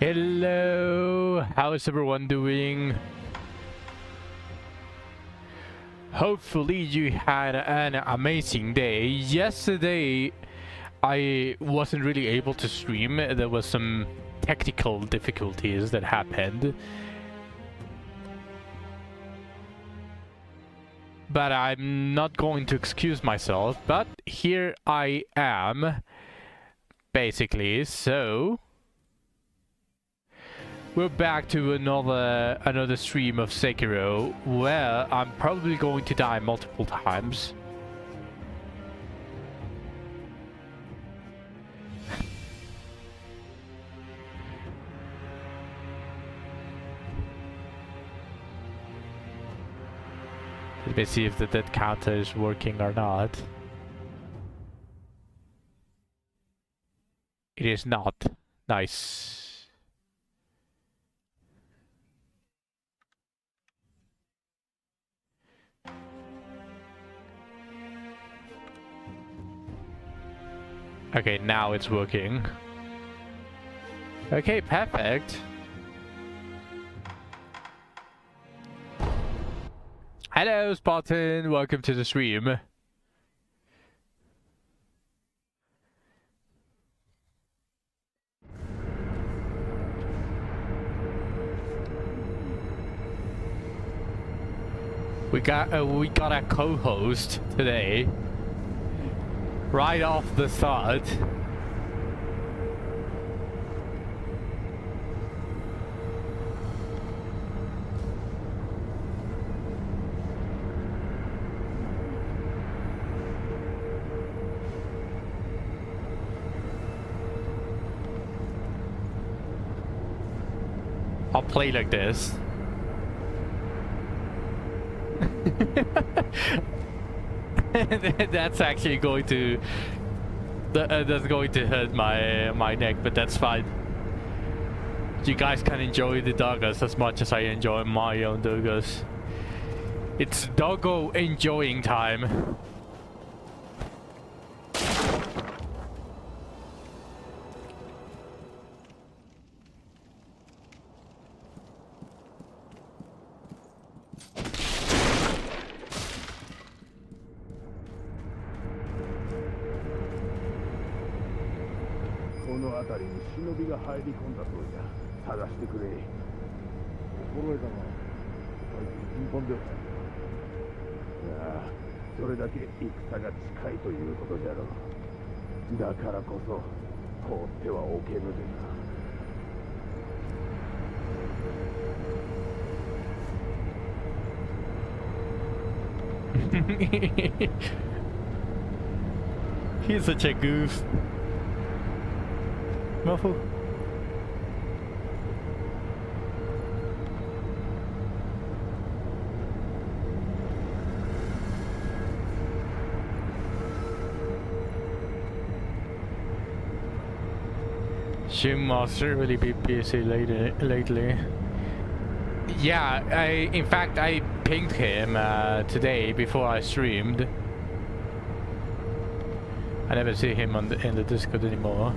Hello, how is everyone doing? Hopefully you had an amazing day. Yesterday I wasn't really able to stream. There was some technical difficulties that happened. But I'm not going to excuse myself, but here I am, basically. So we're back to another stream of Sekiro, where I'm probably going to die multiple times. Let me see if the death counter is working or not. It is not. Nice. Okay, now it's working. Okay, perfect. Hello, Spartan. Welcome to the stream. We got a co-host today. Right off the start. I'll play like this. That's actually going to that's going to hurt my neck, but that's fine. You guys can enjoy the doggos as much as I enjoy my own doggos. It's doggo enjoying time. He's such a goof. Muffle. Gym Master really be busy lately. Yeah, in fact I pinged him today before I streamed. I never see him in the Discord anymore.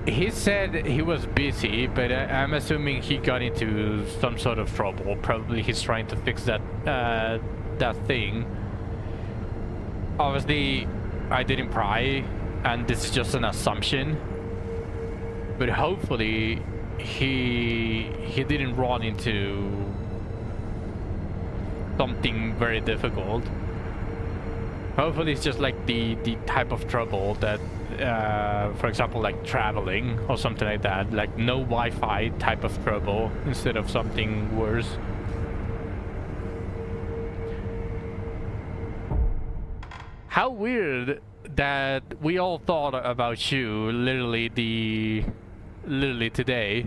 He said he was busy, but I'm assuming he got into some sort of trouble. Probably he's trying to fix that thing. Obviously, I didn't pry, and this is just an assumption. But hopefully, he didn't run into something very difficult. Hopefully it's just like the type of trouble that, for example, like traveling or something like that, like no Wi-Fi type of trouble instead of something worse. How weird that we all thought about you literally today.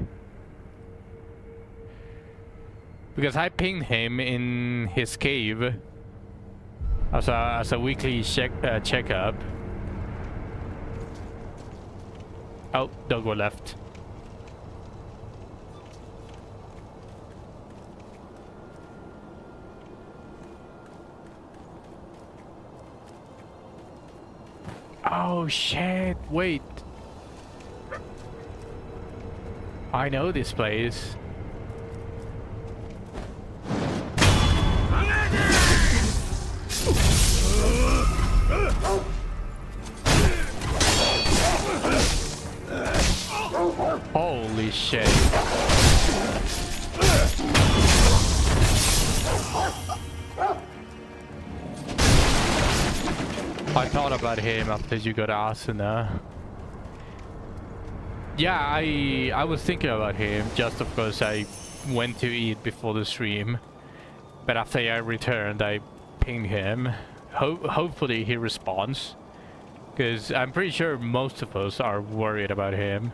Because I pinged him in his cave as a weekly checkup. Oh, doggo left. Oh shit! Wait. I know this place. Holy shit. I thought about him after you got Asuna. Yeah, I was thinking about him just of course I went to eat before the stream. But after I returned, I pinged him. Hopefully he responds. Because I'm pretty sure most of us are worried about him.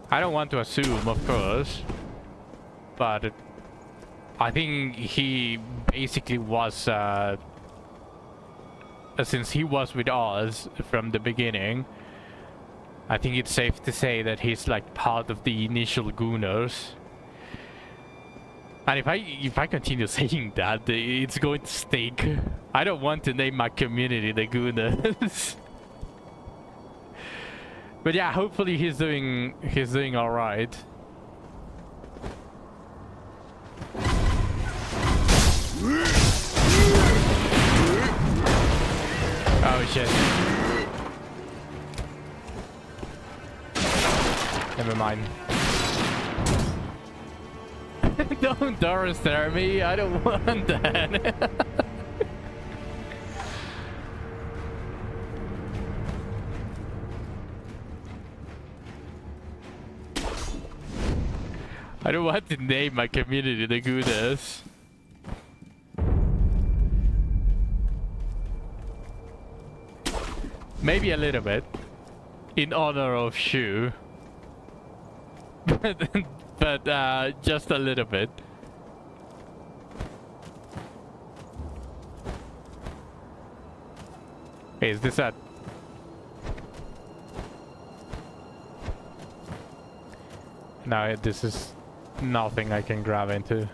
I don't want to assume, of course. But I think he basically was... since he was with us from the beginning, I think it's safe to say that he's like part of the initial Gooners. And if I continue saying that, it's going to stink. I don't want to name my community the Gooners. But yeah, hopefully he's doing all right. Oh shit. Never mind. Don't Doris stare me, I don't want that. I don't want to name my community the Gooners. Maybe a little bit. In honor of Shu. But just a little bit. Hey, is this a... No, this is nothing I can grab into.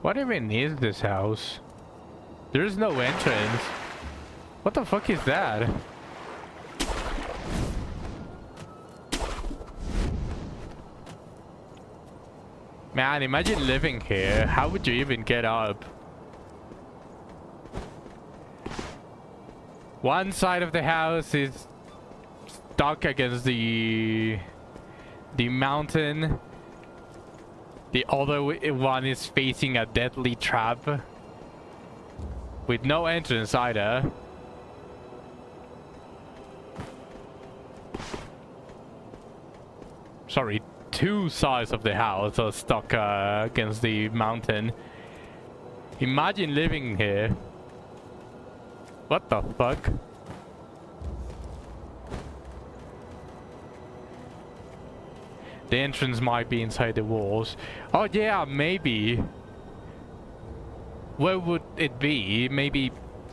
What even is this house? There is no entrance. What the fuck is that? Man, imagine living here. How would you even get up? One side of the house is stuck against the mountain. The other one is facing a deadly trap with no entrance either. Sorry, two sides of the house are stuck against the mountain. Imagine living here. What the fuck? The entrance might be inside the walls. Oh yeah, maybe. Where would it be? Maybe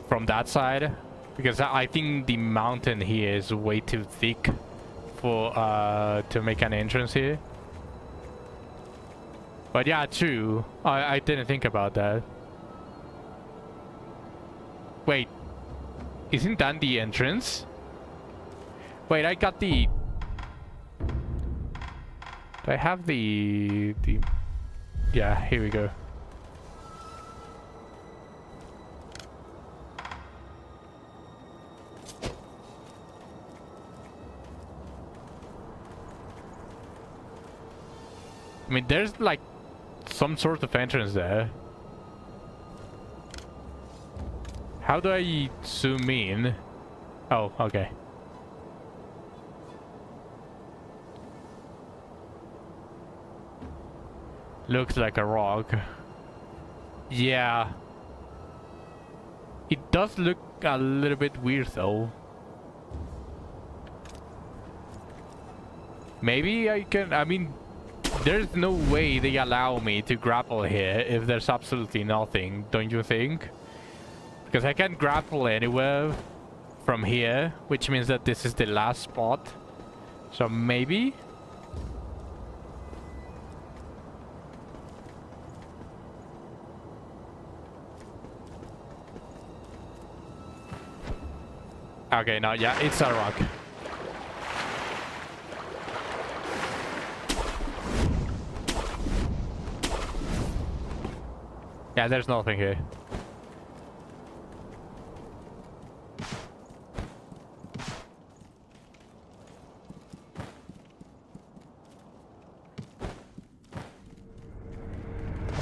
from that side? Because I think the mountain here is way too thick for to make an entrance here. But yeah, true. I didn't think about that. Wait. Isn't that the entrance? Wait, I got the... Do I have the... Yeah, here we go. I mean, there's like some sort of entrance there. How do I zoom in? Oh, okay. Looks like a rock. Yeah. It does look a little bit weird though. Maybe I can... I mean, there's no way they allow me to grapple here if there's absolutely nothing, don't you think? Because I can't grapple anywhere from here, which means that this is the last spot. So maybe... Okay, no, yeah, it's a rock. Yeah, there's nothing here.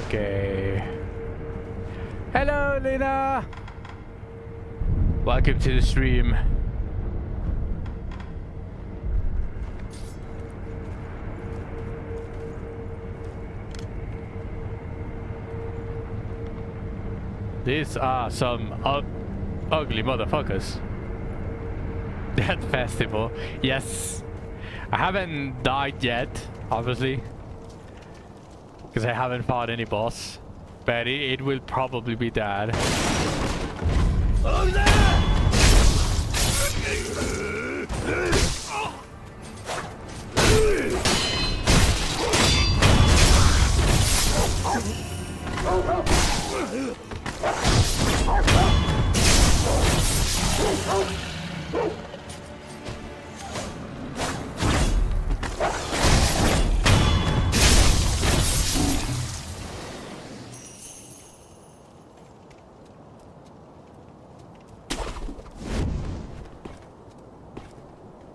Okay. Hello, Lena! Welcome to the stream. These are some ugly motherfuckers. That festival. Yes. I haven't died yet, obviously. Because I haven't fought any boss. But it will probably be that. Oh,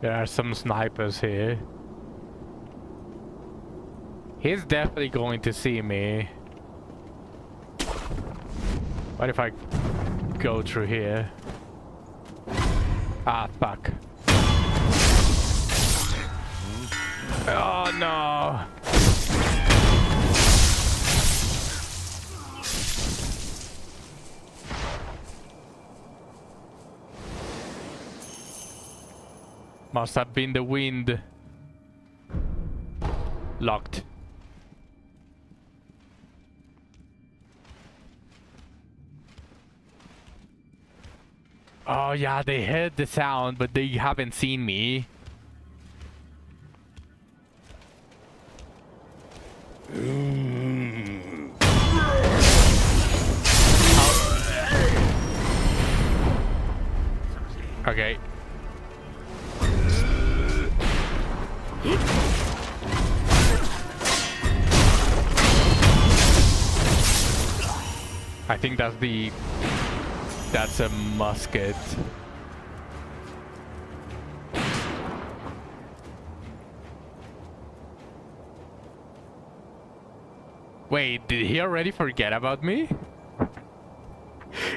there are some snipers here. He's definitely going to see me. What if I go through here? Ah, fuck. Oh no! Must have been the wind. Locked. Oh yeah, they heard the sound, but they haven't seen me. Okay. I think that's a musket. Wait, did he already forget about me?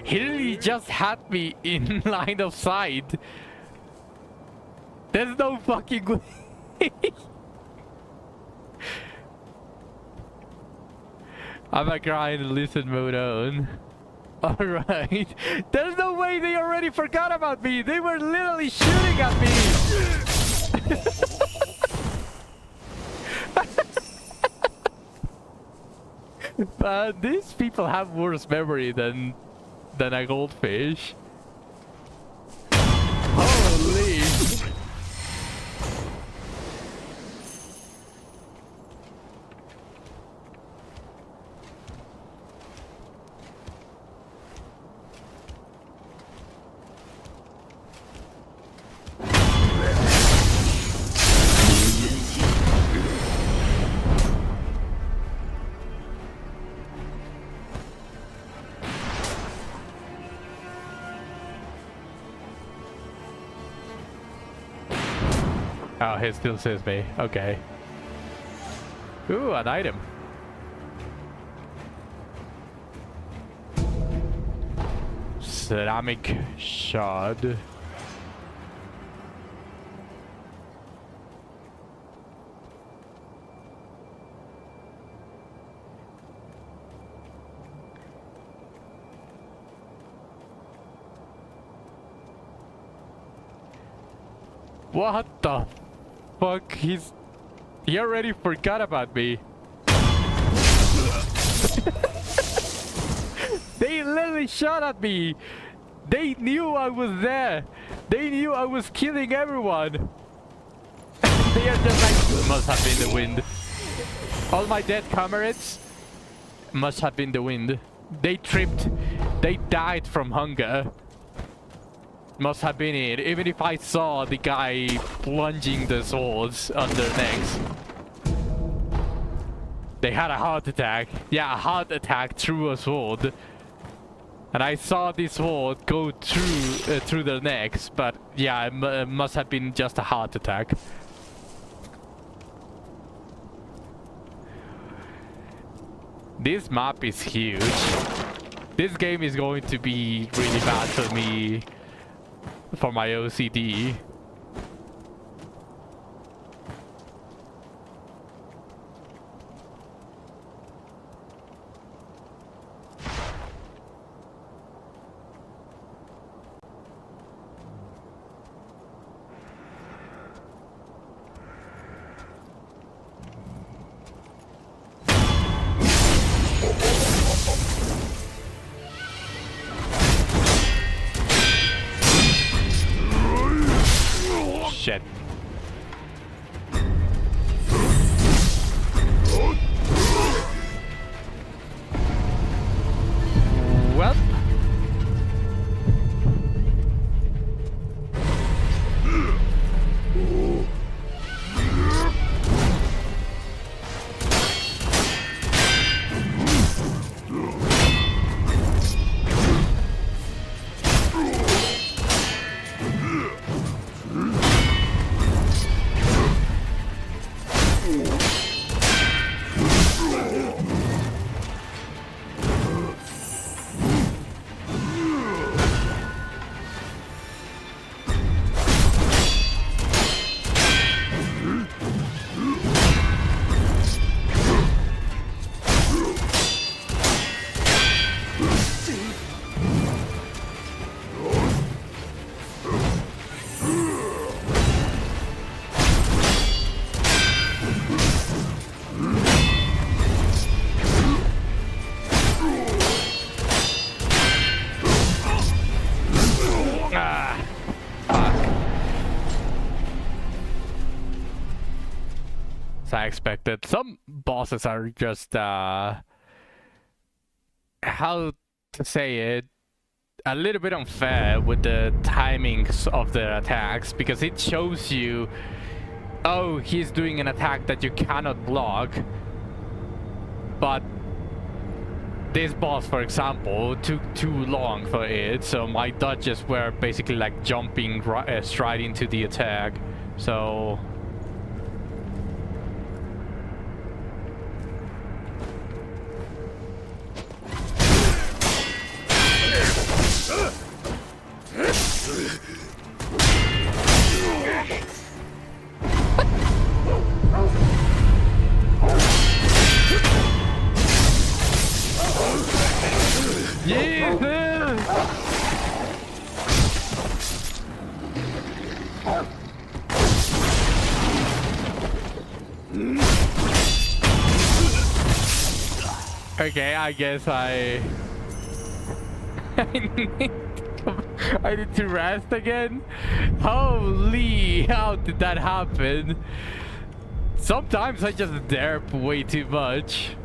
He literally just had me in line of sight. There's no fucking way. I'm a grind listen mode on. Alright. There's no way they already forgot about me. They were literally shooting at me. But these people have worse memory than a goldfish. Holy. Oh, he still sees me. Okay. Ooh, an item. Ceramic shard. What the fuck? He already forgot about me. They literally shot at me. They knew I was there. They knew I was killing everyone. They are just like, must have been the wind. All my dead comrades must have been the wind. They tripped. They died from hunger. Must have been it. Even if I saw the guy plunging the swords on their necks. They had a heart attack. Yeah, a heart attack through a sword. And I saw this sword go through their necks. But yeah, it must have been just a heart attack. This map is huge. This game is going to be really bad for me. For my OCD. Shit. Well. I expected. Some bosses are just how to say it, a little bit unfair with the timings of the attacks, because it shows you, oh, he's doing an attack that you cannot block, but this boss, for example, took too long for it, so my dodges were basically like jumping straight into the attack. So okay, I guess I need to rest again. Holy, how did that happen? Sometimes I just derp way too much.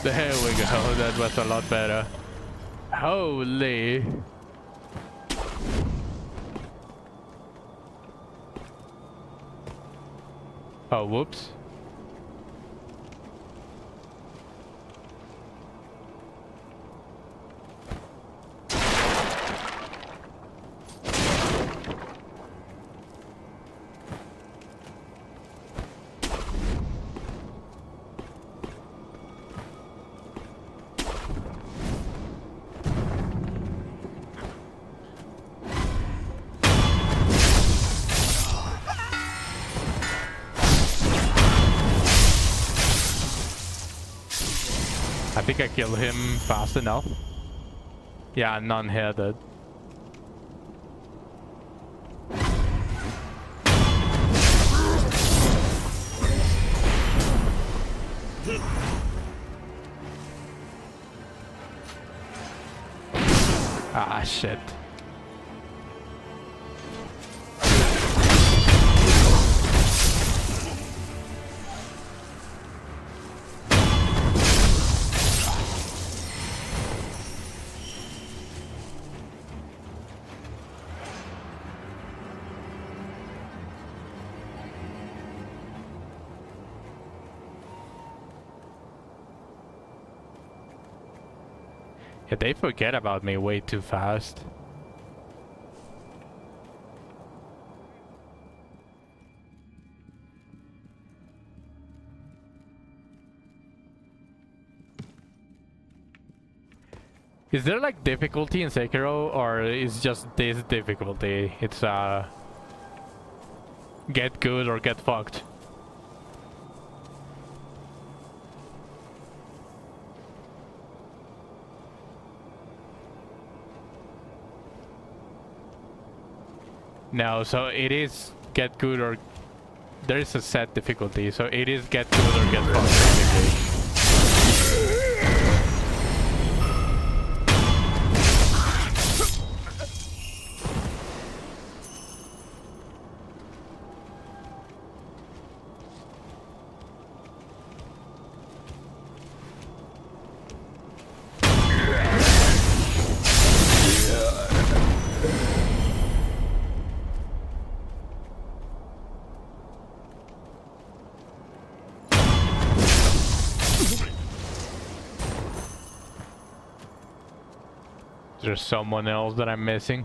There we go, that was a lot better. Holy. Oh, whoops. I think I killed him fast enough. Yeah, non-headed. Shit. Yeah, they forget about me way too fast. Is there like difficulty in Sekiro, or is just this difficulty? It's get good or get fucked. No, so it is get good or there is a set difficulty, so it is get good or get fucked basically. There's someone else that I'm missing.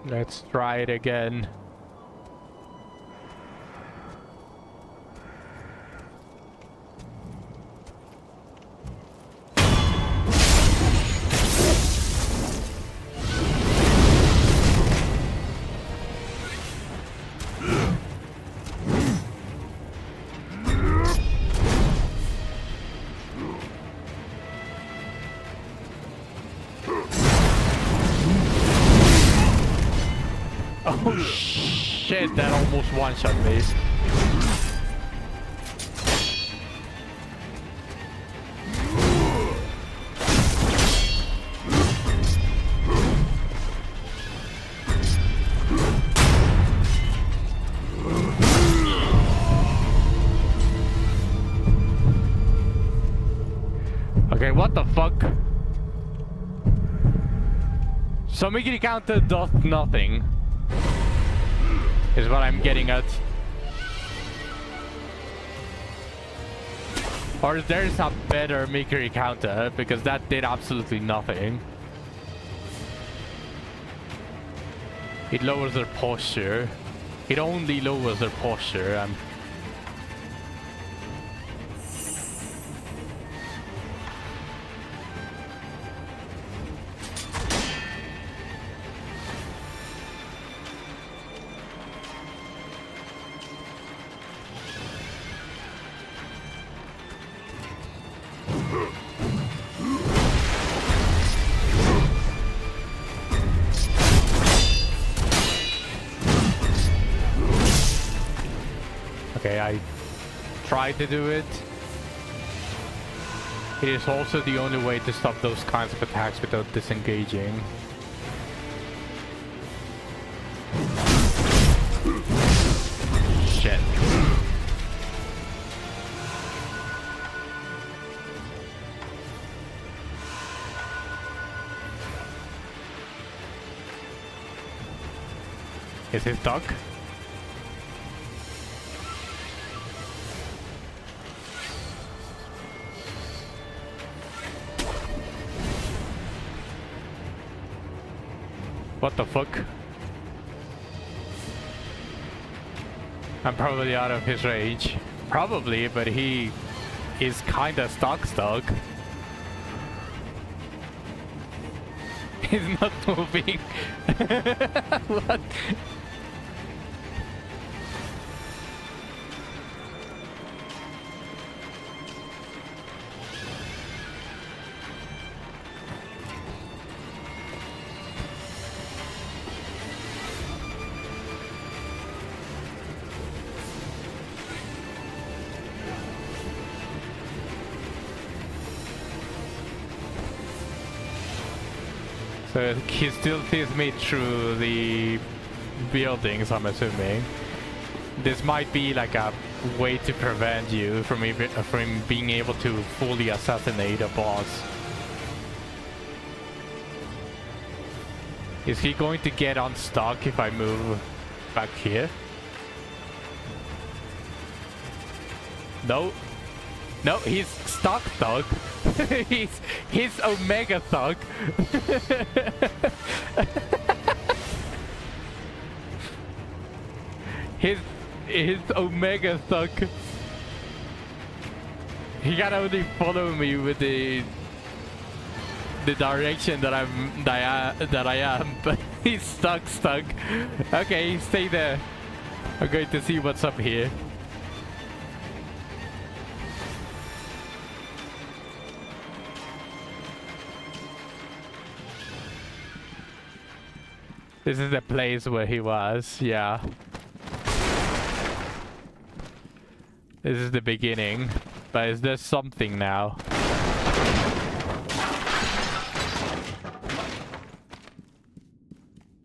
Let's try it again. Oh shit, that almost one-shot me. Okay, what the fuck? So making counter does nothing. Is what I'm getting at. Or there is a better Mikiri counter, because that did absolutely nothing. It lowers their posture. It only lowers their posture and... Okay, I tried to do it. It is also the only way to stop those kinds of attacks without disengaging. Shit. Is he stuck? What the fuck? I'm probably out of his range. Probably, but he is kinda stuck. He's not moving. What? So he still sees me through the buildings, I'm assuming. This might be like a way to prevent you from being able to fully assassinate a boss. Is he going to get unstuck if I move back here? No. No, he's stuck. he's Omega stuck. his Omega stuck. He can only follow me with the direction that I am, but he's stuck. Okay, stay there. I'm going to see what's up here. This is the place where he was, yeah. This is the beginning, but is there something now?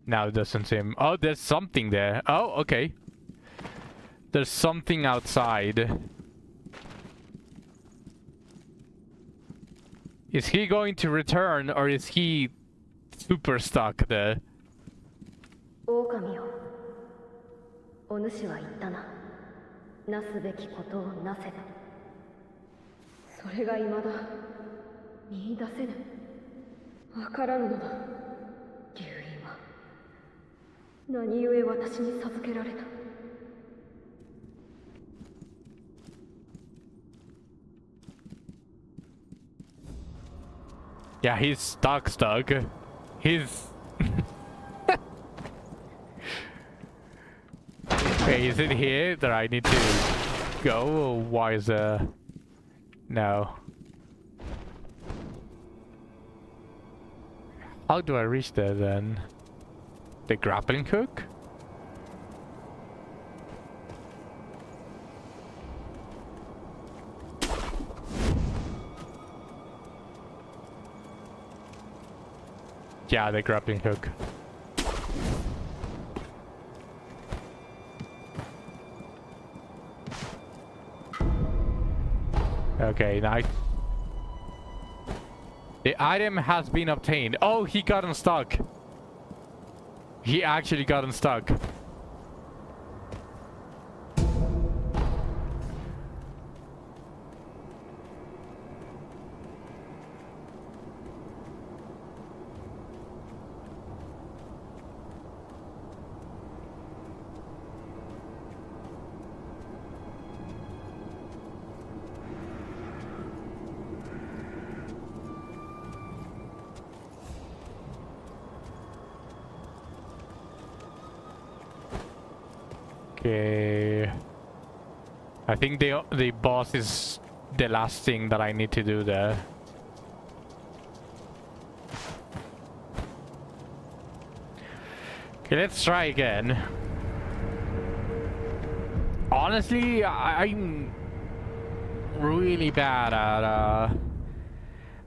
Now it doesn't seem... Oh, there's something there. Oh, okay. There's something outside. Is he going to return, or is he super stuck there? 狼よ、お主は言ったな。なすべきことをなせと。それが未だ見出せぬ。わからぬのだ。留飲は何故私に授けられた。Yeah, he's stuck. He's... Okay, is it here that I need to go, or why is there... No. How do I reach there then? The grappling hook? Yeah, the grappling hook. Okay, nice. The item has been obtained. Oh, he got unstuck. He actually got unstuck. Okay. I think the boss is the last thing that I need to do there. Okay, let's try again. Honestly, I'm really bad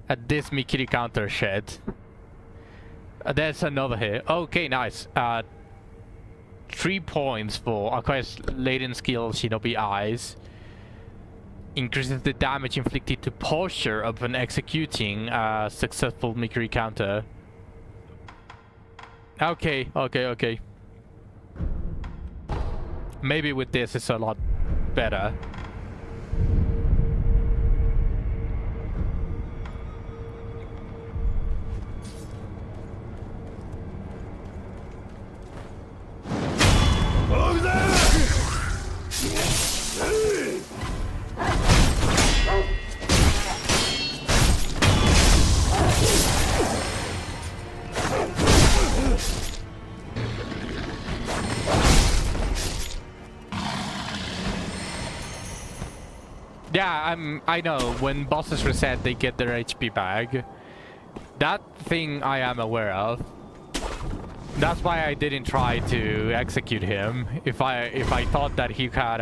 at this Mikiri counter shit. There's another here. Okay, nice. 3 points for acquires latent skill Shinobi Eyes. Increases the damage inflicted to posture upon executing a successful Mikiri counter. Okay. Maybe with this it's a lot better. Over there! Yeah, I know. When bosses reset, they get their HP back. That thing I am aware of. That's why I didn't try to execute him. If I thought that he had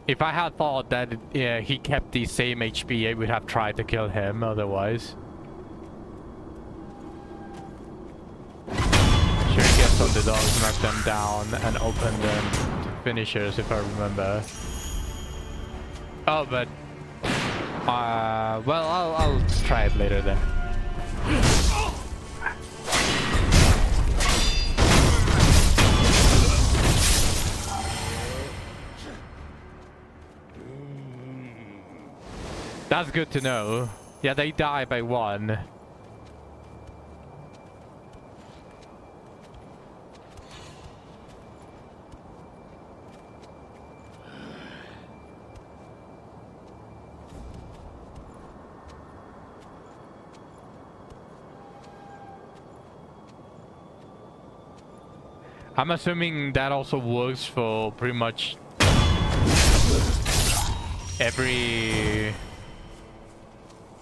if I had thought that he kept the same HP, I would have tried to kill him otherwise. Sure, gets on the dogs, knock them down, and open them to finishers if I remember. Oh, but well, I'll try it later then. That's good to know. Yeah, they die by one. I'm assuming that also works for pretty much every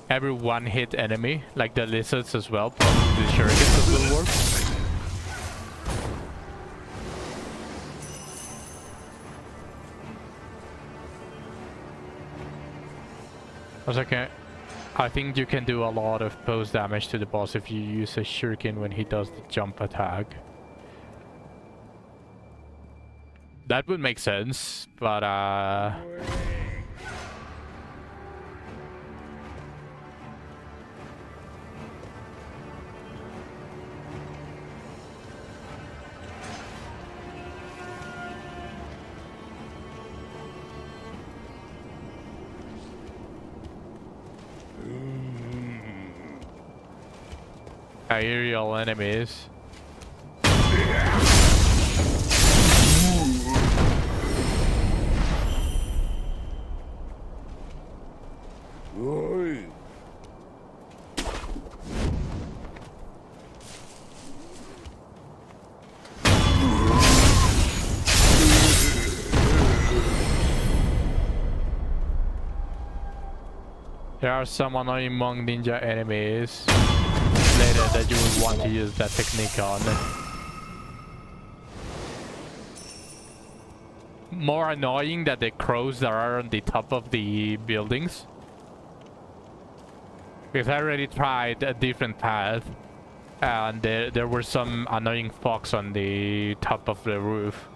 one-hit enemy, like the lizards as well. Probably the shurikens will work. I think you can do a lot of post damage to the boss if you use a shuriken when he does the jump attack. That would make sense, but aerial enemies. There are some annoying monk ninja enemies later that you would want to use that technique on. More annoying than the crows that are on the top of the buildings. Because I already tried a different path and there were some annoying fox on the top of the roof.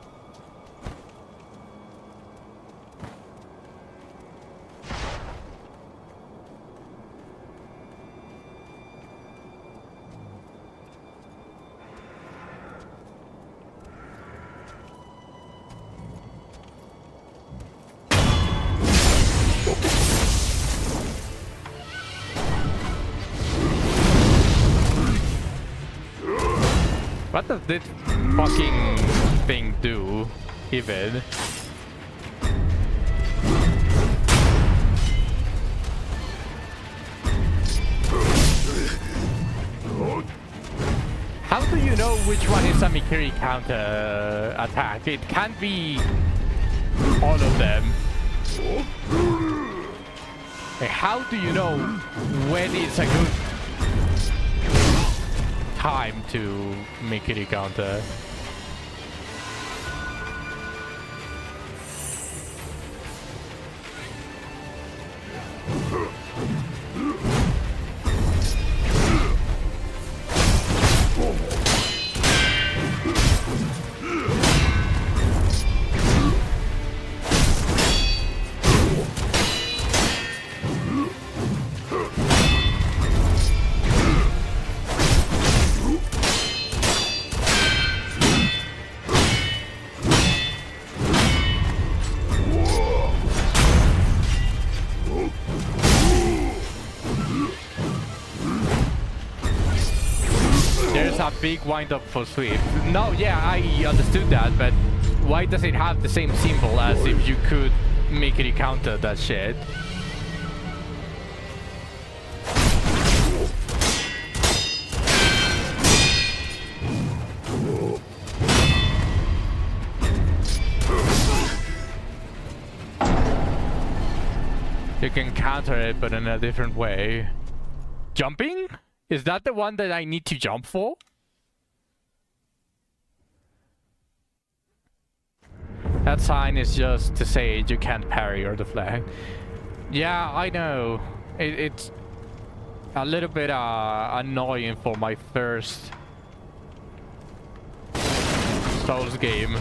What does this fucking thing do, even? How do you know which one is a Mikiri counter attack? It can't be all of them. How do you know when it's a good time to make it counter? A big wind up for sweep. No, yeah, I understood that, but why does it have the same symbol as if you could make it counter that shit? You can counter it, but in a different way. Jumping? Is that the one that I need to jump for? That sign is just to say you can't parry or deflect. Yeah, I know. It's a little bit annoying for my first Souls game.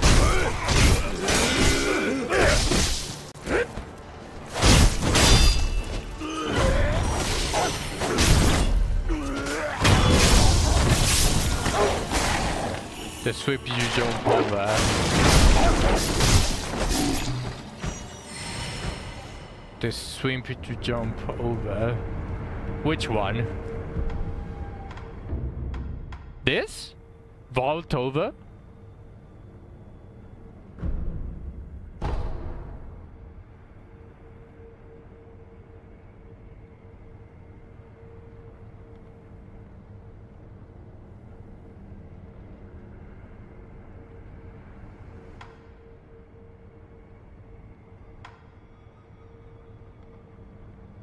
The sweep you jump over. The sweep to jump over. Which one? This? Vault over?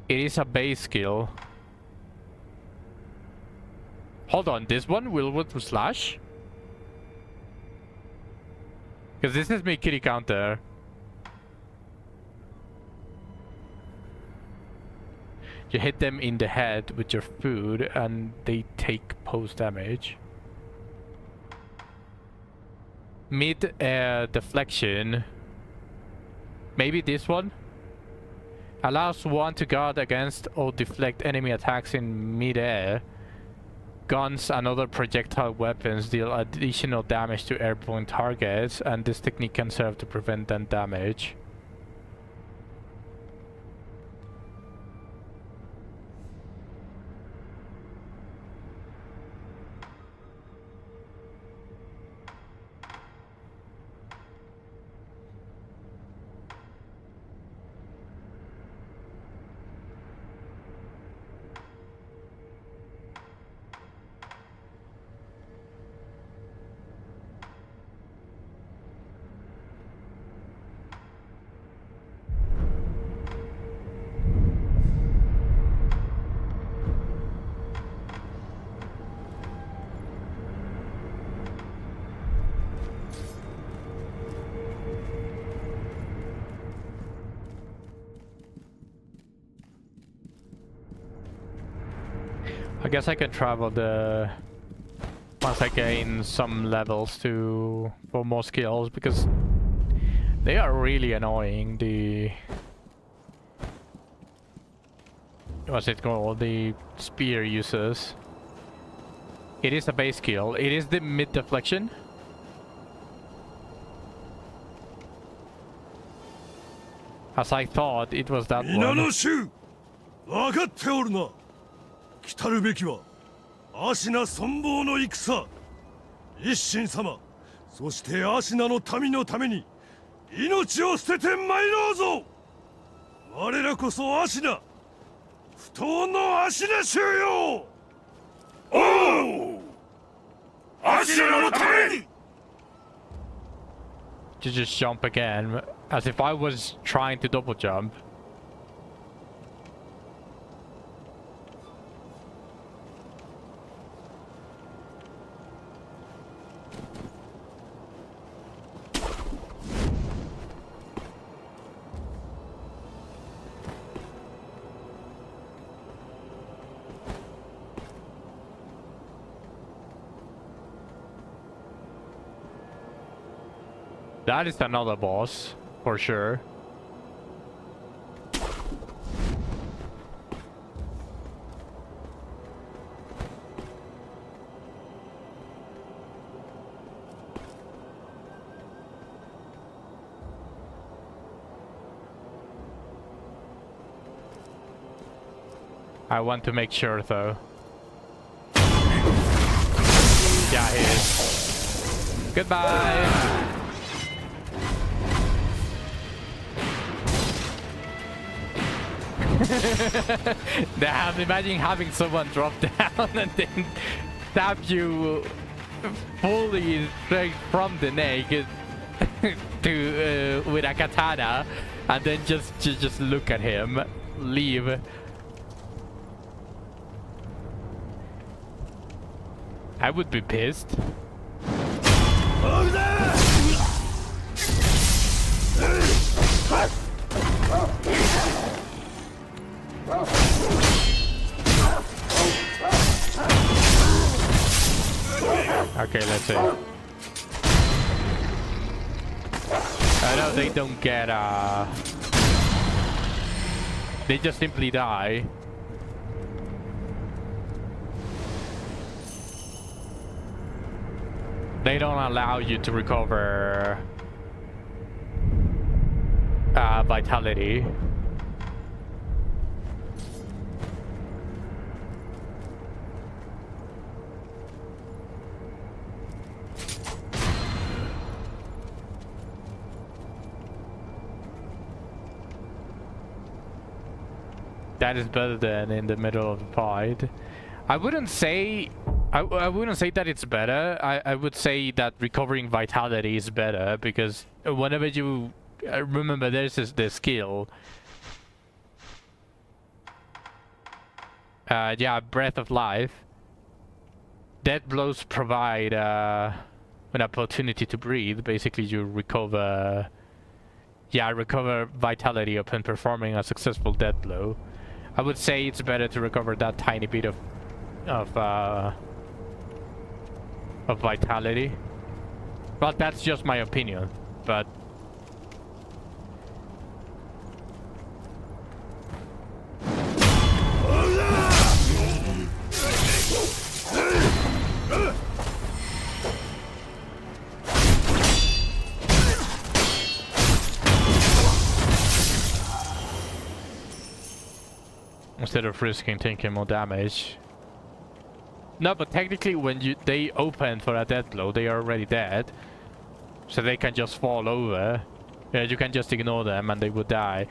It is a base skill. Hold on, this one will with slash? Because this is my kitty counter. You hit them in the head with your food and they take post damage. Mid deflection. Maybe this one? Allows one to guard against or deflect enemy attacks in mid-air. Guns and other projectile weapons deal additional damage to airborne targets, and this technique can serve to prevent that damage. I guess I can travel the once I gain some levels for more skills, because they are really annoying. The what's it called? The spear users. It is a base skill. It is the mid deflection. As I thought it was that one. 来たるべきは芦名存亡の戦。一心様、そして芦名の民のために命を捨てて参ろうぞ。我らこそ芦名、不当の芦名衆よ。おう、芦名のために。 To just jump again, as if I was trying to double jump. That is another boss, for sure. I want to make sure though. Yeah, he is. Goodbye! Imagine having someone drop down and then stab you fully straight from the neck to with a katana, and then just look at him. leave. I would be pissed. Okay, let's see. No, they don't get they just simply die. They don't allow you to recover vitality. That is better than in the middle of the fight. I wouldn't say I wouldn't say that it's better. I would say that recovering vitality is better, because whenever you remember, there's the skill. Yeah, breath of life. Death blows provide an opportunity to breathe. Basically, you recover. Yeah, recover vitality upon performing a successful death blow. I would say it's better to recover that tiny bit of vitality. But that's just my opinion. But instead of risking taking more damage. No, but technically when they open for a death blow, they are already dead. So they can just fall over. Yeah, you can just ignore them and they would die.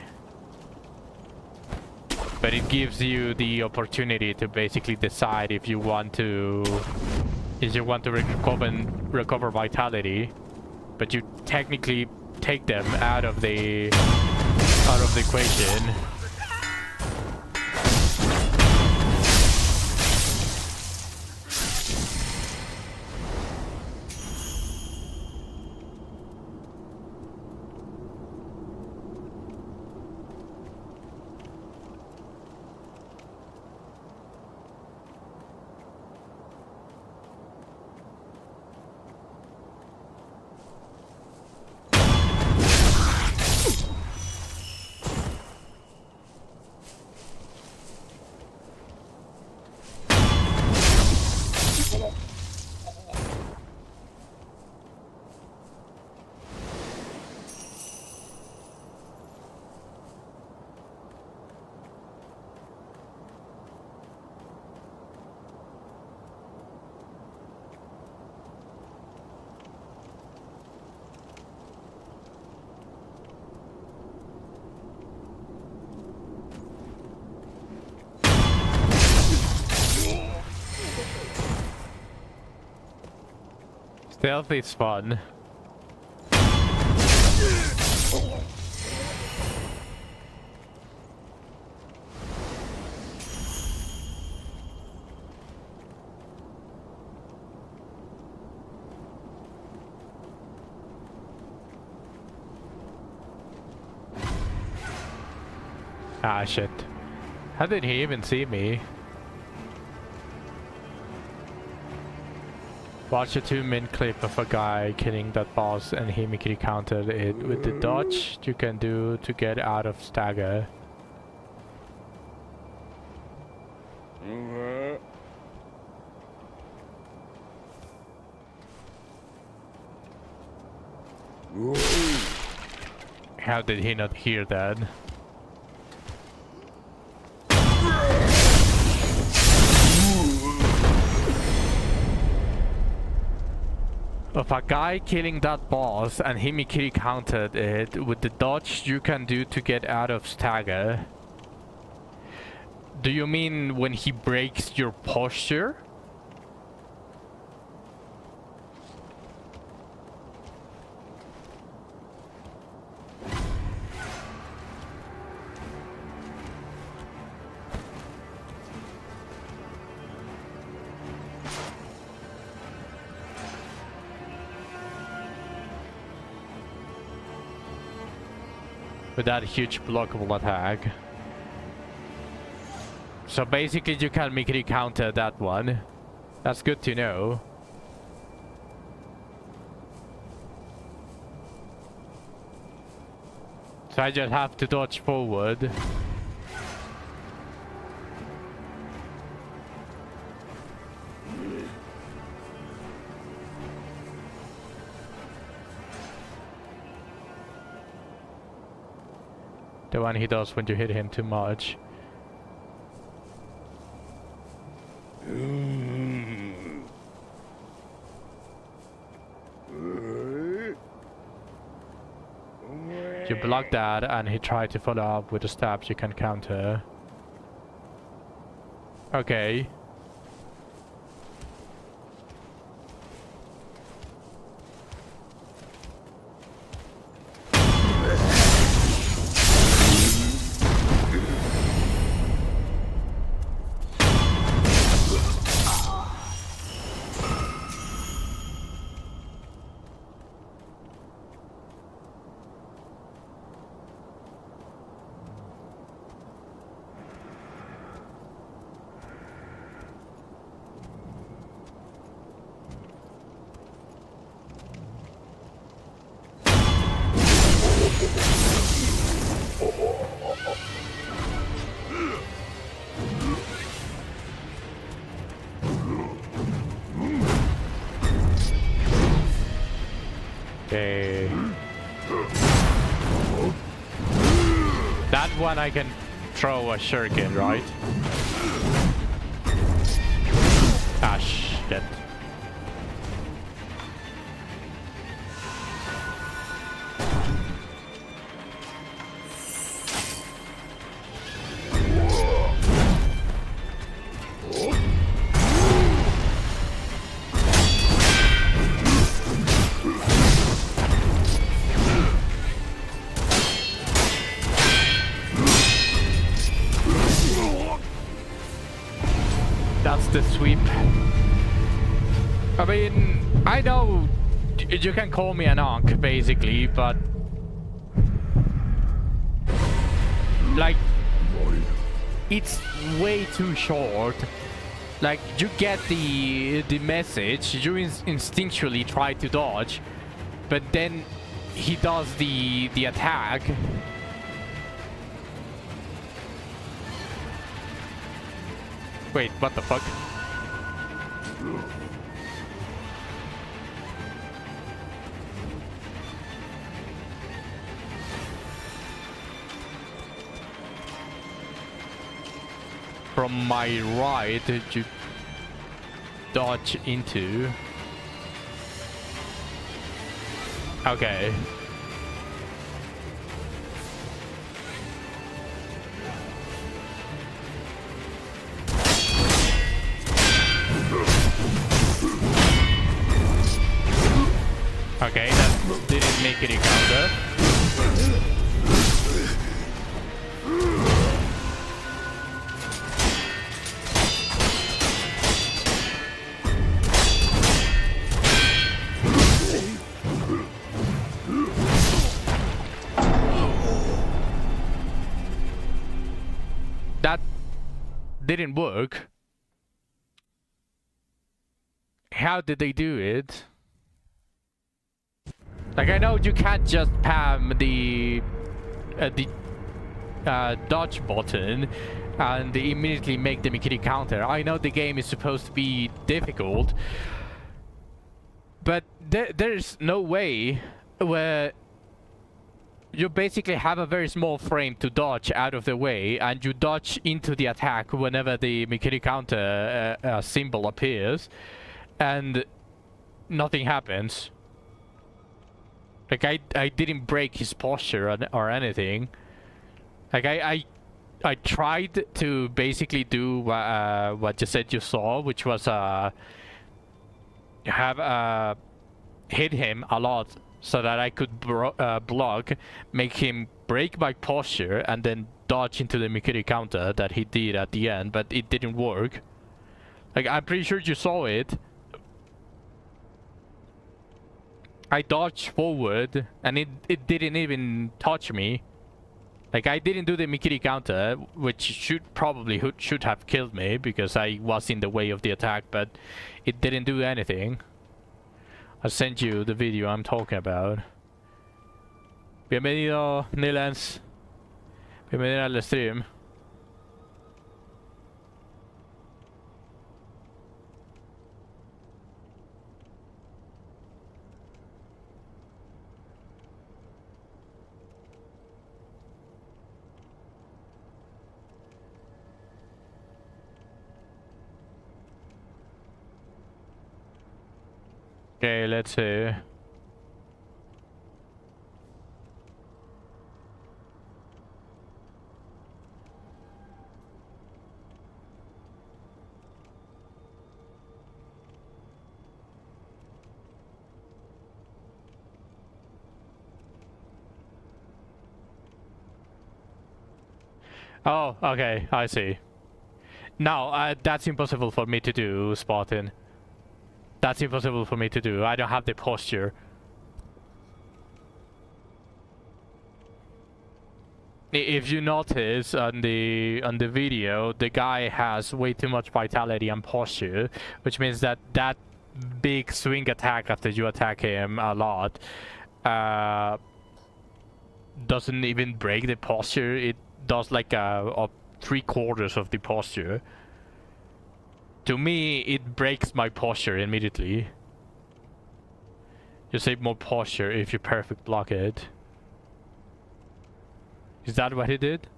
But it gives you the opportunity to basically decide if you want to recover vitality. But you technically take them out of the equation. Stealth is fun. Ah, shit. How did he even see me? Watch a 2-minute clip of a guy killing that boss and he immediately countered it with the dodge you can do to get out of stagger. How did he not hear that? Of a guy killing that boss and Himikiri countered it with the dodge you can do to get out of stagger. Do you mean when he breaks your posture? with that huge blockable attack. So basically you can make it counter that one. That's good to know. So I just have to dodge forward. The one he does when you hit him too much. You block that and he tried to follow up with the stabs you can counter. Okay. Okay. That one I can throw a shuriken, right? Ah, shit. That's the sweep. I mean, I know you can call me an onk, basically, but like, it's way too short. Like, you get the message, you instinctually try to dodge, but then he does the attack. Wait, what the fuck? From my right, you dodge into. Okay. Okay, that didn't make it a counter. That didn't work. How did they do it? Like, I know you can't just spam the dodge button and immediately make the Mikiri counter. I know the game is supposed to be difficult, but there's no way where you basically have a very small frame to dodge out of the way, and you dodge into the attack whenever the Mikiri counter symbol appears, and nothing happens. Like, I didn't break his posture or anything. Like, I tried to basically do what you said you saw, which was hit him a lot so that I could block, make him break my posture, and then dodge into the Mikiri counter that he did at the end, but it didn't work. Like, I'm pretty sure you saw it. I dodged forward and it didn't even touch me. Like, I didn't do the Mikiri counter, which should have killed me because I was in the way of the attack, but it didn't do anything. I sent you the video I'm talking about. Bienvenido, Nilens. Bienvenido al stream. Okay, let's see. Oh, okay, I see. Now, that's impossible for me to do, Spartan. That's impossible for me to do. I don't have the posture. If you notice on the video, the guy has way too much vitality and posture, which means that that big swing attack after you attack him a lot doesn't even break the posture. It does like a 3/4 of the posture. To me, it breaks my posture immediately. You save more posture if you perfect block it. Is that what he did?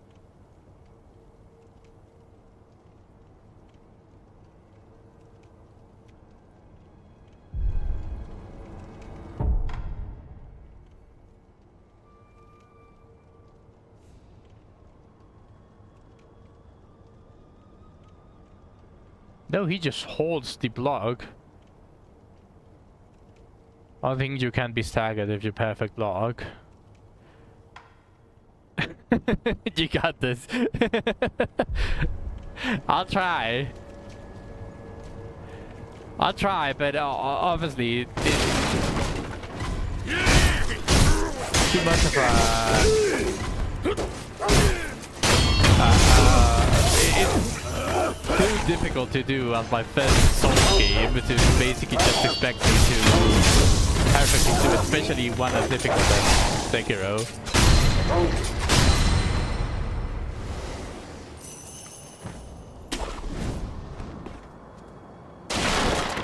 No, he just holds the block. I think you can be staggered if you perfect block. You got this. I'll try, but obviously too much of it's too difficult to do as my first Souls game to basically just expect me to perfectly do it, especially one as difficult as Sekiro.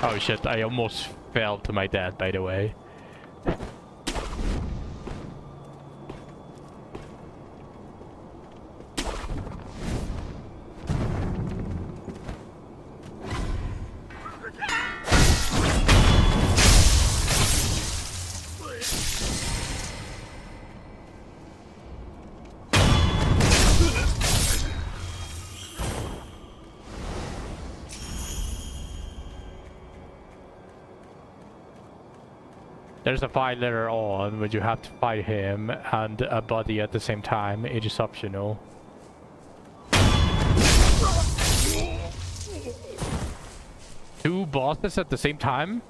Oh shit, I almost fell to my death, by the way. There's a fight later on when you have to fight him and a body at the same time. It is optional. Two bosses at the same time?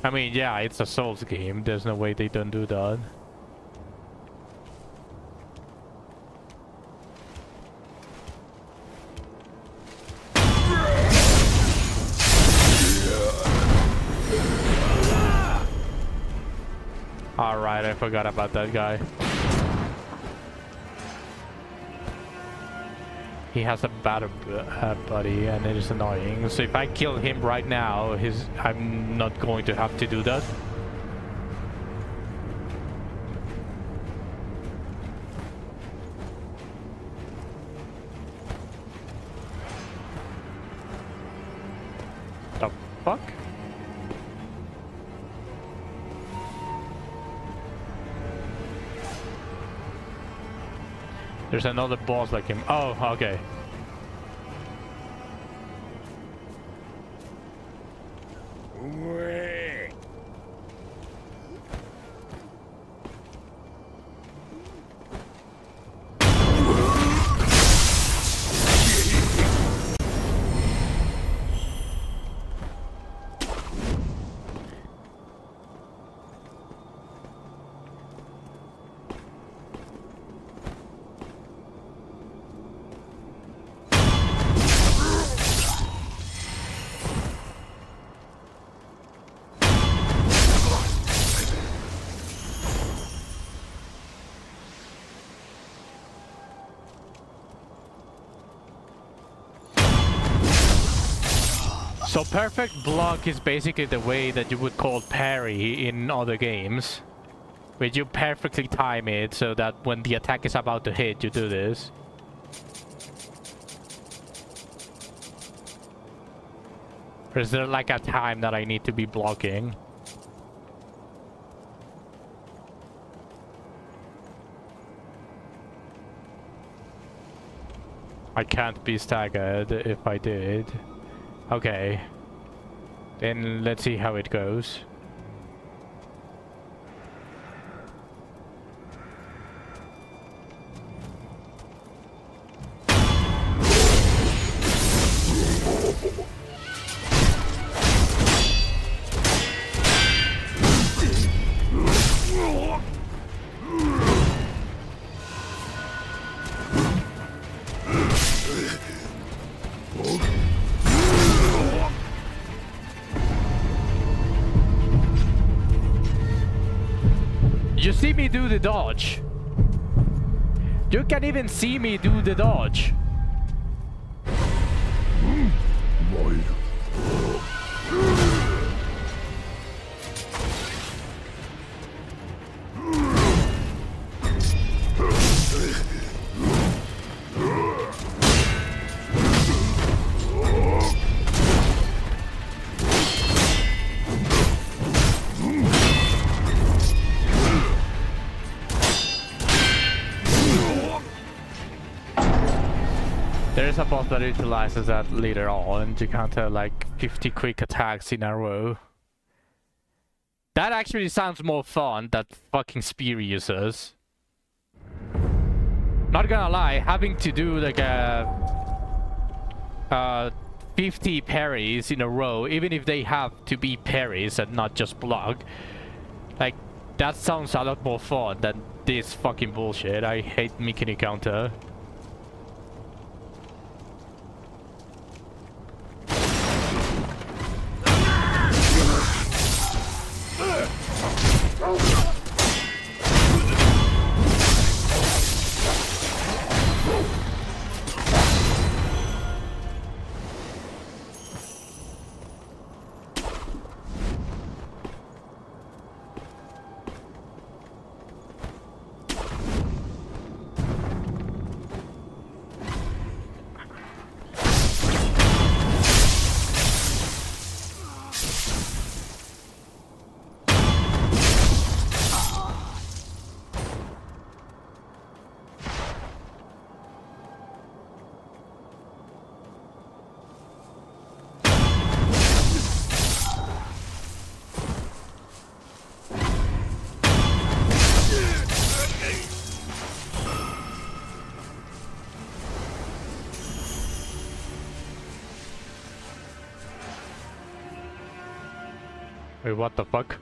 I mean, yeah, it's a Souls game. There's no way they don't do that. Alright, I forgot about that guy. He has a battle buddy and it is annoying. So if I kill him right now, I'm not going to have to do that. The fuck? There's another boss like him. Oh, okay. So perfect block is basically the way that you would call parry in other games. Where you perfectly time it so that when the attack is about to hit, you do this. Or is there like a time that I need to be blocking? I can't be staggered if I did. Okay. Then let's see how it goes. You see me do the dodge. You can even see me do the dodge. There is a boss that utilizes that later on, and you can't have like 50 quick attacks in a row. That actually sounds more fun than fucking spear users. Not gonna lie, having to do like a 50 parries in a row, even if they have to be parries and not just block, like that sounds a lot more fun than this fucking bullshit. I hate Mikini counter. Wait, what the fuck?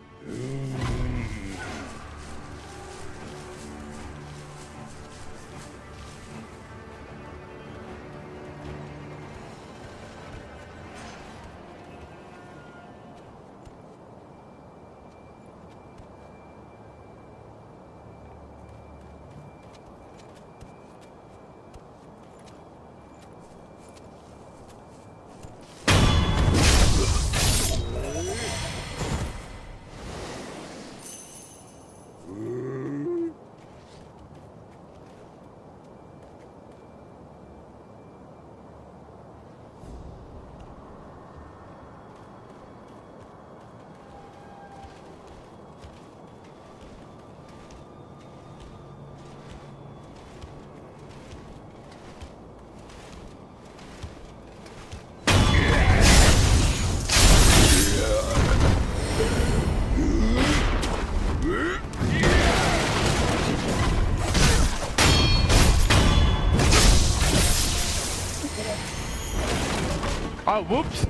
Oh, whoops!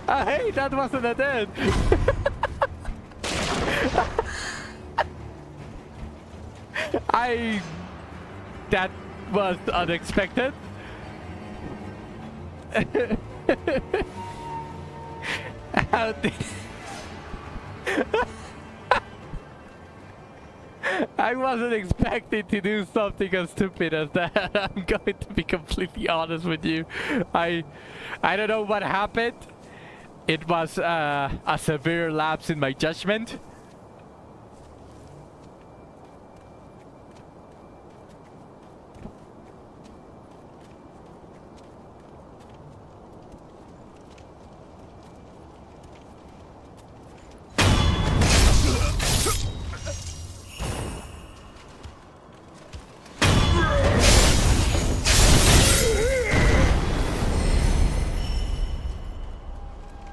Hey, that wasn't a dead! That was unexpected. How did... I wasn't expecting to do something as stupid as that. I'm going to be completely honest with you. I don't know what happened. It was a severe lapse in my judgment.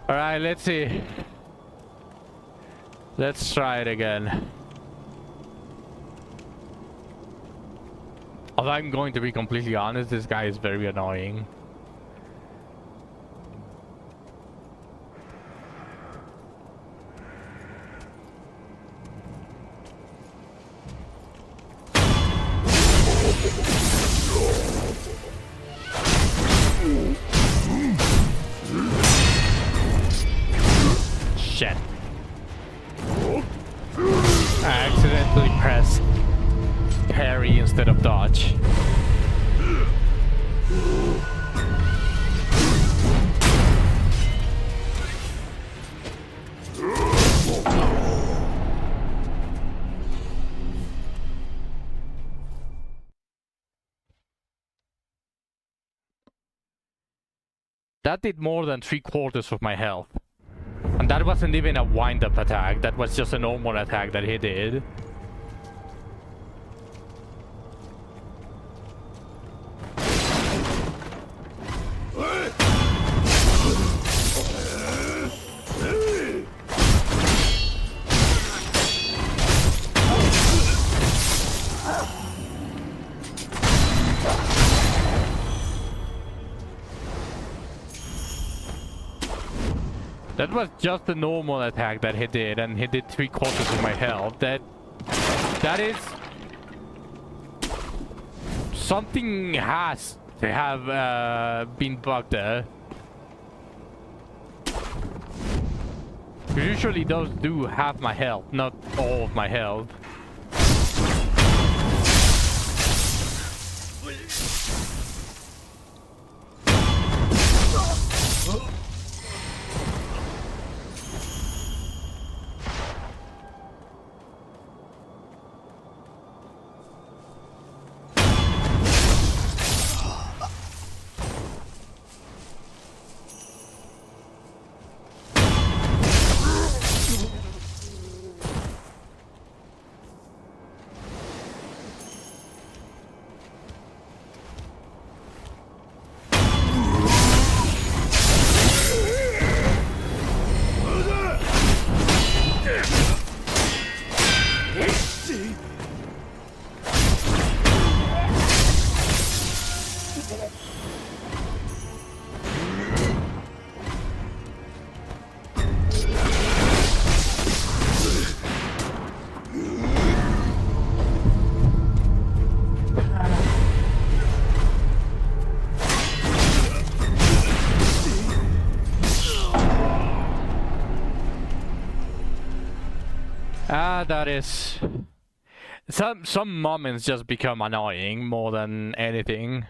Alright, let's see. Let's try it again. Although I'm going to be completely honest, this guy is very annoying. Shit. I accidentally pressed parry instead of dodge. That did more than 3/4 of my health. And that wasn't even a wind-up attack, that was just a normal attack that he did. That was just a normal attack that he did, and he did 3/4 of my health. That is... Something has to have been bugged there. Usually those do half my health, not all of my health. That is... Some moments just become annoying more than anything.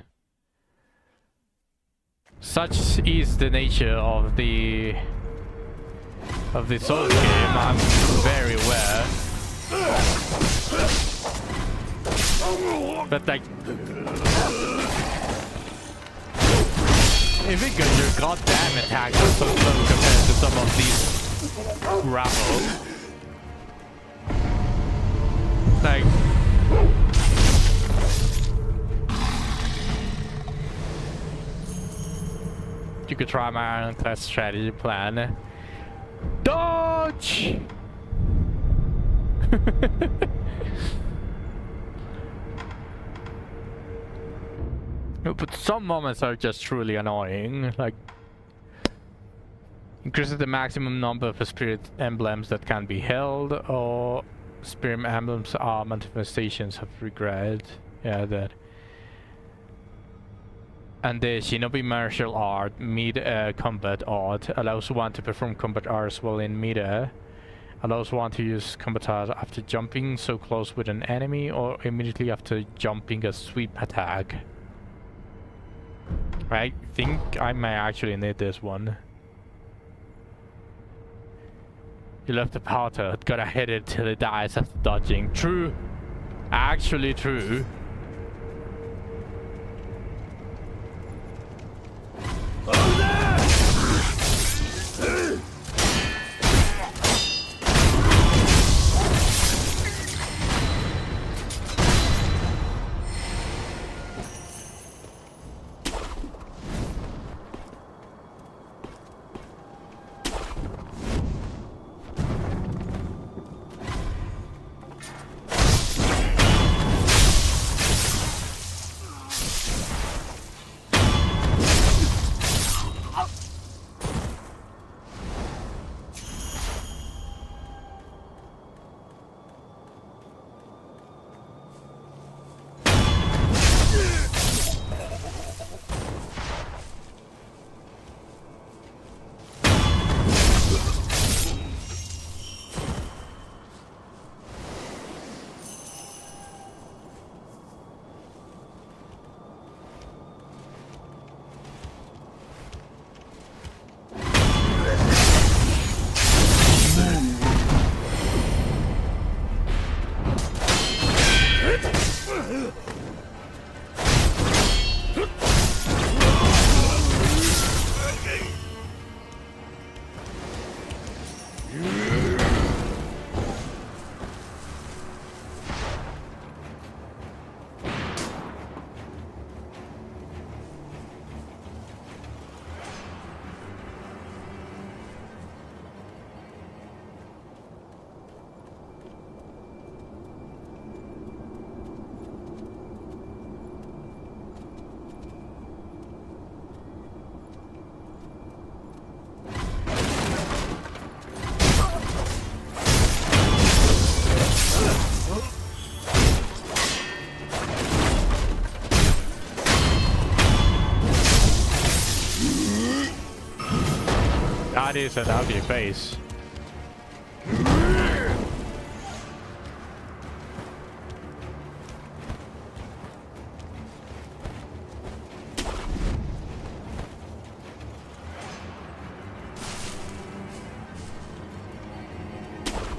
Such is the nature of the Souls game, I'm very aware. But like... Even your goddamn attacks are so slow compared to some of these grapples. Like... You could try my ironclad strategy plan. Dodge! But some moments are just truly annoying, like... Increases the maximum number of spirit emblems that can be held, or... Spirit emblems are manifestations of regret. Yeah, that. And the Shinobi martial art, mid combat art, allows one to perform combat arts while in mid-air, I also want to use combatage after jumping so close with an enemy or immediately after jumping a sweep attack. I think I may actually need this one. You left the powder, gotta hit it till it dies after dodging. True. Actually true. That is an ugly face.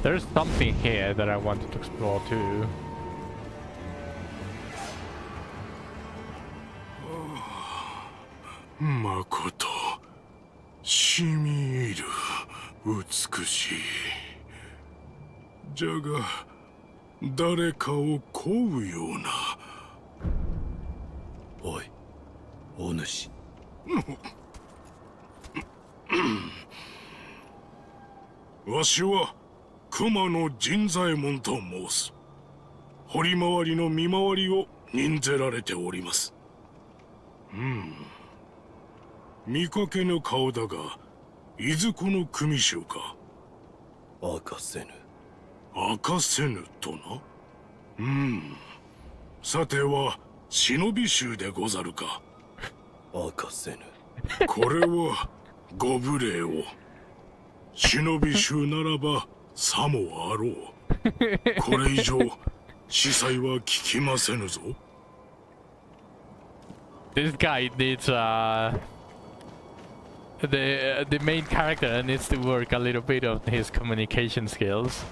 There's something here that I wanted to explore too. Makoto, しみ入る美しい。じゃが誰かを乞うような。おい、お主。わしは熊野陣左衛門と申す。堀回りの見回りを任ぜられております。見かけぬ顔だが、いずこの組衆か。明かせぬ。明かせぬとな。さては忍び衆でござるか。明かせぬ。これはご無礼を。忍び衆ならばさもあろう。これ以上司祭は聞きませぬぞ。This guy needs the main character needs to work a little bit on his communication skills.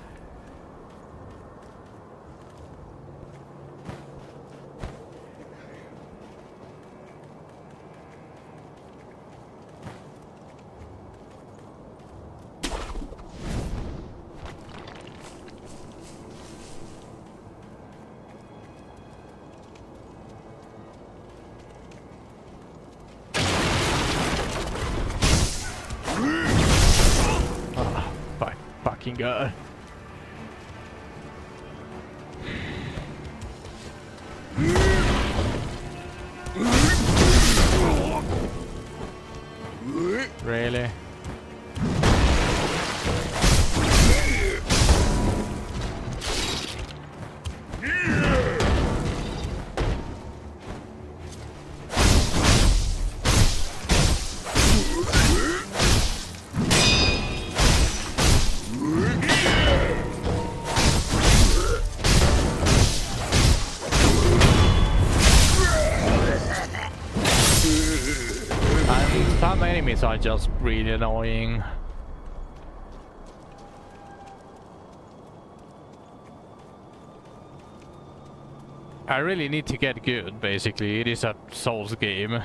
God. Really? enemies are just really annoying. I really need to get good, basically. It is a Souls game.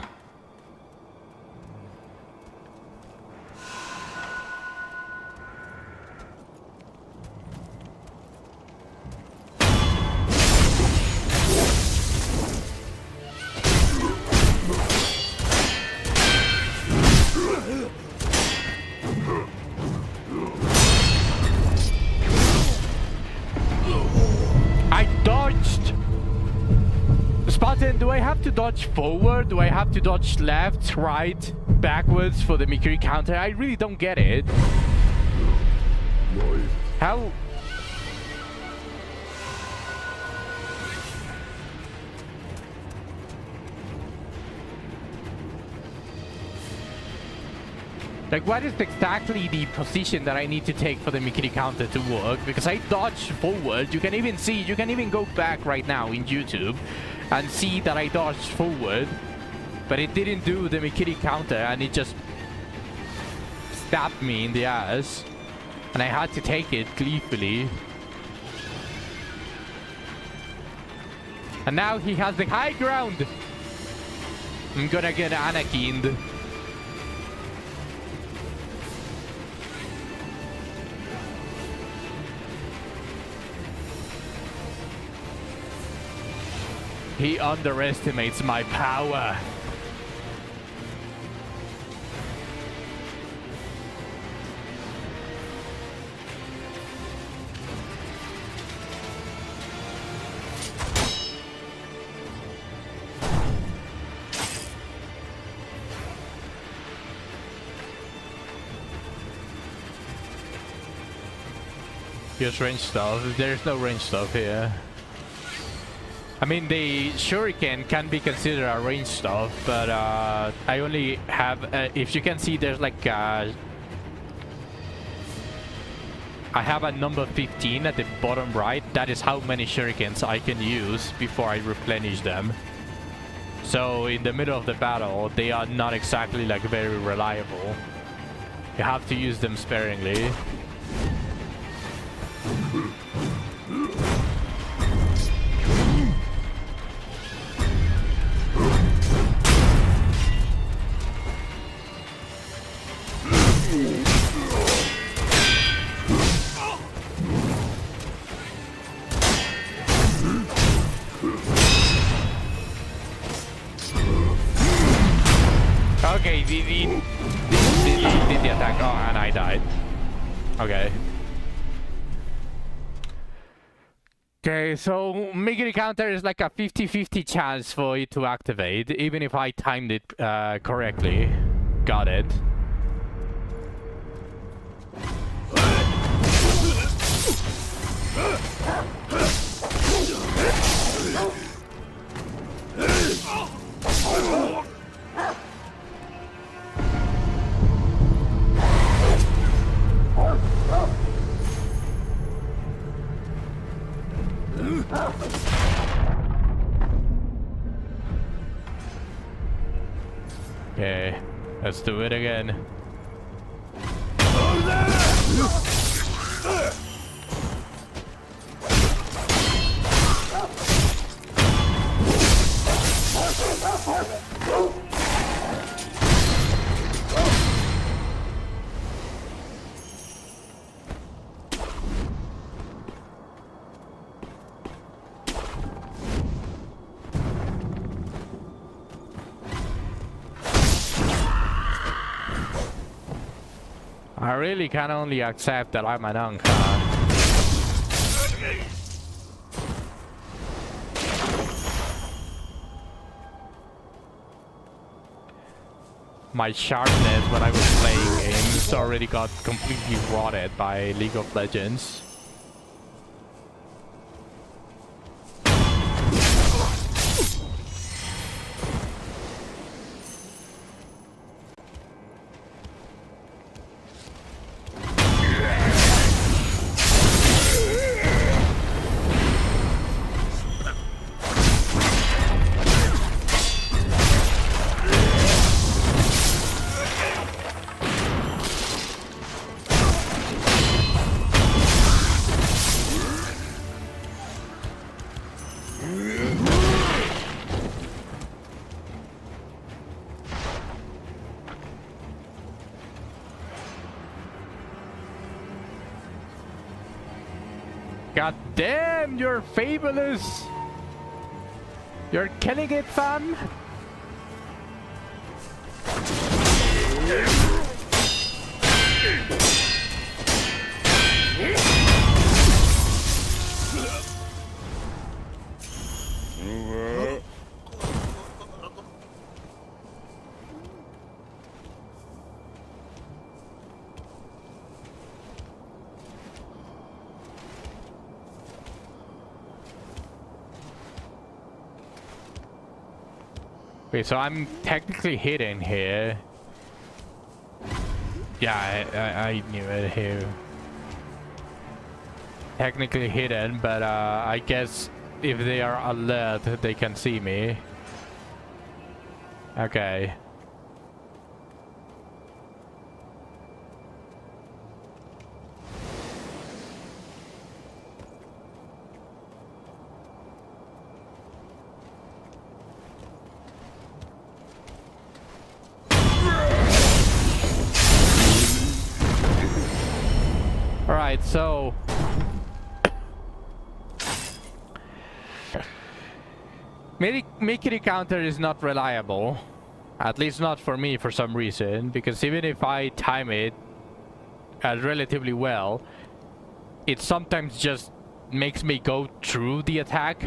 Do I have to dodge forward? Do I have to dodge left, right, backwards for the Mikiri counter? I really don't get it. How? Like, what is exactly the position that I need to take for the Mikiri counter to work? Because I dodge forward. You can even see, you can even go back right now in YouTube and see that I dodged forward, but it didn't do the Mikiri counter, and it just stabbed me in the ass, and I had to take it gleefully. And now he has the high ground. I'm gonna get Anakin'd. He underestimates my power. Here's range stuff. There's no range stuff here. I mean, the shuriken can be considered a range stuff, but I only have, if you can see, there's like I have a number 15 at the bottom right. That is how many shurikens I can use before I replenish them. So in the middle of the battle, they are not exactly like very reliable. You have to use them sparingly. Okay, did the attack. Oh, and I died. Okay. Okay, so Mikiri counter is like a 50-50 chance for it to activate, even if I timed it correctly. Got it. Okay, let's do it again. I really can only accept that I'm an uncle. My sharpness when I was playing games already got completely rotted by League of Legends. God damn, you're fabulous! You're killing it, fam! Wait, so I'm technically hidden here. Yeah, I knew it here. Technically hidden, but I guess if they are alert, they can see me. Okay. Alright, so Mickey counter is not reliable, at least not for me for some reason, because even if I time it relatively well, it sometimes just makes me go through the attack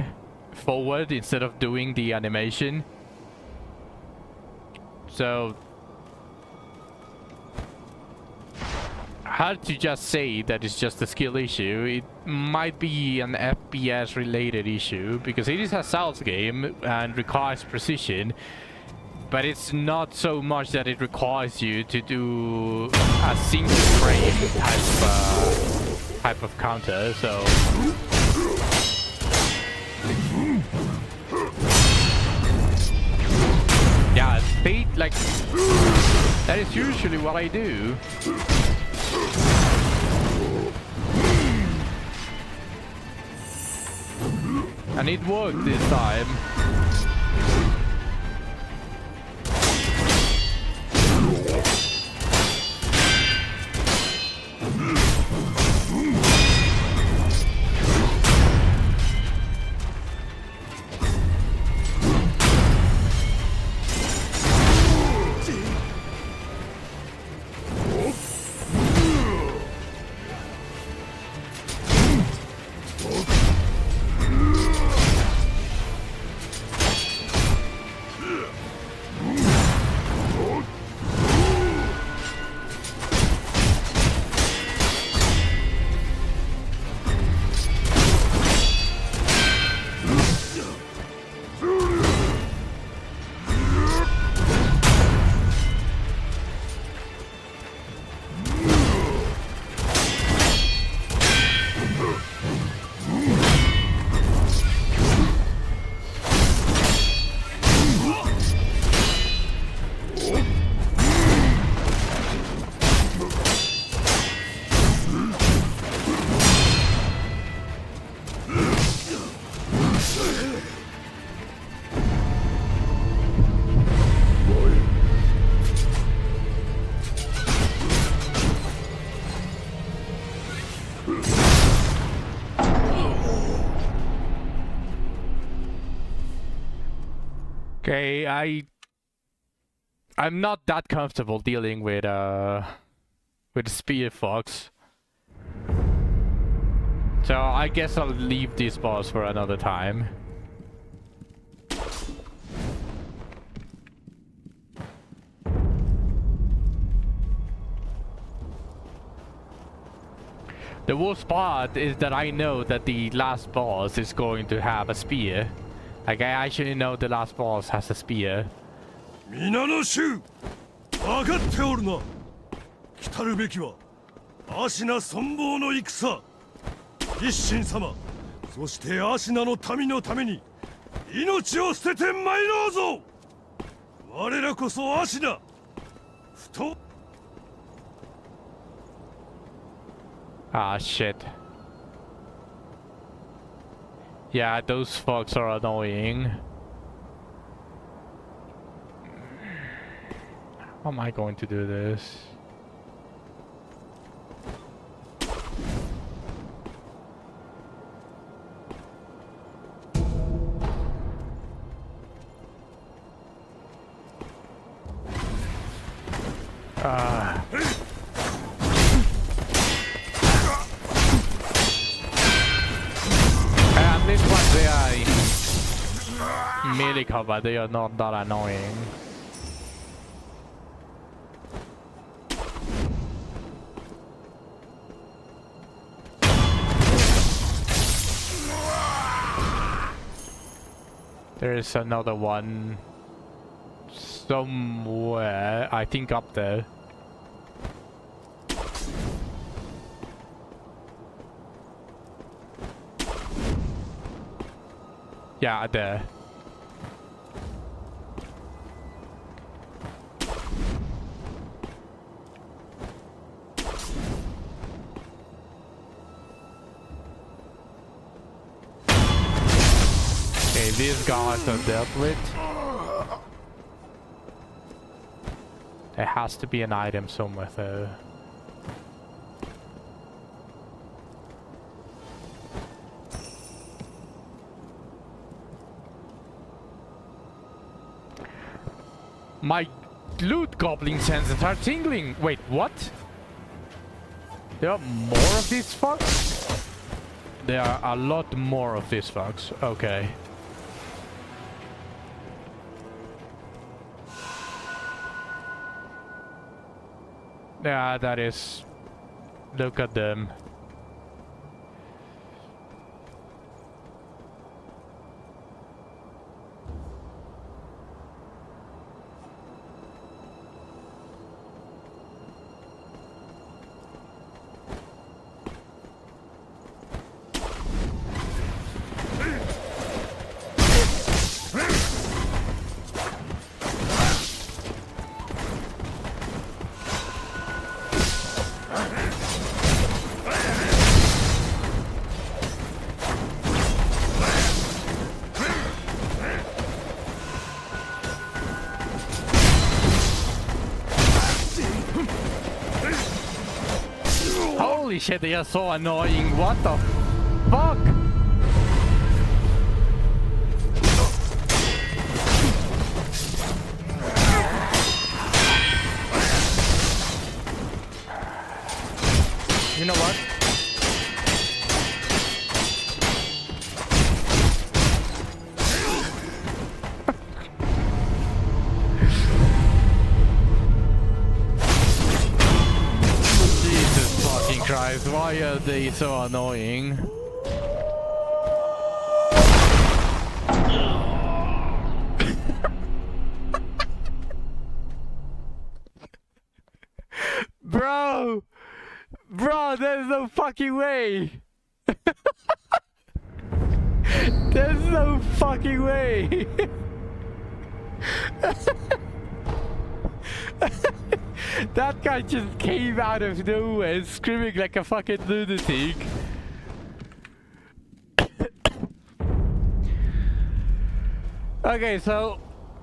forward instead of doing the animation. So hard to just say that it's just a skill issue. It might be an FPS related issue because it is a Souls game and requires precision, but it's not so much that it requires you to do a single frame type of counter. So yeah, like that is usually what I do. And it worked this time. Okay, I'm not that comfortable dealing with Spear Fox. So I guess I'll leave this boss for another time. The worst part is that I know that the last boss is going to have a spear. Like, I actually know the last boss has a spear. 皆の衆、分かっておるな。来るべきは芦名存亡の戦。一神様、そして芦名の民のために命を捨てて参ろうぞ。我らこそ芦名。不当。Ah, shit. Yeah, those fucks are annoying. How am I going to do this? At least when they are in melee combat, they are not that annoying. There is another one somewhere, I think up there. Yeah, there. Okay, these guys are dealt with. There has to be an item somewhere though. My loot goblin senses are tingling. Wait, what? There are more of these fucks? There are a lot more of these fucks. Okay. Yeah, that is... Look at them. Holy shit, they are so annoying. What the fuck? You know what? Christ, why are they so annoying? Bro! Bro, there's no fucking way! There's no fucking way! That guy just came out of nowhere screaming like a fucking lunatic. Okay, so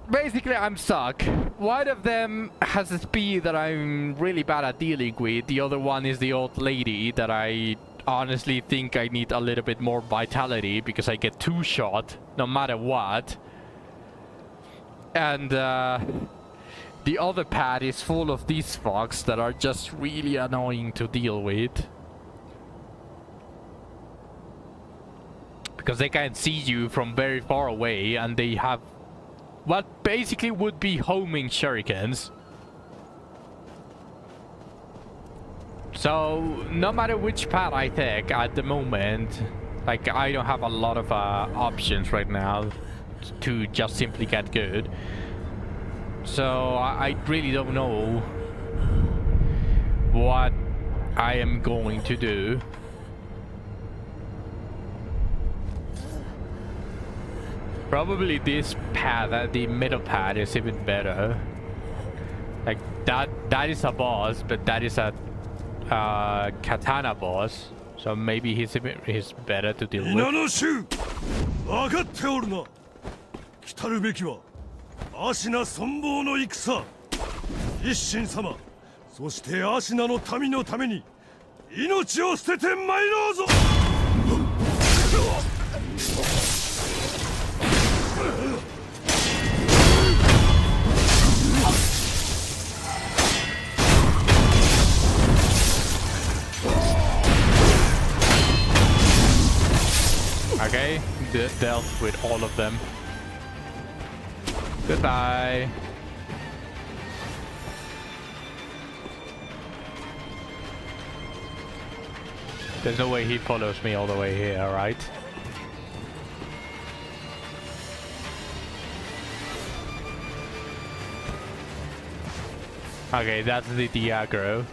basically I'm stuck. One of them has a speed that I'm really bad at dealing with. The other one is the old lady that I honestly think I need a little bit more vitality because I get two-shot no matter what. And the other pad is full of these fogs that are just really annoying to deal with. Because they can see you from very far away and they have what basically would be homing shurikens. So no matter which pad I take at the moment, like I don't have a lot of options right now to just simply get good. So I really don't know what I am going to do. Probably this pad, the middle pad, is even better. Like that is a boss, but that is a katana boss. So maybe he's better to deal with. アシナ存亡の戦、一神様、そしてアシナの民のために命を捨てて参ろうぞ。dealt with all of them. Goodbye. There's no way he follows me all the way here, right? Okay, that's the aggro.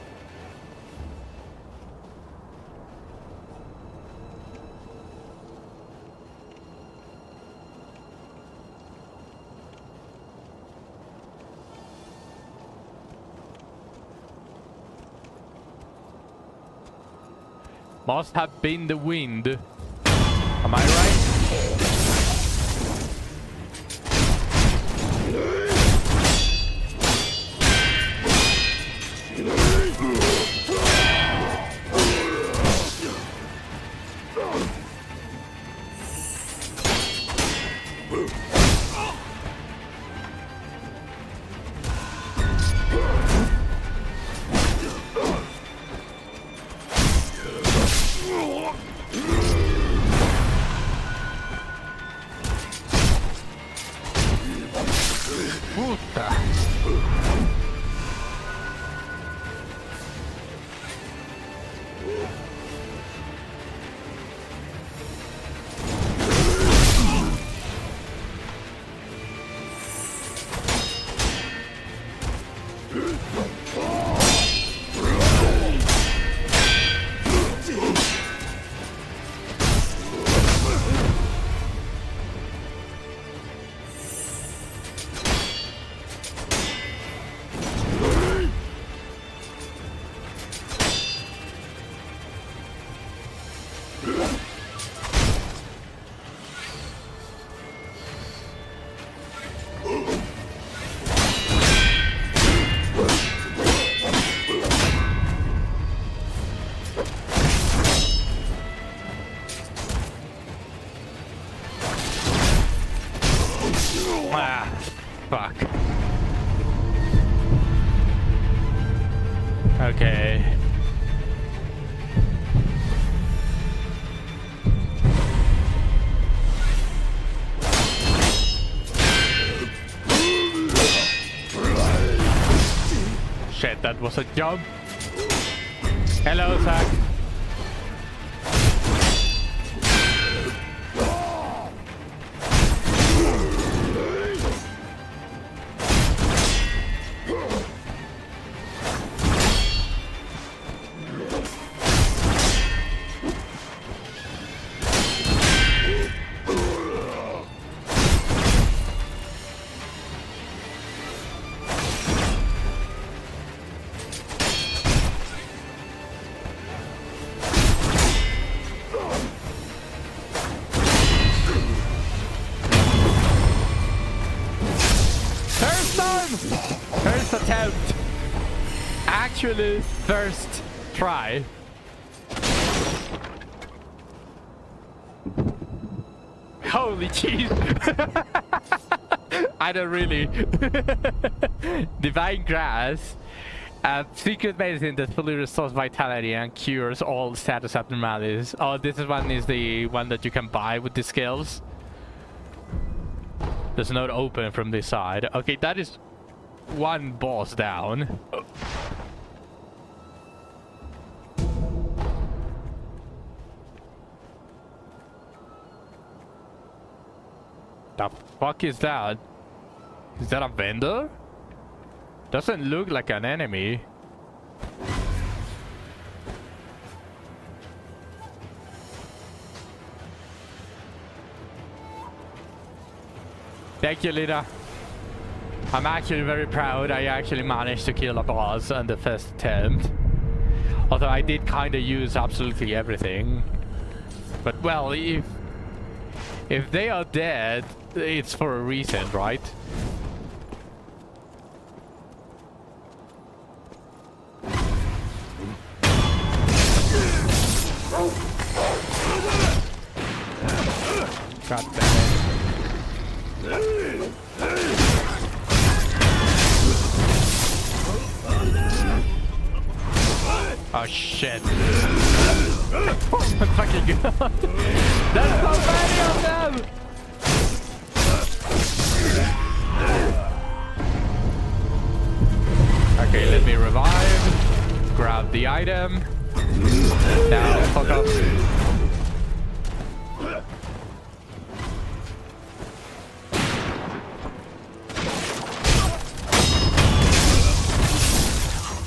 Must have been the wind. Am I right? Fuck. Okay. Shit, that was a jump. Hello, Zach. First attempt. Actually, first try. Holy cheese. I don't really. Divine Grass. Secret medicine that fully restores vitality and cures all status abnormalities. Oh, this is the one that you can buy with the skills. There's no open from this side. Okay, that is one boss down. The fuck is that? Is that a vendor? Doesn't look like an enemy. Thank you, Lita. I'm actually very proud I actually managed to kill a boss on the first attempt. Although I did kind of use absolutely everything. But well, if they are dead, it's for a reason, right? God damn it. Oh shit. Oh my fucking god. There's so many of them! grab the item. Now, fuck off.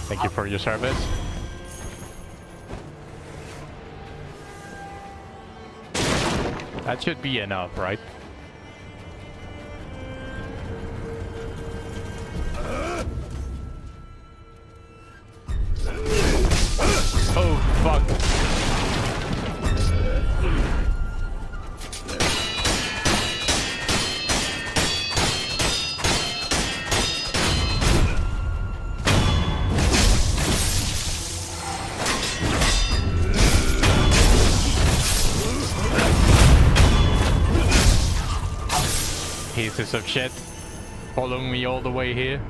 Thank you for your service. That should be enough, right? Oh, fuck. Pieces of shit following me all the way here.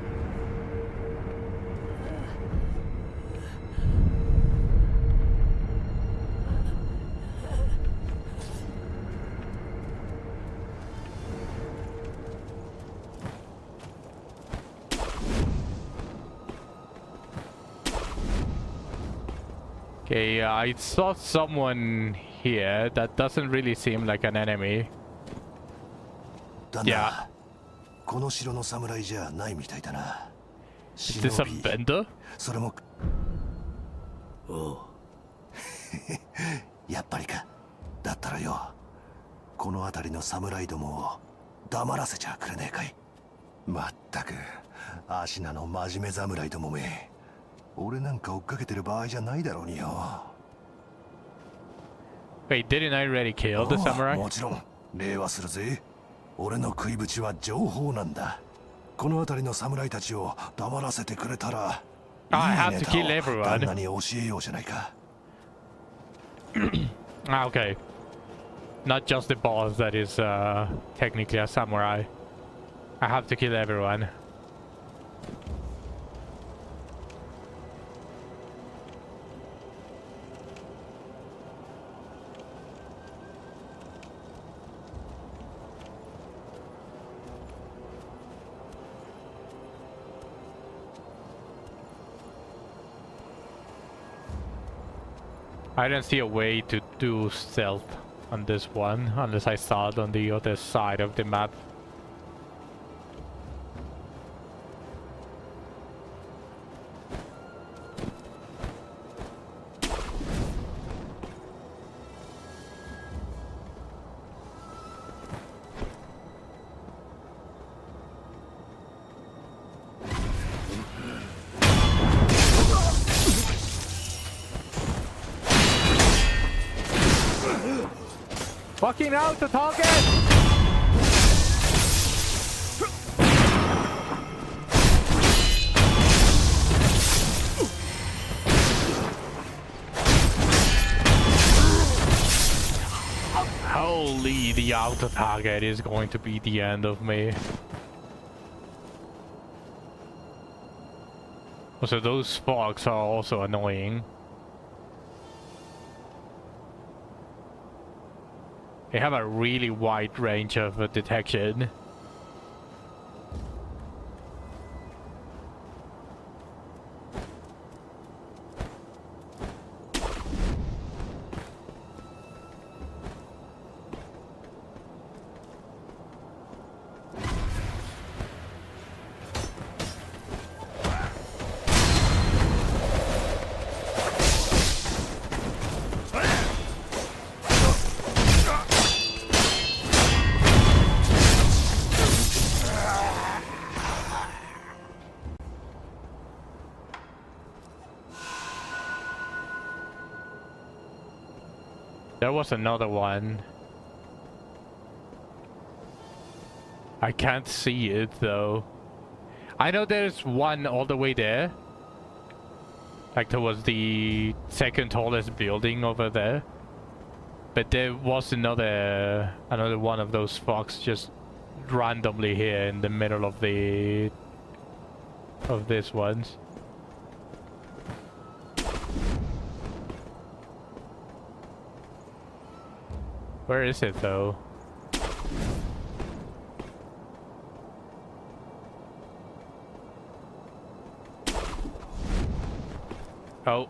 Okay, I saw someone here. That doesn't really seem like an enemy. Yeah. この城の侍じゃないみたいだな。 Is this a vendor? それも。おう。やっぱりか。だったらよ、この辺りの侍どもを黙らせちゃくれねえかい。まったく、アシナの真面目侍どもめ。俺なんか追っかけてる場合じゃないだろうによ。Wait, didn't I already kill the samurai? もちろん、礼はするぜ。俺の食いぶちは情報なんだ。この辺りの侍たちを黙らせてくれたら、I have to kill everyone. 旦那に教えようじゃないか。Ah, okay. Not just the boss that is technically a samurai. I have to kill everyone. I don't see a way to do stealth on this one, unless I start on the other side of the map. Fucking out the target! Holy, the auto target is going to be the end of me. So those fogs are also annoying. They have a really wide range of detection. There was another one. I can't see it though. I know there's one all the way there. Like towards the second tallest building over there. But there was another one of those fogs just randomly here in the middle of this ones. Where is it though? Oh,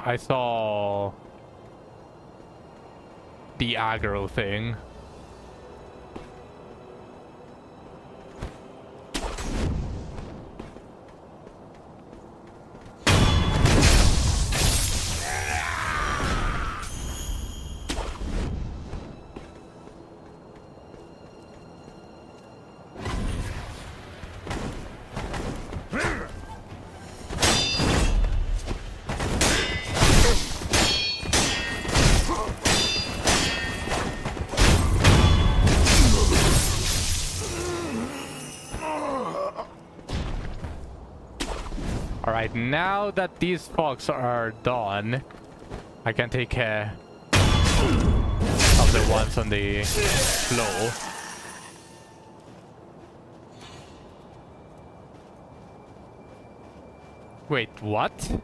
I saw the aggro thing. Alright, now that these fogs are done, I can take care of the ones on the floor. Wait, what?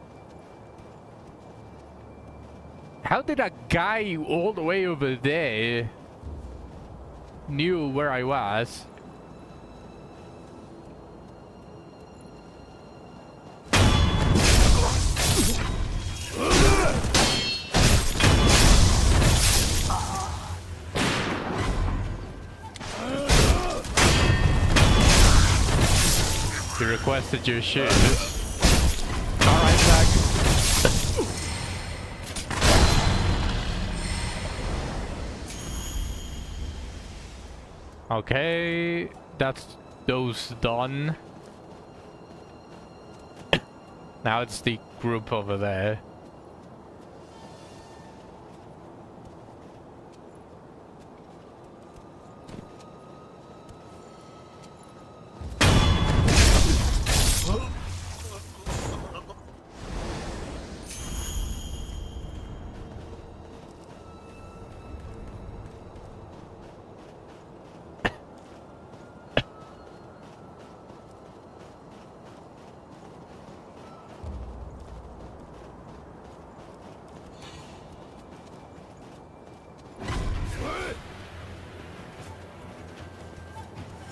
How did a guy all the way over there knew where I was? You requested your shit. Alright, Zach. Okay, that's those done. Now it's the group over there.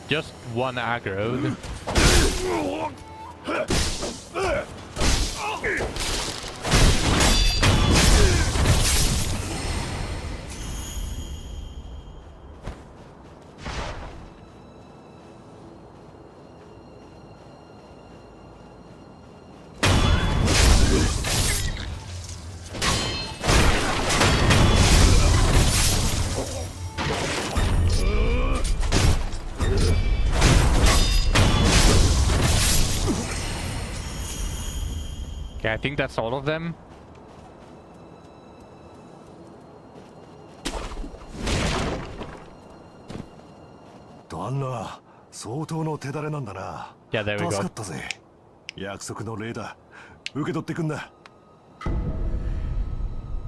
Just one aggro. Okay, I think that's all of them. Danna, 相当の手だれなんだな。Yeah, there we go. 助かったぜ。約束の礼だ。受け取ってくんな。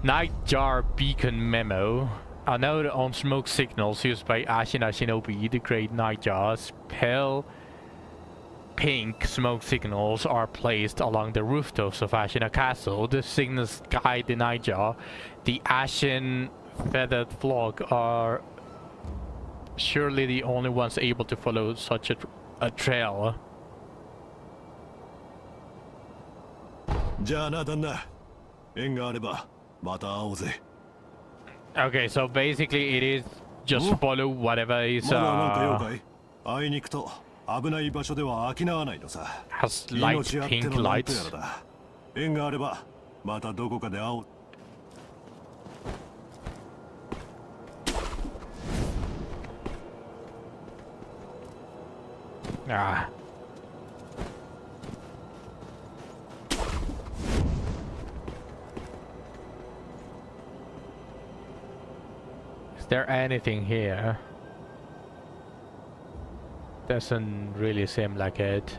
Nightjar beacon memo. A note on smoke signals used by Ashina Shinobi to create nightjars. Pale pink smoke signals are placed along the rooftops of Ashina Castle. The signals guide the nightjar. The ashen feathered flock are surely the only ones able to follow such a trail. じゃあな、旦那。縁があれば、また会おうぜ。Okay, so basically it is just follow whatever is まだなんか用かい？会いに行くと危ない場所では飽きなわないのさ。 has light 命あって pink のなんとや lights. らだ。縁があれば、またどこかで会おう。Ah. Is there anything here? Doesn't really seem like it.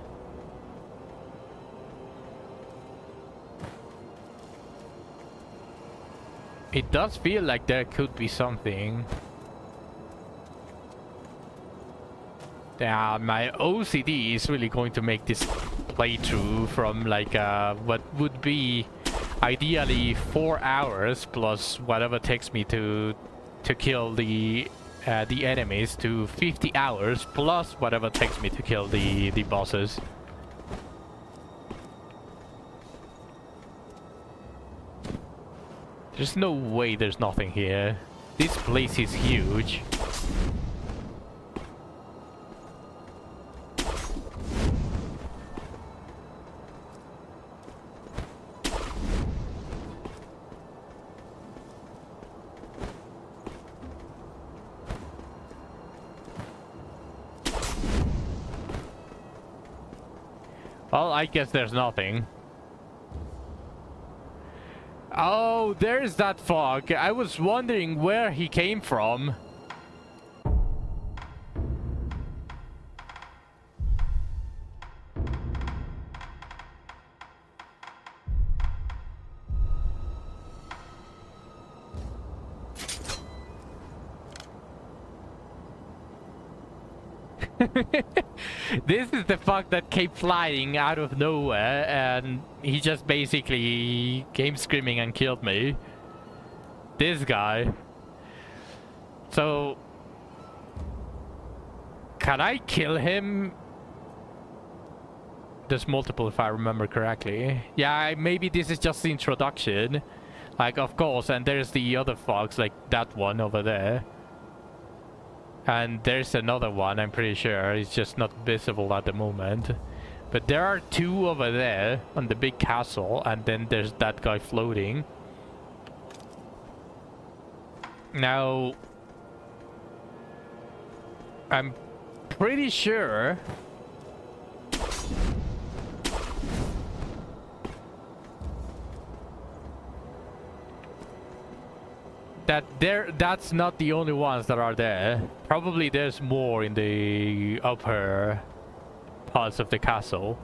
It does feel like there could be something. Yeah, my OCD is really going to make this playthrough from like what would be ideally 4 hours plus whatever takes me to kill the enemies to 50 hours plus whatever takes me to kill the bosses. There's no way there's nothing here. This place is huge. Well, I guess there's nothing. Oh, there's that fog. I was wondering where he came from. This is the fog that came flying out of nowhere, and he just basically came screaming and killed me. This guy. So, can I kill him? There's multiple if I remember correctly. Yeah, maybe this is just the introduction. Like, of course, and there's the other fogs, like that one over there. And there's another one, I'm pretty sure. It's just not visible at the moment. But there are two over there on the big castle, and then there's that guy floating. Now, I'm pretty sure that that's not the only ones that are there. Probably there's more in the upper parts of the castle,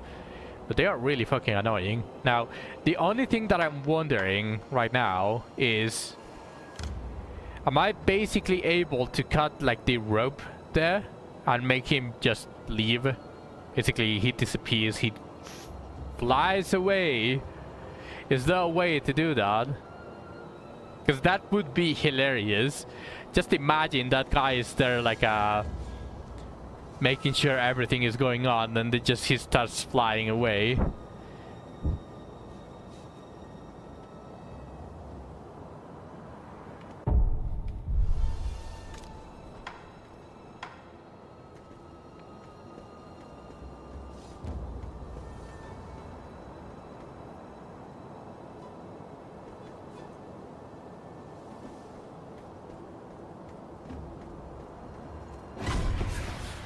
but they are really fucking annoying. Now, the only thing that I'm wondering right now is, am I basically able to cut like the rope there and make him just leave? Basically, he disappears, he flies away. Is there a way to do that? Because that would be hilarious. Just imagine that guy is there like making sure everything is going on, and then he starts flying away.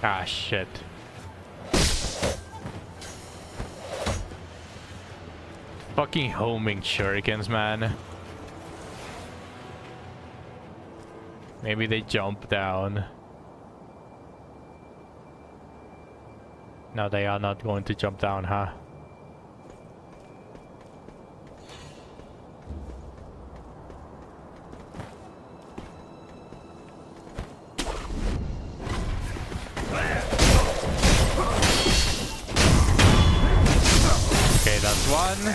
Ah, shit. Fucking homing shurikens, man. Maybe they jump down. No, they are not going to jump down, huh? One.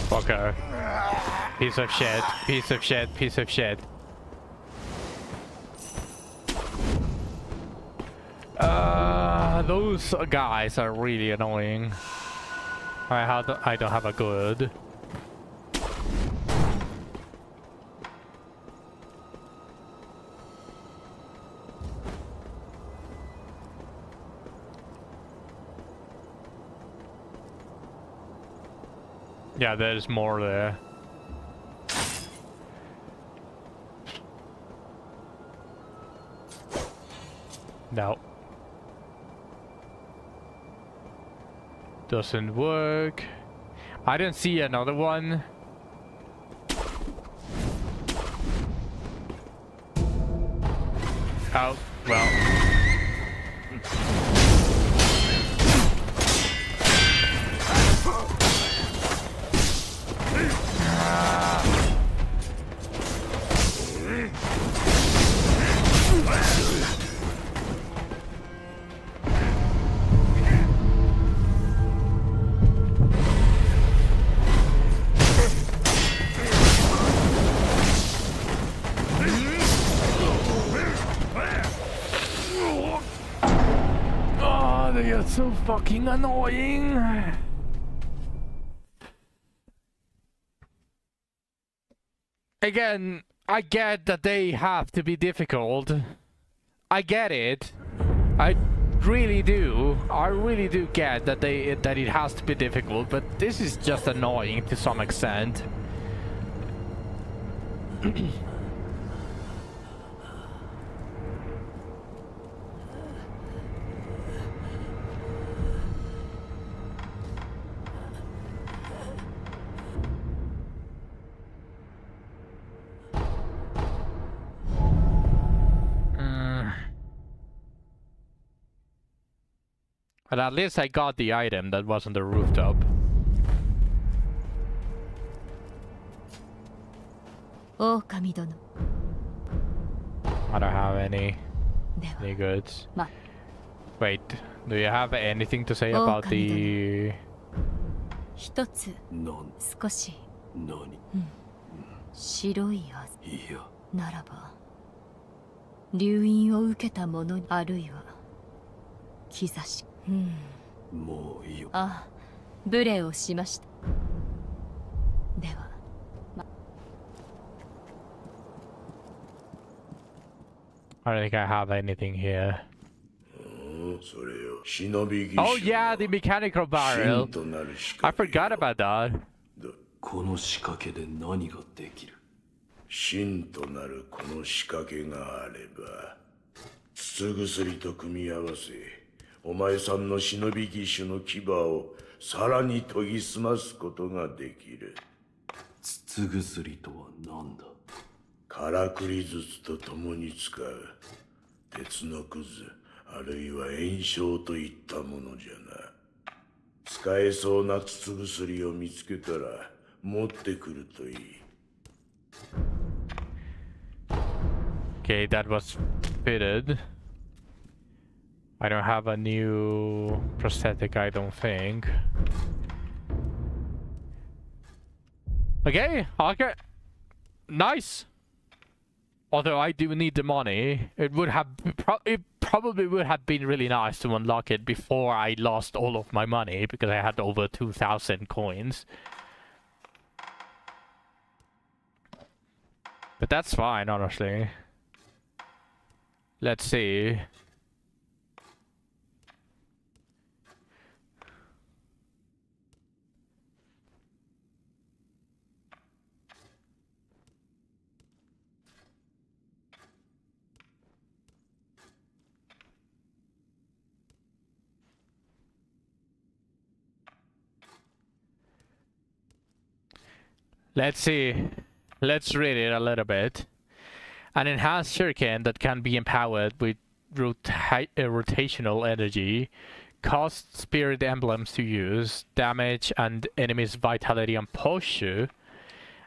Fucker. Piece of shit, piece of shit, piece of shit. Those guys are really annoying. I don't have a good. Yeah, there's more there. No. Doesn't work. I don't see another one. Oh, well. Oh, they are so fucking annoying. Again, I get that they have to be difficult. I get it. I really do. I really do get that it has to be difficult, but this is just annoying to some extent. But at least I got the item that was on the rooftop. Okami dono. I don't have any goods. Wait, do you have anything to say about the... 一つ少し白いはずならば留飲を受けた者あるいは兆しもういいよああ無礼をしましたではI don't think I have anything here. Oh yeah, the mechanical barrel. I forgot about that. この仕掛けで何ができる？真となるこの仕掛けがあれば、筒薬と組み合わせ、お前さんの忍び義手の牙をさらに研ぎ澄ますことができる。筒薬とは何だ？からくり筒と共に使う鉄のくず、あるいは炎症といったものじゃな。使えそうな筒薬を見つけたら持ってくるといい。Okay, that was fitted. I don't have a new prosthetic, I don't think. Okay, okay. Nice. Although I do need the money, it probably would have been really nice to unlock it before I lost all of my money, because I had over 2,000 coins. But that's fine, honestly. Let's see. Let's see. Let's read it a little bit. An enhanced shuriken that can be empowered with rotational energy costs spirit emblems to use, damage and enemies' vitality and posture,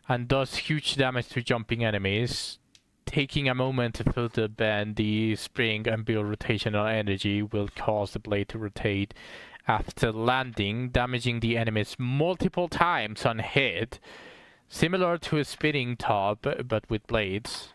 and does huge damage to jumping enemies. Taking a moment to filter bend the spring and build rotational energy will cause the blade to rotate after landing, damaging the enemies multiple times on hit. Similar to a spinning top, but with blades.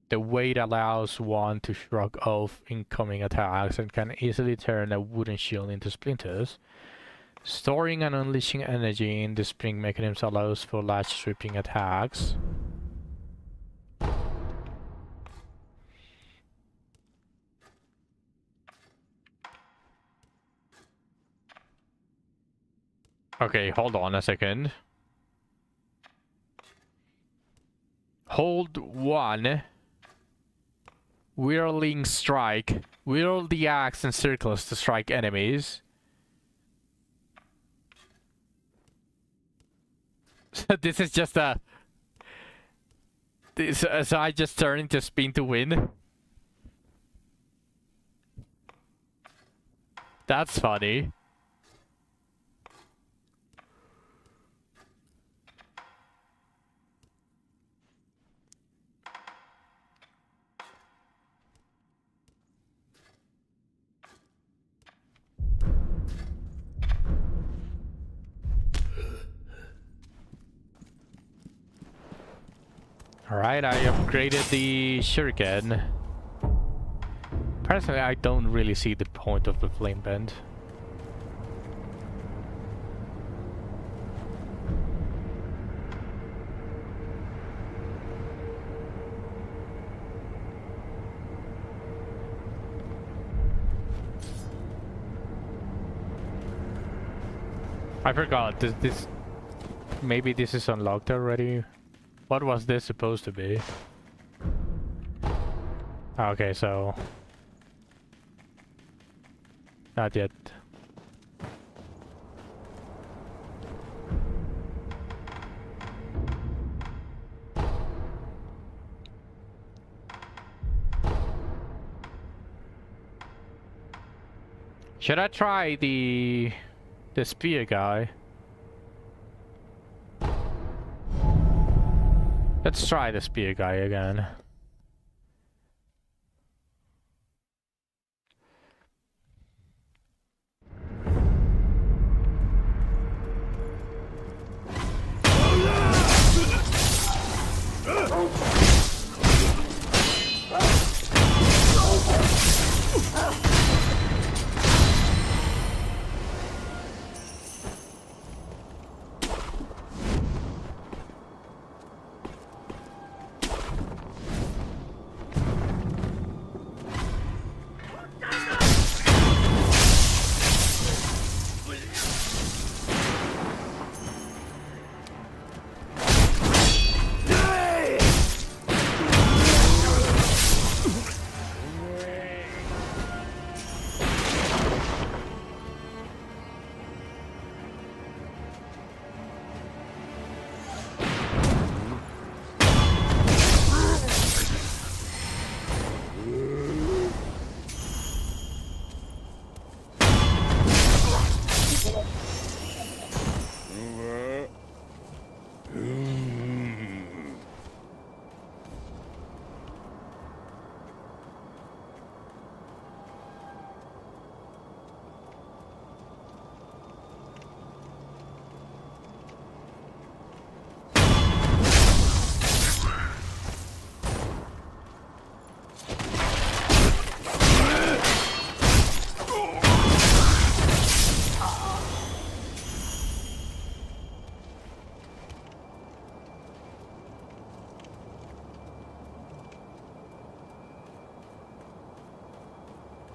The weight allows one to shrug off incoming attacks and can easily turn a wooden shield into splinters. Storing and unleashing energy in the spring mechanisms allows for large sweeping attacks. Okay, hold on a second. Hold 1. Whirling strike. Whirl the axe in circles to strike enemies. So this is just a... So I just turn into spin to win? That's funny. Alright, I upgraded the shuriken. Personally, I don't really see the point of the flame bend. I forgot, this maybe this is unlocked already. What was this supposed to be? Okay, so... Not yet. Should I try the spear guy? Let's try the spear guy again.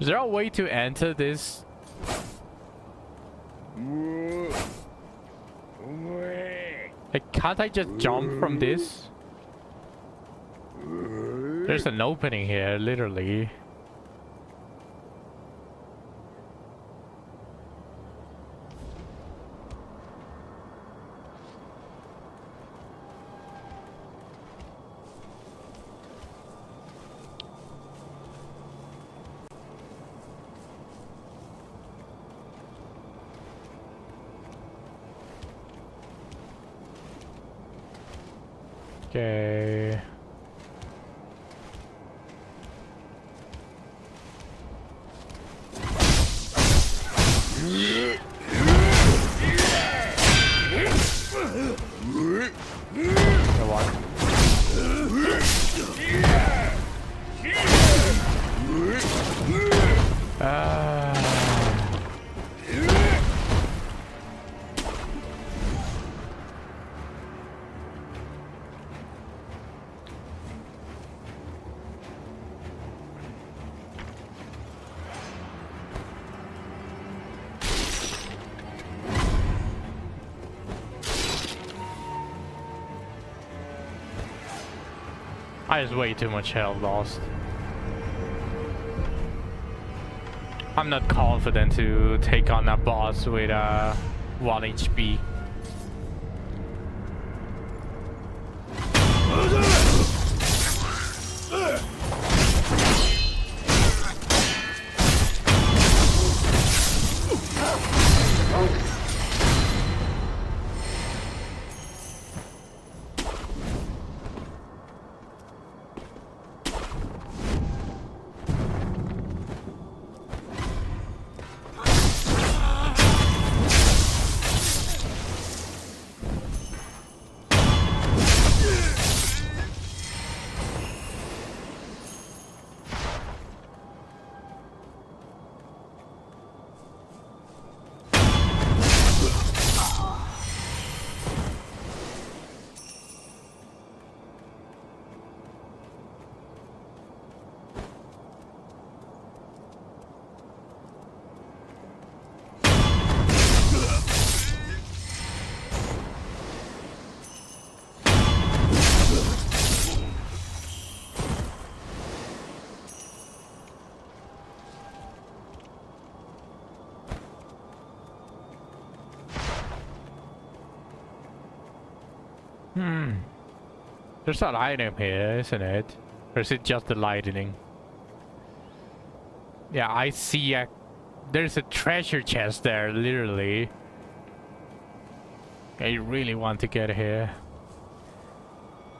Is there a way to enter this? Like, can't I just jump from this? There's an opening here, literally. Okay. Come on. I just way too much health lost. I'm not confident to take on that boss with 1 HP. There's an item here, isn't it? Or is it just the lightning? Yeah, I see there's a treasure chest there, literally. I really want to get here.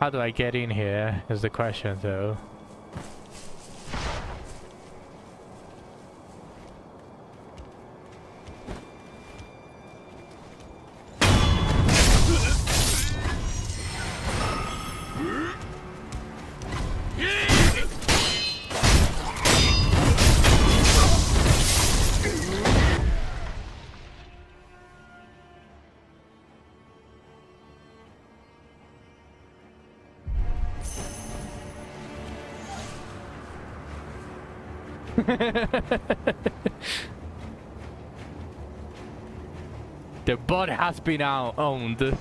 How do I get in here is the question though. The bot has been owned.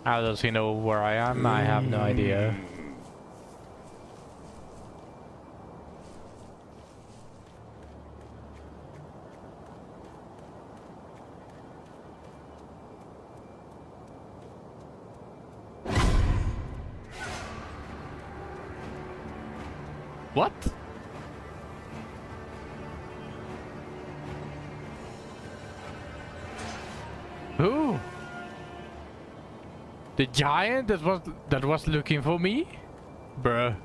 How does he know where I am? I have no idea. What? Who? The giant that was looking for me? Bruh.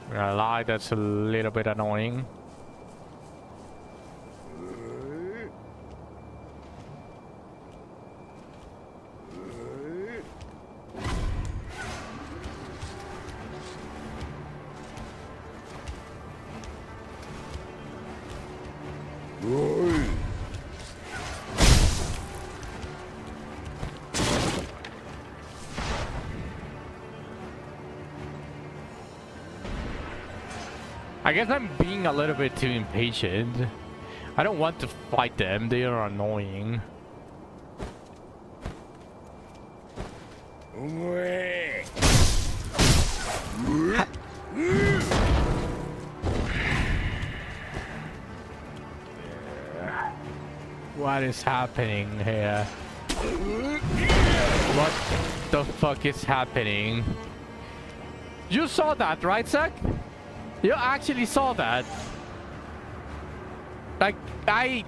I'm gonna lie, that's a little bit annoying. I guess I'm being a little bit too impatient. I don't want to fight them, they are annoying. What is happening here? What the fuck is happening? You saw that, right, Zach? You actually saw that. Like, I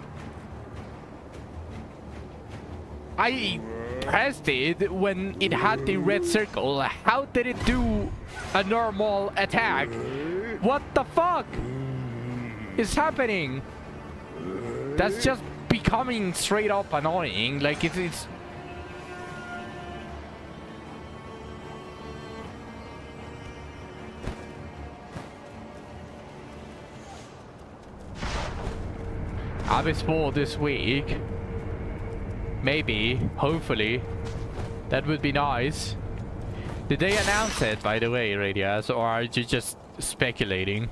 pressed it when it had the red circle. How did it do a normal attack? What the fuck is happening? That's just becoming straight up annoying. Like it's Abyss 4 this week. Maybe, hopefully. That would be nice. Did they announce it, by the way, Radias, or are you just speculating?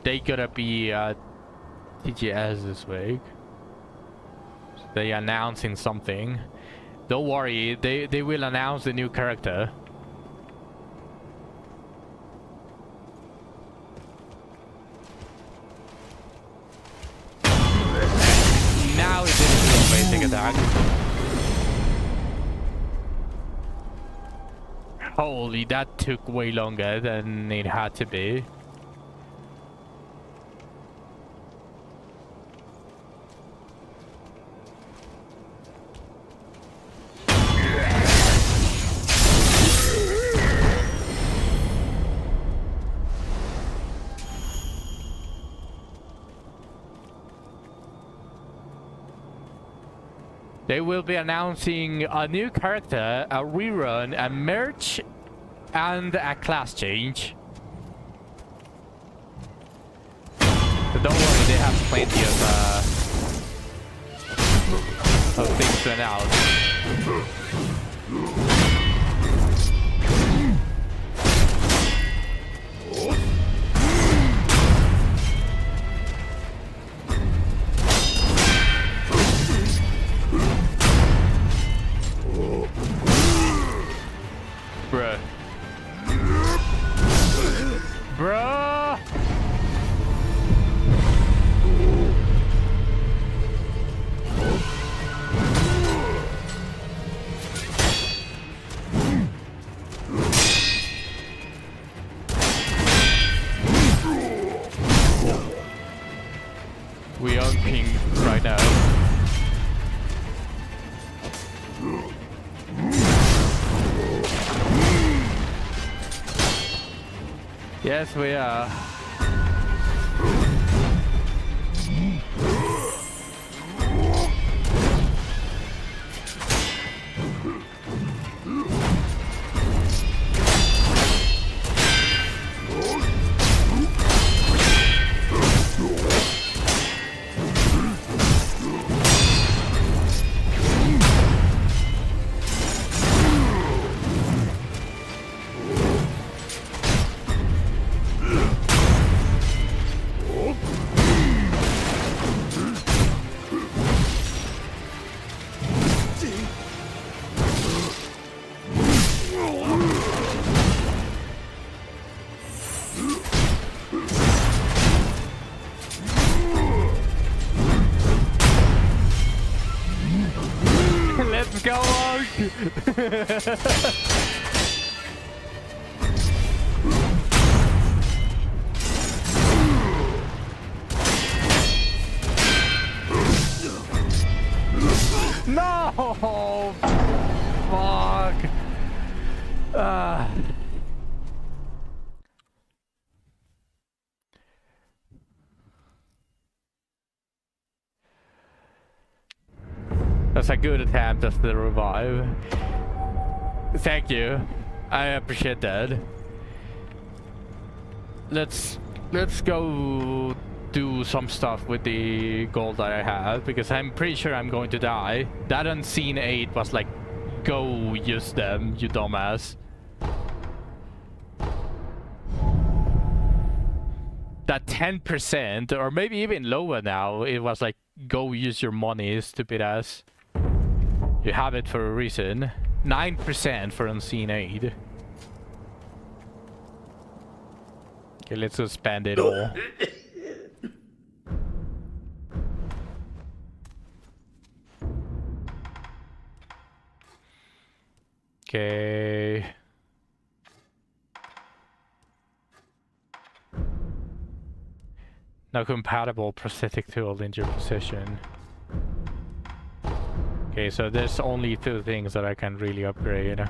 They gonna be TGS this week. They announcing something. Don't worry, they will announce the new character. Now it didn't do a basic attack. Holy, that took way longer than it had to be. They will be announcing a new character, a rerun, a merch, and a class change. So don't worry, they have plenty of things to announce. Bruh. Bruh! We are ping right now. Yes, we are. Let's go on! No! Fuck! That's a good attempt at the revive. Thank you. I appreciate that. Let's go do some stuff with the gold that I have, because I'm pretty sure I'm going to die. That unseen 8 was like, go use them, you dumbass. That 10%, or maybe even lower now, it was like, go use your money, stupid ass. You have it for a reason. 9% for unseen aid. Okay, let's just spend it all. Okay. Now compatible prosthetic tool in your position. Okay, so there's only 2 things that I can really upgrade.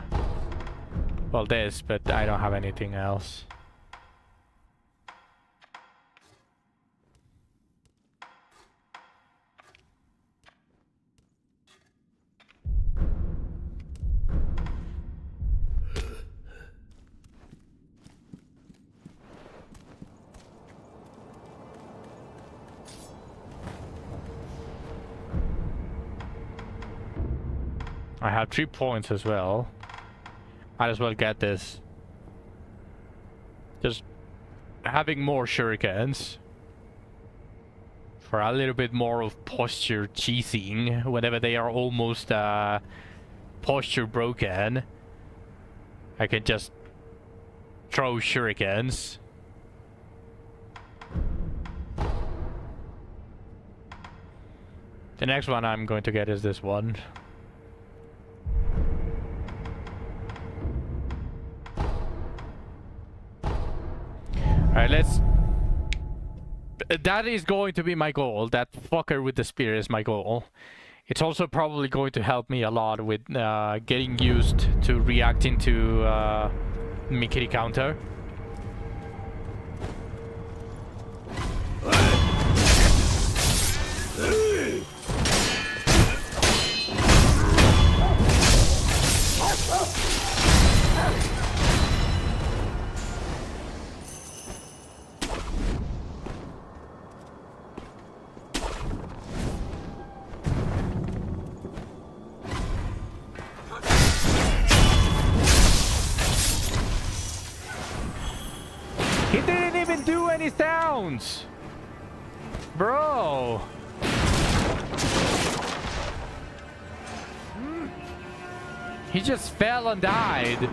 Well, this, but I don't have anything else. I have 3 points as well. Might as well get this. Just having more shurikens for a little bit more of posture cheesing whenever they are almost posture broken. I can just throw shurikens. The next one I'm going to get is this one. Alright, let's... That is going to be my goal. That fucker with the spear is my goal. It's also probably going to help me a lot with getting used to reacting to Mikiri counter. He didn't even do any sounds! Bro! He just fell and died.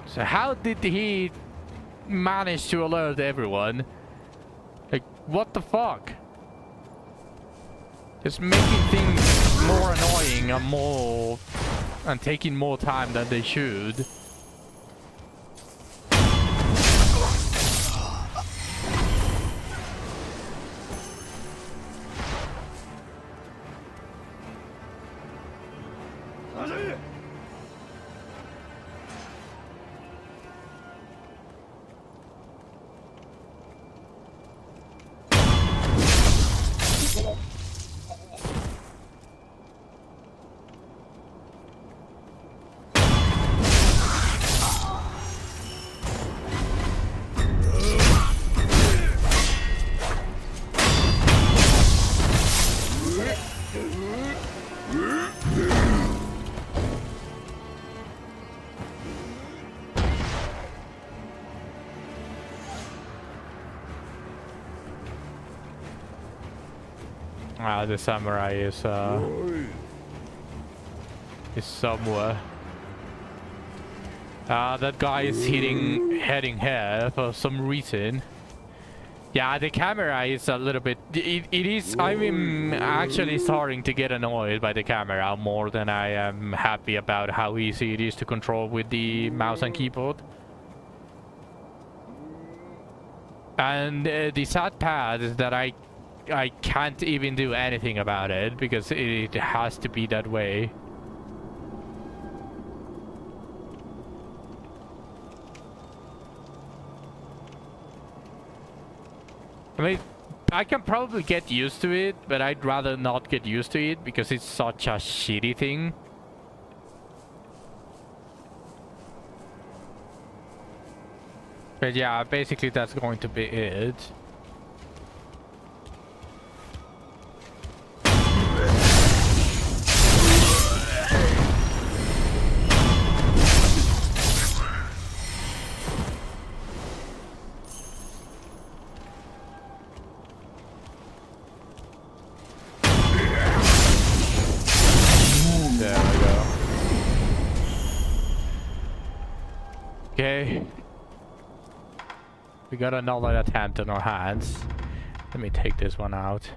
So how did he manage to alert everyone? Like, what the fuck? Just making things more annoying and taking more time than they should. The samurai is somewhere. That guy is heading here for some reason. Yeah, the camera is a little bit... It is... I'm actually starting to get annoyed by the camera more than I am happy about how easy it is to control with the mouse and keyboard. And the sad part is that I can't even do anything about it because it has to be that way. I mean, I can probably get used to it, but I'd rather not get used to it because it's such a shitty thing. But yeah, basically that's going to be it. Okay. We got another attempt on our hands. Let me take this one out.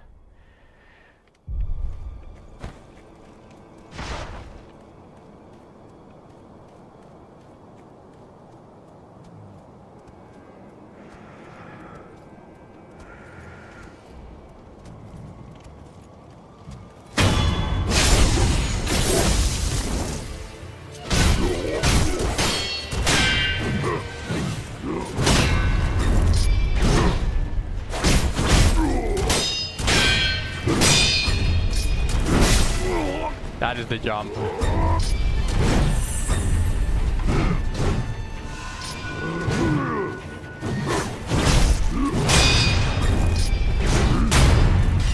That is the jump.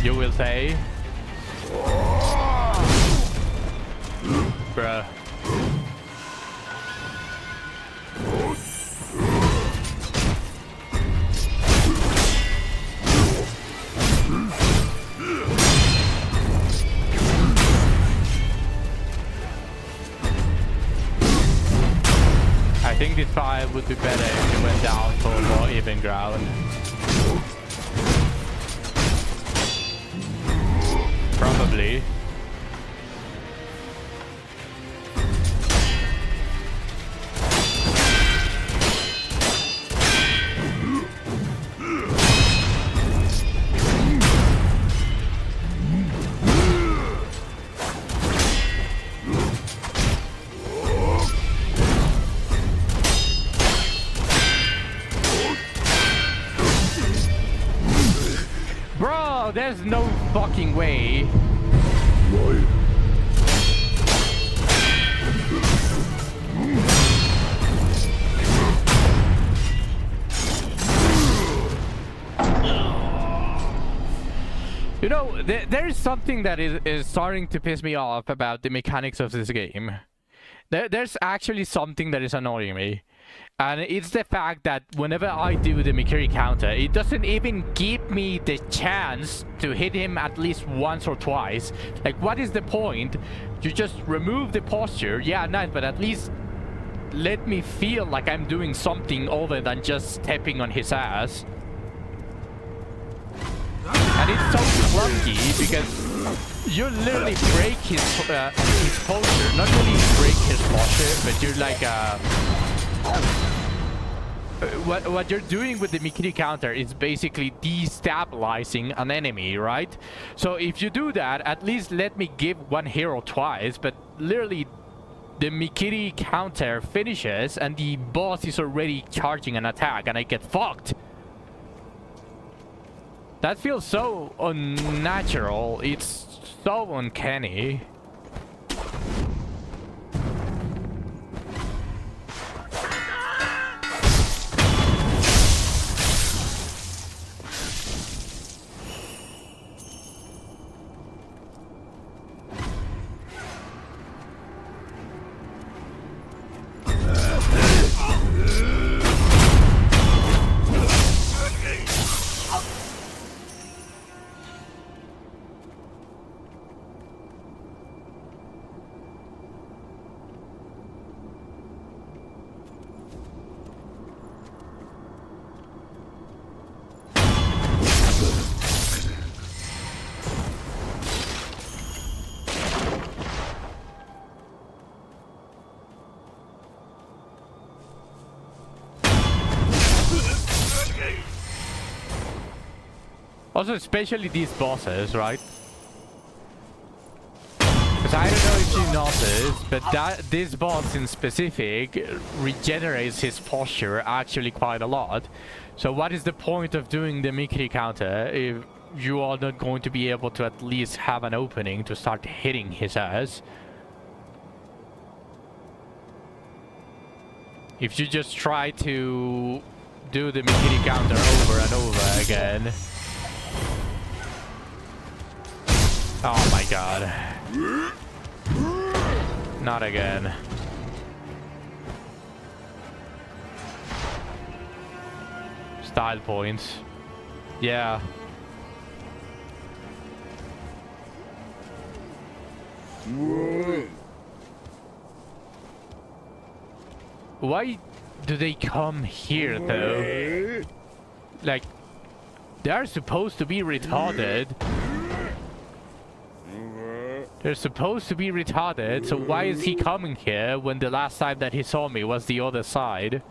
You will say? Bruh. I think this fight would be better if you went down for more even ground. Probably. Bro, there's no fucking way. You know, there is something that is starting to piss me off about the mechanics of this game. There's actually something that is annoying me. And it's the fact that whenever I do the Mikiri counter, it doesn't even give me the chance to hit him at least once or twice. Like, what is the point? You just remove the posture, yeah, nice, but at least let me feel like I'm doing something other than just stepping on his ass. And it's so clunky because you literally break his posture. Not really break his posture, but you're like what you're doing with the Mikiri counter is basically destabilizing an enemy, right? So if you do that, at least let me give one hero twice, but literally the Mikiri counter finishes and the boss is already charging an attack and I get fucked. That feels so unnatural. It's so uncanny. Also, especially these bosses, right? Because I don't know if you noticed, but this boss in specific regenerates his posture actually quite a lot. So what is the point of doing the Mikiri counter if you are not going to be able to at least have an opening to start hitting his ass? If you just try to do the Mikiri counter over and over again. Oh my god. Not again. Style points. Yeah. Why do they come here though? Like, they're supposed to be retarded. They're supposed to be retarded, so why is he coming here when the last time that he saw me was the other side?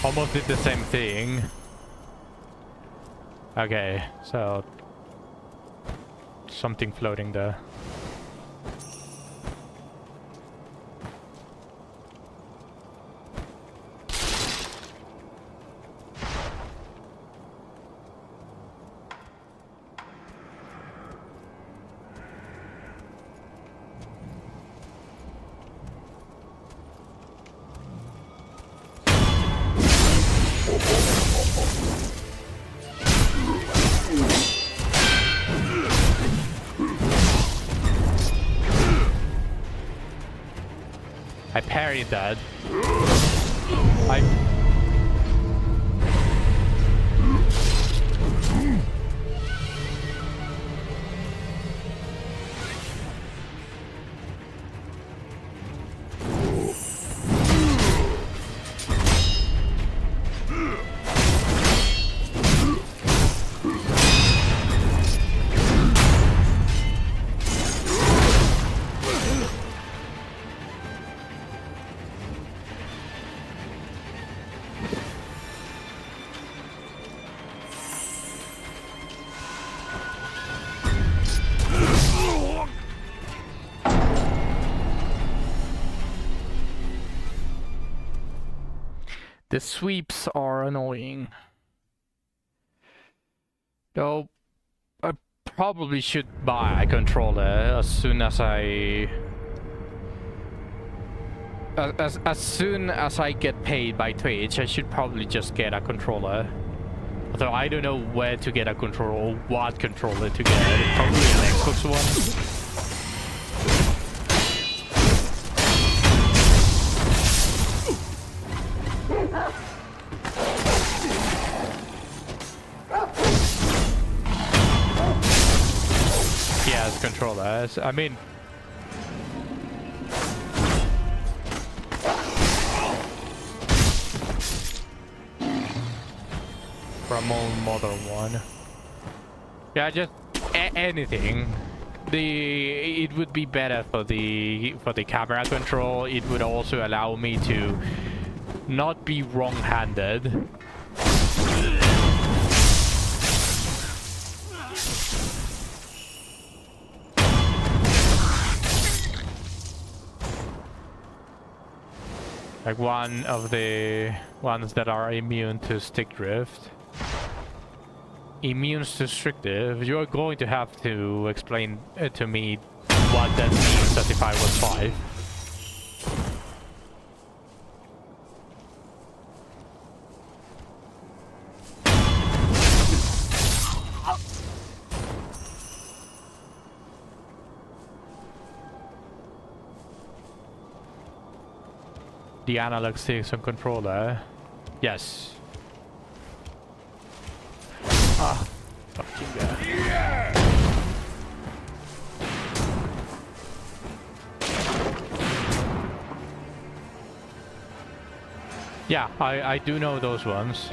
Almost did the same thing. Okay, so something floating there. I parried that. The sweeps are annoying. Though I probably should buy a controller as soon as I as soon as I get paid by Twitch. I should probably just get a controller. Although I don't know where to get a controller or what controller to get. Probably an Xbox One. Yeah, controllers. I mean, from old modern one. Yeah, just anything. It would be better for the camera control. It would also allow me to not be wrong-handed. Like one of the ones that are immune to stick drift. Immune to stick drift. You're going to have to explain to me what that means as if I was 5. The analog sticks and controller. Yes. Ah, fucking guy. Yeah, I do know those ones.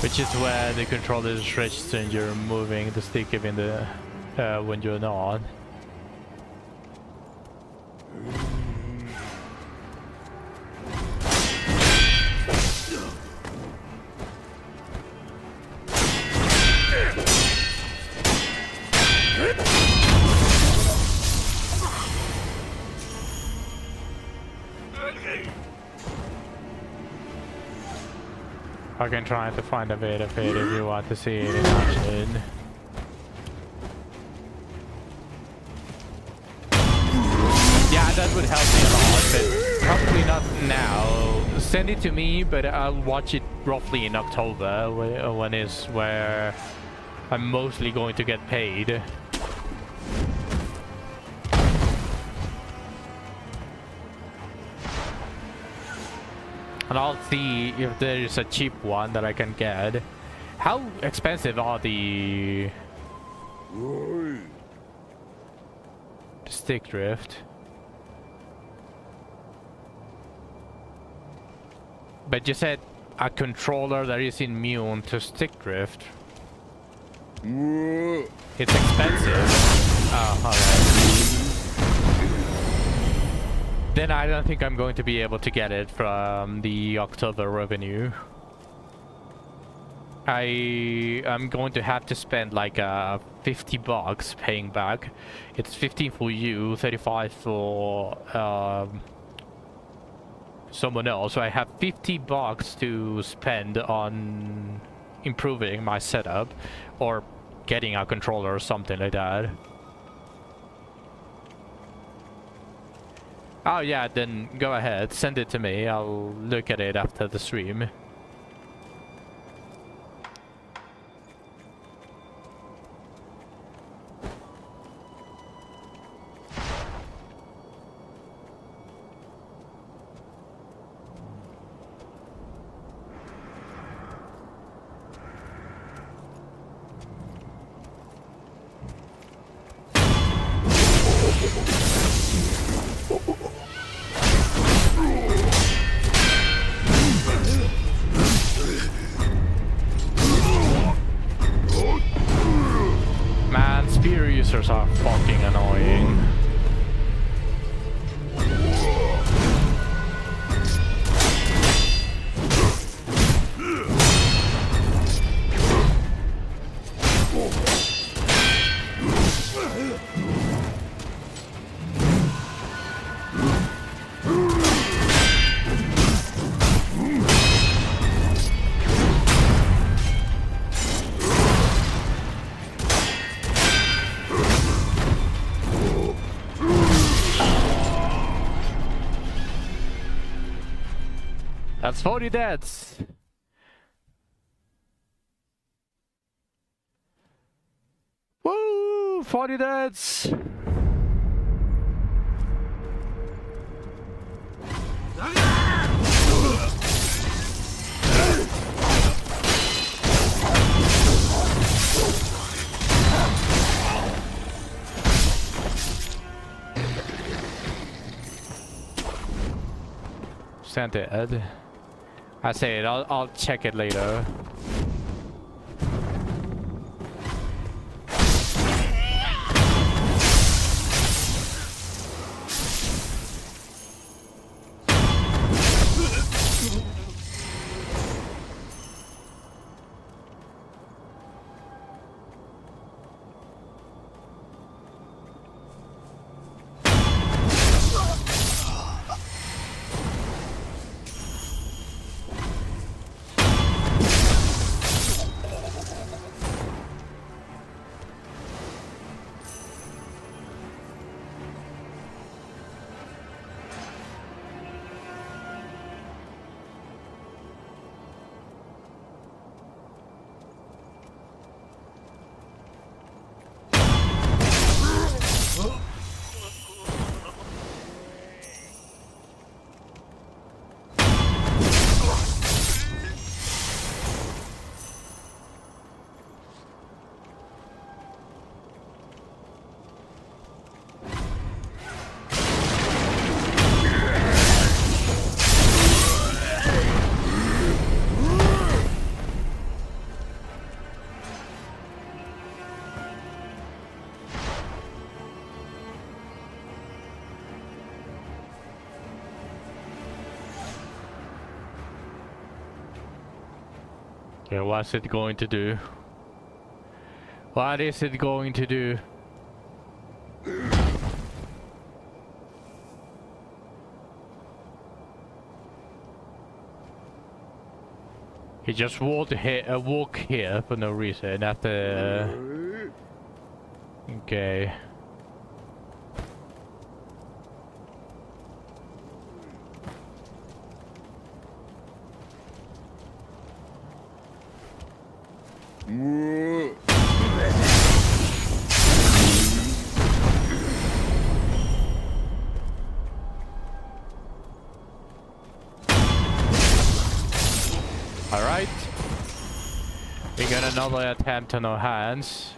Which is where the controller is stretched and you're moving the stick even the when you're not. I can try to find a bit of it if you want to see it in action. Yeah, that would help me a lot, but probably not now. Send it to me, but I'll watch it roughly in October, when is where I'm mostly going to get paid. And I'll see if there is a cheap one that I can get. How expensive are the stick drift? But you said a controller that is immune to stick drift. It's expensive. Oh, alright. Then I don't think I'm going to be able to get it from the October revenue. I'm going to have to spend like $50 paying back. It's 15 for you, 35 for someone else. So I have $50 to spend on improving my setup or getting a controller or something like that. Oh yeah, then go ahead, send it to me. I'll look at it after the stream. Are fucking annoying. That's 40 deaths. Woo! 40 deaths. Sent it. I say it. I'll check it later. Okay, what's it going to do? What is it going to do? He just walk here for no reason after... Okay. Alright. We got another attempt on our hands.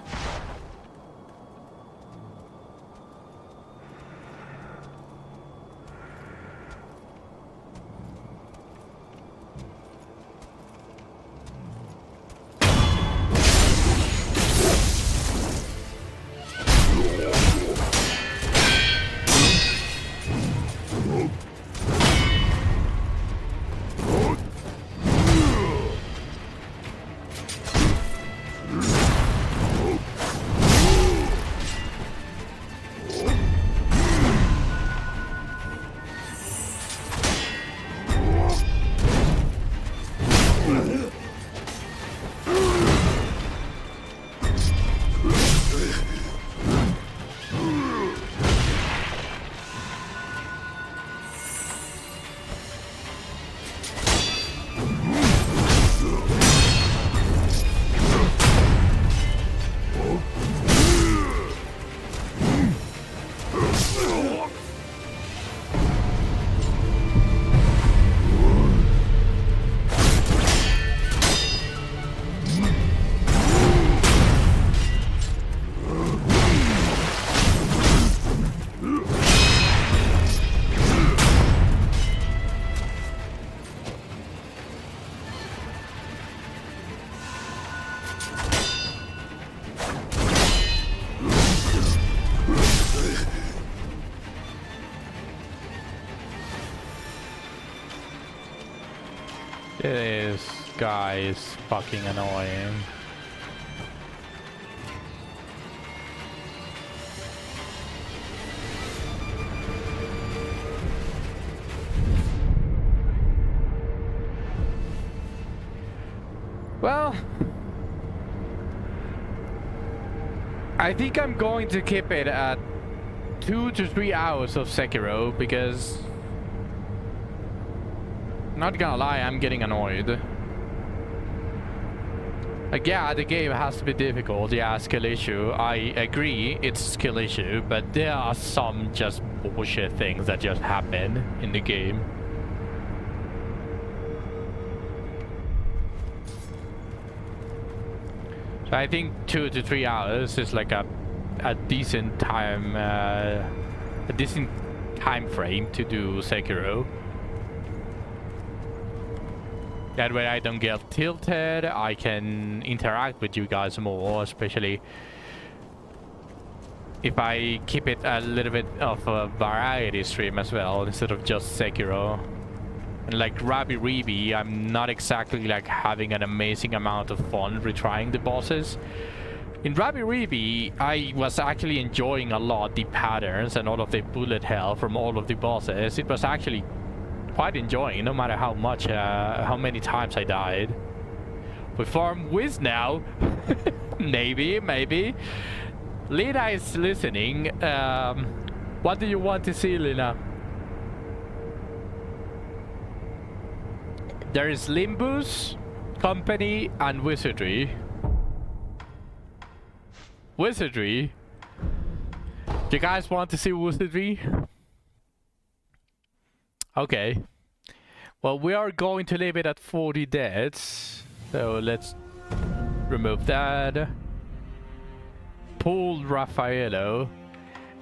This guy is fucking annoying. Well, I think I'm going to keep it at 2 to 3 hours of Sekiro because, not gonna lie, I'm getting annoyed. Like, yeah, the game has to be difficult, yeah, skill issue. I agree, it's a skill issue, but there are some just bullshit things that just happen in the game. So I think 2 to 3 hours is like a decent time, frame to do Sekiro. That way I don't get tilted, I can interact with you guys more, especially if I keep it a little bit of a variety stream as well, instead of just Sekiro. And like Rabbi Reeby, I'm not exactly like having an amazing amount of fun retrying the bosses. In Rabbi Reeby, I was actually enjoying a lot the patterns and all of the bullet hell from all of the bosses. It was actually quite enjoying, no matter how much, how many times I died. We farm Wiz now. maybe. Lena is listening. What do you want to see, Lena? There is Limbus, Company, and Wizardry. Wizardry? Do you guys want to see Wizardry? Okay. Well, we are going to leave it at 40 deaths. So let's remove that. Paul Raffaello.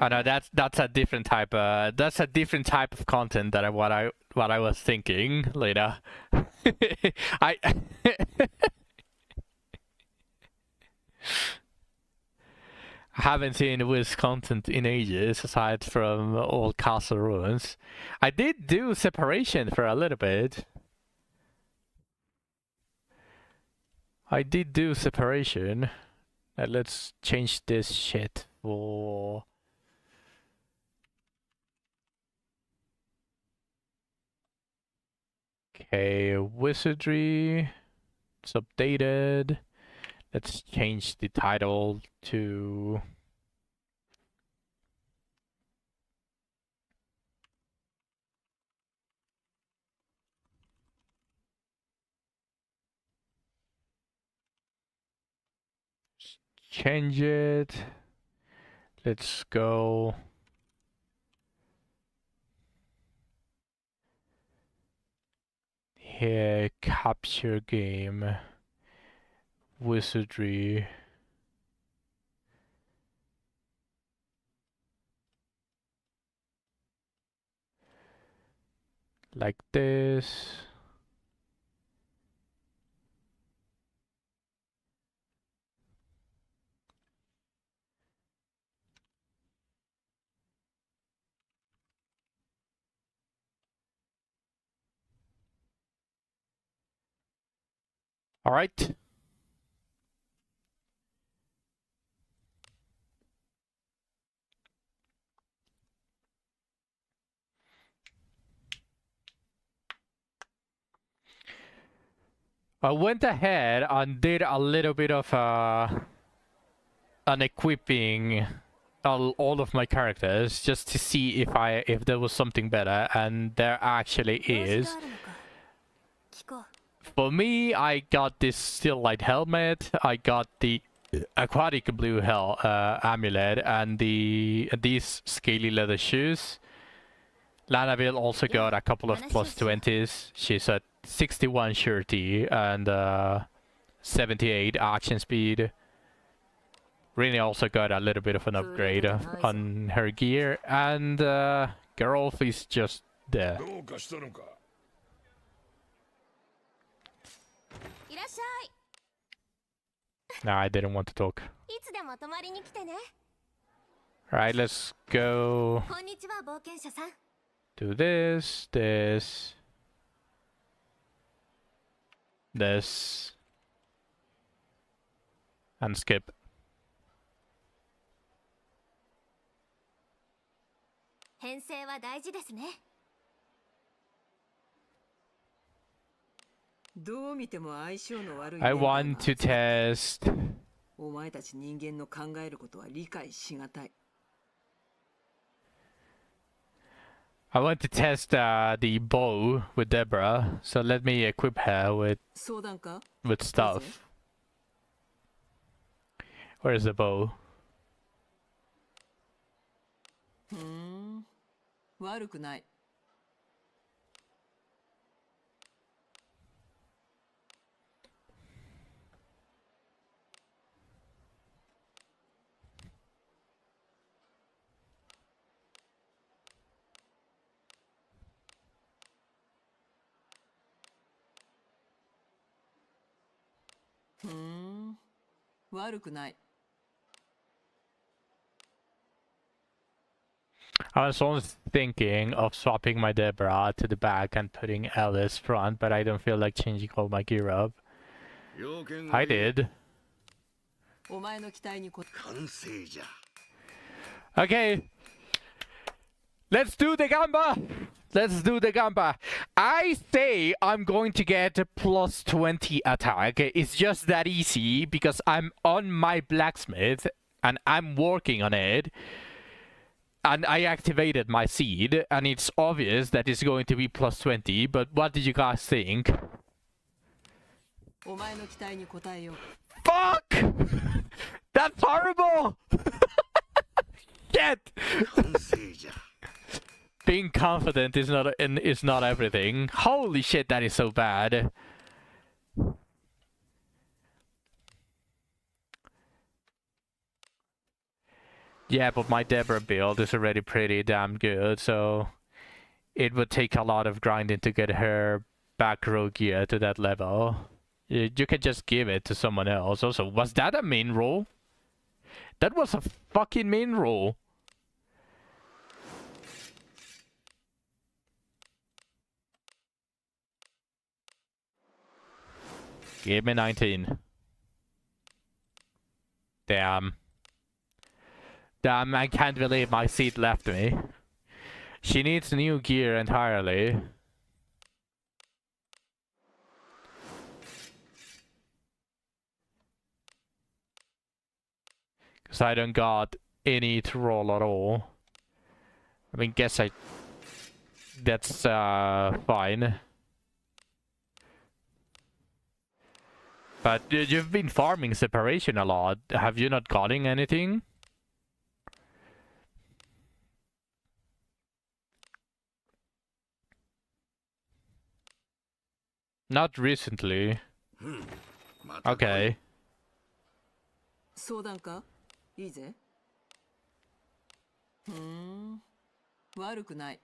Oh no, that's a different type. That's a different type of content than what I was thinking later. I haven't seen Wiz content in ages, aside from old Castle Ruins. I did do Separation for a little bit. I did do separation. Let's change this shit for... Okay, wizardry. It's updated. Let's change the title to... Change it. Let's go... Here, capture game. Wizardry. Like this. All right. I went ahead and did a little bit of an equipping all of my characters just to see if there was something better, and there actually is. For me, I got this still light helmet, I got the aquatic blue amulet, and these scaly leather shoes. Lanaville also got a couple of plus 20s. She's at 61 surety and 78 action speed. Rini also got a little bit of an upgrade on her gear, and Geralt is just there. No, I didn't want to talk. Alright, let's go do this, and skip. I want to test. I want to test the bow with Deborah, so let me equip her with stuff. Where's the bow? I was always thinking of swapping my Deborah to the back and putting Alice front, but I don't feel like changing all my gear up. I did. Okay. Let's do the gamba! Let's do the gamba. I say I'm going to get a plus 20 attack. It's just that easy because I'm on my blacksmith and I'm working on it. And I activated my seed, and it's obvious that it's going to be plus 20, but what did you guys think? Fuck! That's horrible! Shit! Being confident is not everything. Holy shit, that is so bad. Yeah, but my Deborah build is already pretty damn good, so it would take a lot of grinding to get her back row gear to that level. You can just give it to someone else. Also, was that a main roll? That was a fucking main roll. Give me 19. Damn. Damn, I can't believe my seat left me. She needs new gear entirely. Because I don't got any to roll at all. I mean, that's fine. But you've been farming separation a lot. Have you not gotten anything? Not recently. Okay. 相談かいいぜ。悪くない。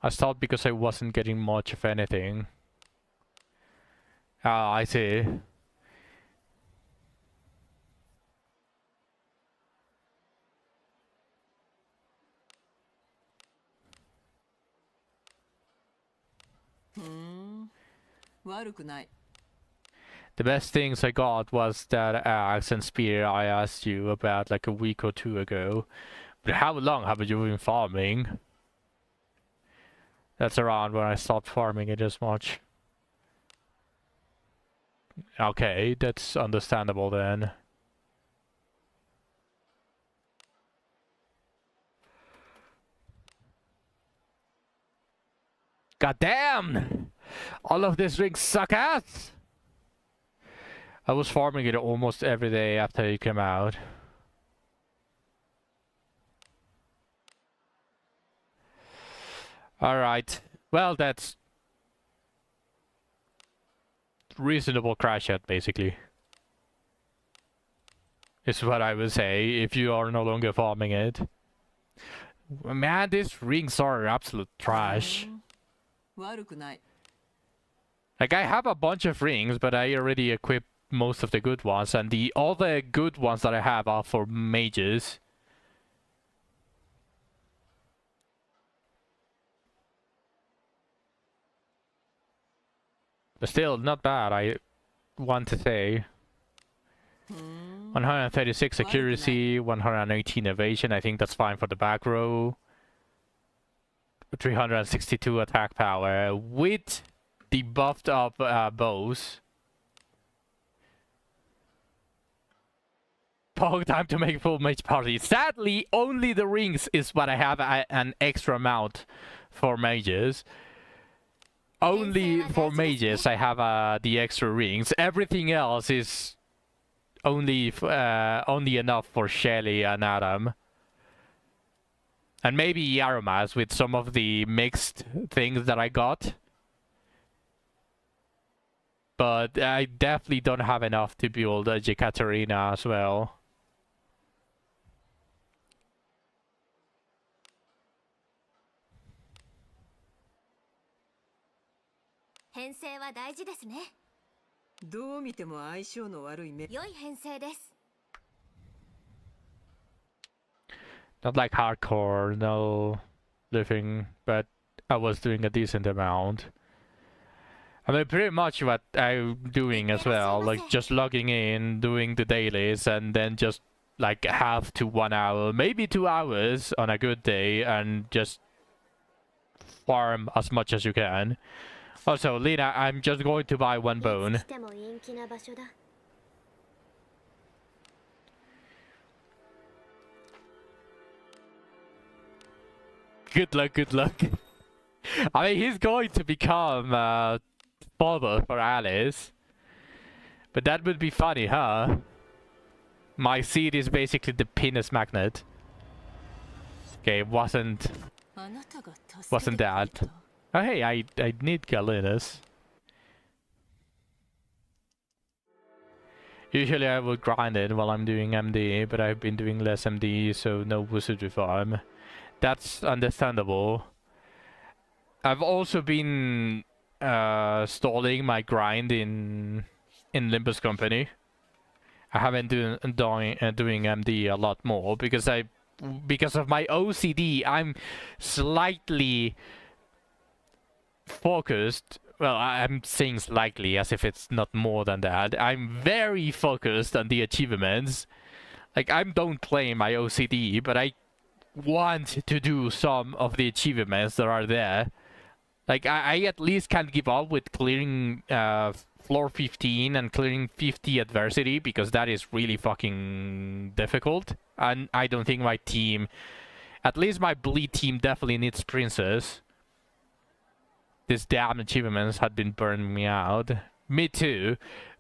I stopped because I wasn't getting much of anything. Ah, I see. The best things I got was that axe and spear I asked you about like a week or two ago. But how long have you been farming? That's around when I stopped farming it as much. Okay, that's understandable then. God damn! All of these rings suck ass! I was farming it almost every day after it came out. Alright. Well, that's reasonable crash out, basically. Is what I would say if you are no longer farming it. Man, these rings are absolute trash. Like, I have a bunch of rings, but I already equipped most of the good ones, and all the good ones that I have are for mages. But still, not bad, I want to say. 136 accuracy, 118 evasion, I think that's fine for the back row. 362 attack power with the buffed up bows. Long time to make full mage party. Sadly, only the rings is what I have an extra amount for mages. Only for mages I have the extra rings. Everything else is only enough for Shelly and Adam. And maybe Yarumas with some of the mixed things that I got. But I definitely don't have enough to build a Jekaterina as well. Not like hardcore, no living, but I was doing a decent amount. I mean, pretty much what I'm doing as well, like just logging in, doing the dailies, and then just like half to 1 hour, maybe 2 hours on a good day, and just farm as much as you can. Also, Lena, I'm just going to buy one bone. Good luck, good luck. I mean, he's going to become father for Alice. But that would be funny, huh? My seed is basically the penis magnet. Okay, wasn't that. Oh hey, I need Galenus. Usually I would grind it while I'm doing MD, but I've been doing less MD, so no wizardry farm. That's understandable. I've also been stalling my grind in Limbus Company. I haven't doing MD a lot more because of my OCD. I'm slightly focused well, I'm saying slightly as if it's not more than that. I'm very focused on the achievements. Like, I don't claim my OCD, but I want to do some of the achievements that are there. Like, I at least can't give up with clearing floor 15 and clearing 50 adversity, because that is really fucking difficult. And I don't think my team, at least my bleed team, definitely needs princess. These damn achievements had been burning me out. Me too.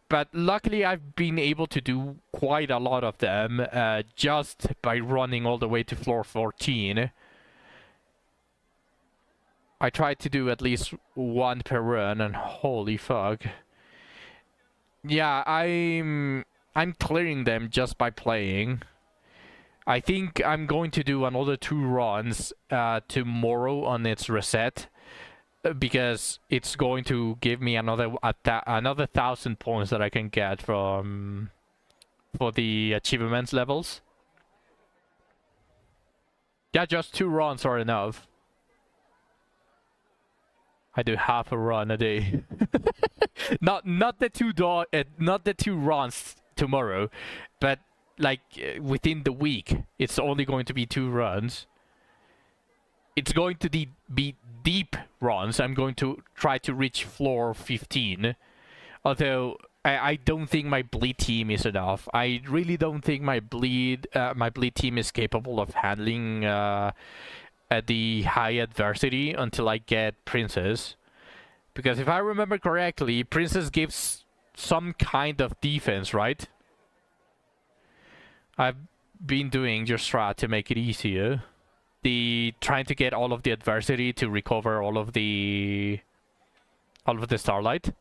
But luckily I've been able to do quite a lot of them just by running all the way to floor 14. I tried to do at least one per run, and holy fuck. Yeah, I'm clearing them just by playing. I think I'm going to do another 2 runs tomorrow on its reset, because it's going to give me another 1,000 points that I can get from for the achievements levels. Yeah, just 2 runs are enough. I do half a run a day. not the 2 runs tomorrow, but like within the week, it's only going to be 2 runs. It's going to be deep runs. I'm going to try to reach floor 15. Although I don't think my bleed team is enough. I really don't think my bleed team is capable of handling the high adversity until I get princess. Because if I remember correctly, princess gives some kind of defense, right? I've been doing your strat to make it easier. Trying to get all of the adversity to recover all of the starlight.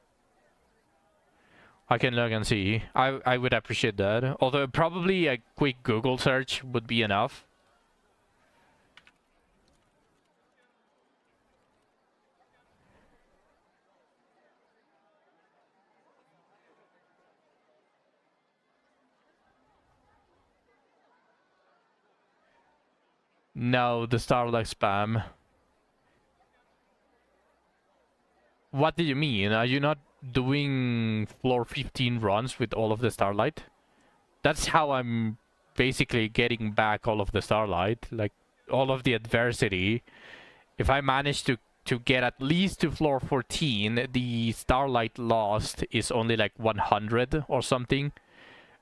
I can look and see. I would appreciate that. Although probably a quick Google search would be enough. No, the starlight spam. What do you mean? Are you not doing floor 15 runs with all of the starlight? That's how I'm basically getting back all of the starlight, like all of the adversity. If I manage to get at least to floor 14, the starlight lost is only like 100 or something,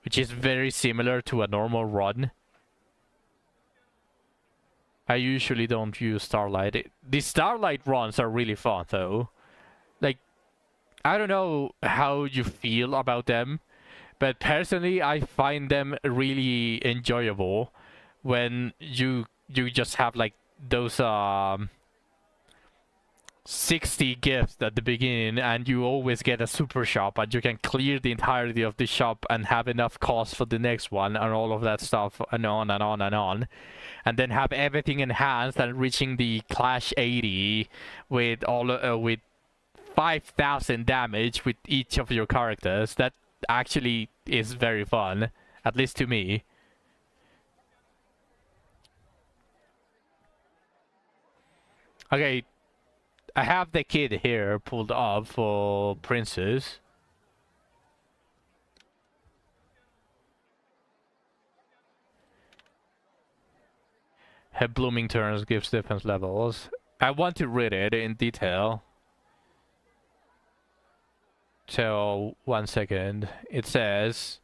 which is very similar to a normal run. I usually don't use starlight. The starlight runs are really fun though. Like, I don't know how you feel about them, but personally I find them really enjoyable when you just have like those 60 gifts at the beginning, and you always get a super shop, and you can clear the entirety of the shop and have enough cost for the next one and all of that stuff, and on and on and on, and then have everything enhanced and reaching the Clash 80 with with 5,000 damage with each of your characters. That actually is very fun, at least to me. Okay, I have the kid here pulled up for Princess. Her blooming turns gives defense levels. I want to read it in detail. So, 1 second. It says,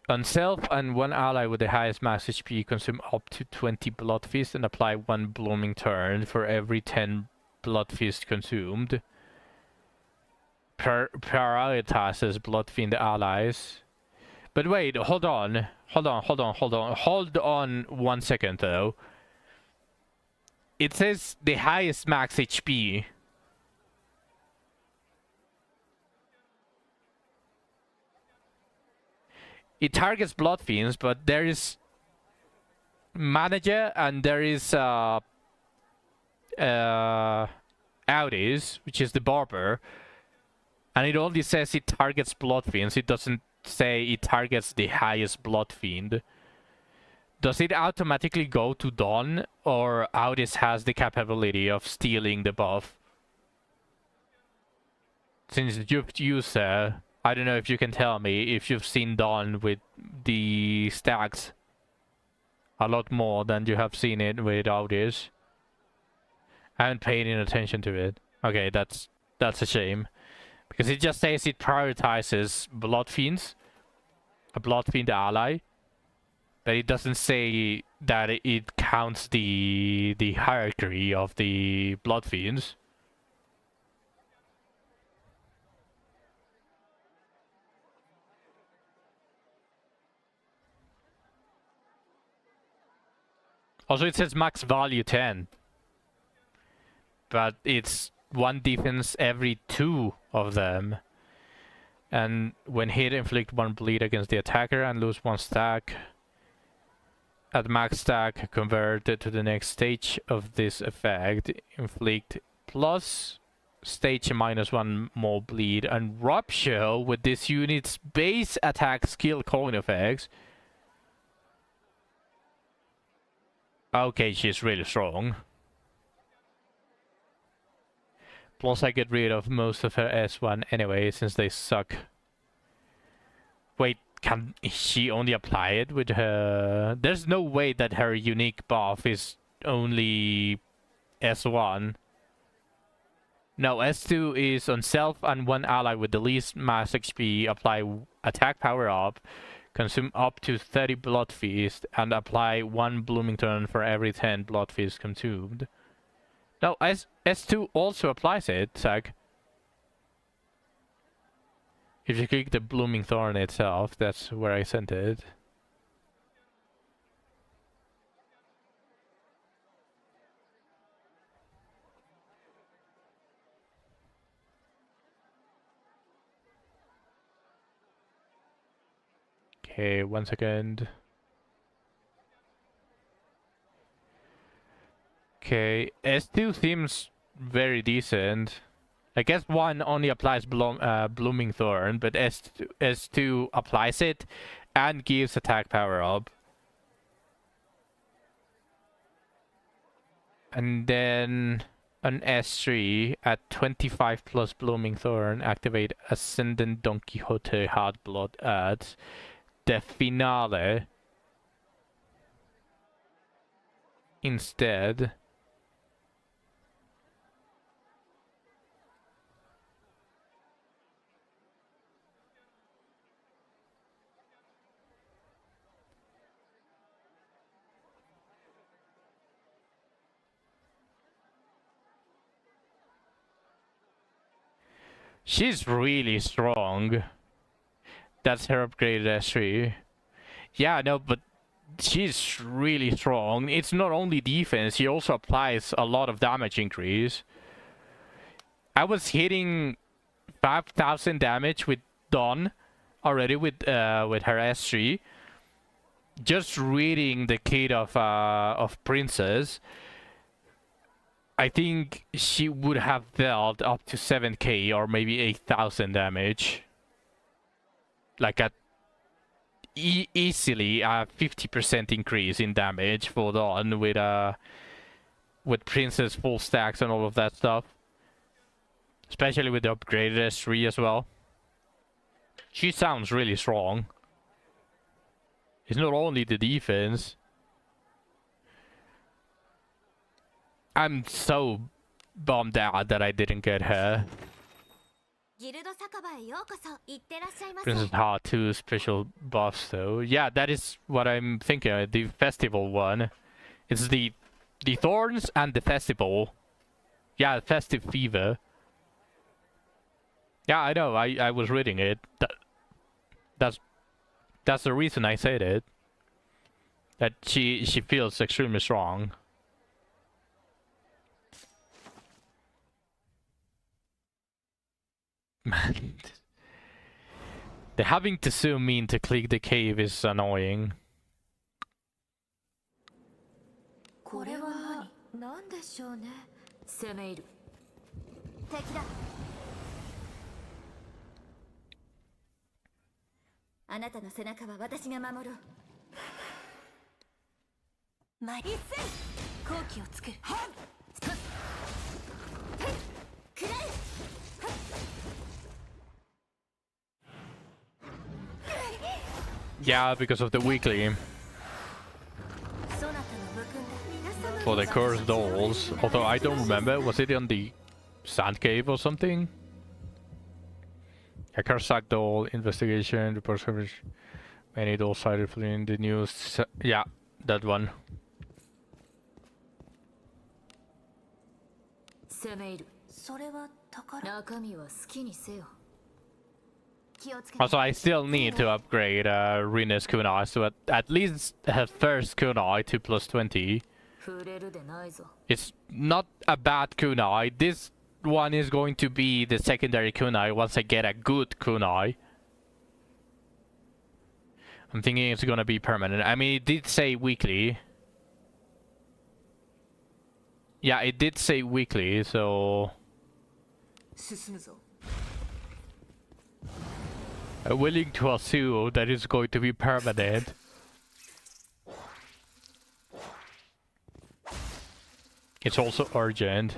on self and one ally with the highest max HP consume up to 20 Blood Feast and apply 1 blooming turn for every 10 Blood Feast consumed. Prioritizes Blood Fiend allies. But wait, hold on 1 second though. It says the highest max HP. It targets Blood Fiends, but there is manager and there is Audis, which is the barber, and it only says it targets Blood Fiends. It doesn't say it targets the highest Blood Fiend. Does it automatically go to Dawn, or Audis has the capability of stealing the buff? since you've used her, I don't know if you can tell me if you've seen Dawn with the stacks a lot more than you have seen it without this. I haven't paid any attention to it. Okay, that's a shame. Because it just says it prioritizes Blood Fiends, a Blood Fiend ally. But it doesn't say that it counts the hierarchy of the Blood Fiends. Also, it says max value 10. But it's 1 defense every 2 of them. And when hit, inflict 1 bleed against the attacker and lose 1 stack. At max stack, converted to the next stage of this effect, inflict plus stage -1 more bleed and rupture with this unit's base attack skill coin effects. Okay, she's really strong. Plus I get rid of most of her S1 anyway, since they suck. Wait, can she only apply it with her? There's no way that her unique buff is only S1. No, S2 is on self and 1 ally with the least mass HP, apply attack power up, consume up to 30 Blood Feast, and apply 1 Blooming Turn for every 10 Blood Feast consumed. No, S2 also applies it, Zach. If you click the Blooming Thorn itself, that's where I sent it. Okay, 1 second. Okay, S2 seems very decent. I guess 1 only applies Blooming Thorn, but S2 applies it and gives attack power up. And then on S3 at 25 plus Blooming Thorn, activate Ascendant Don Quixote Hard Blood at the finale instead. She's really strong. That's her upgraded S3. Yeah, no, but she's really strong. It's not only defense, she also applies a lot of damage increase. I was hitting 5,000 damage with Dawn already with her S3. Just reading the kit of Princess, I think she would have dealt up to 7k or maybe 8,000 damage. Like at easily a 50% increase in damage for Dawn with Princess full stacks and all of that stuff. Especially with the upgraded S3 as well. She sounds really strong. It's not only the defense. I'm so bummed out that I didn't get her. Princess Heart 2 special buffs though. Yeah, that is what I'm thinking. The festival one. It's the thorns and the festival. Yeah, festive fever. Yeah, I know. I was reading it. That's the reason I said it. That she feels extremely strong. Man, the having to zoom in to click the cave is annoying. これは何でしょうね。攻め入る。敵だ。あなたの背中は私が守ろう。一斉好機を作る。はっ。くらえ。はっ。Yeah, because of the weekly. For the cursed dolls. Although I don't remember, was it on the sand cave or something? A Karsak doll investigation, report coverage. Many dolls cited in the news. Yeah, that one. Also, I still need to upgrade Rina's kunai, so at least her first kunai to +20. It's not a bad kunai. This one is going to be the secondary kunai once I get a good kunai. I'm thinking it's gonna be permanent. I mean, it did say weekly. Yeah, it did say weekly, so... I'm willing to assume that it's going to be permanent. It's also urgent.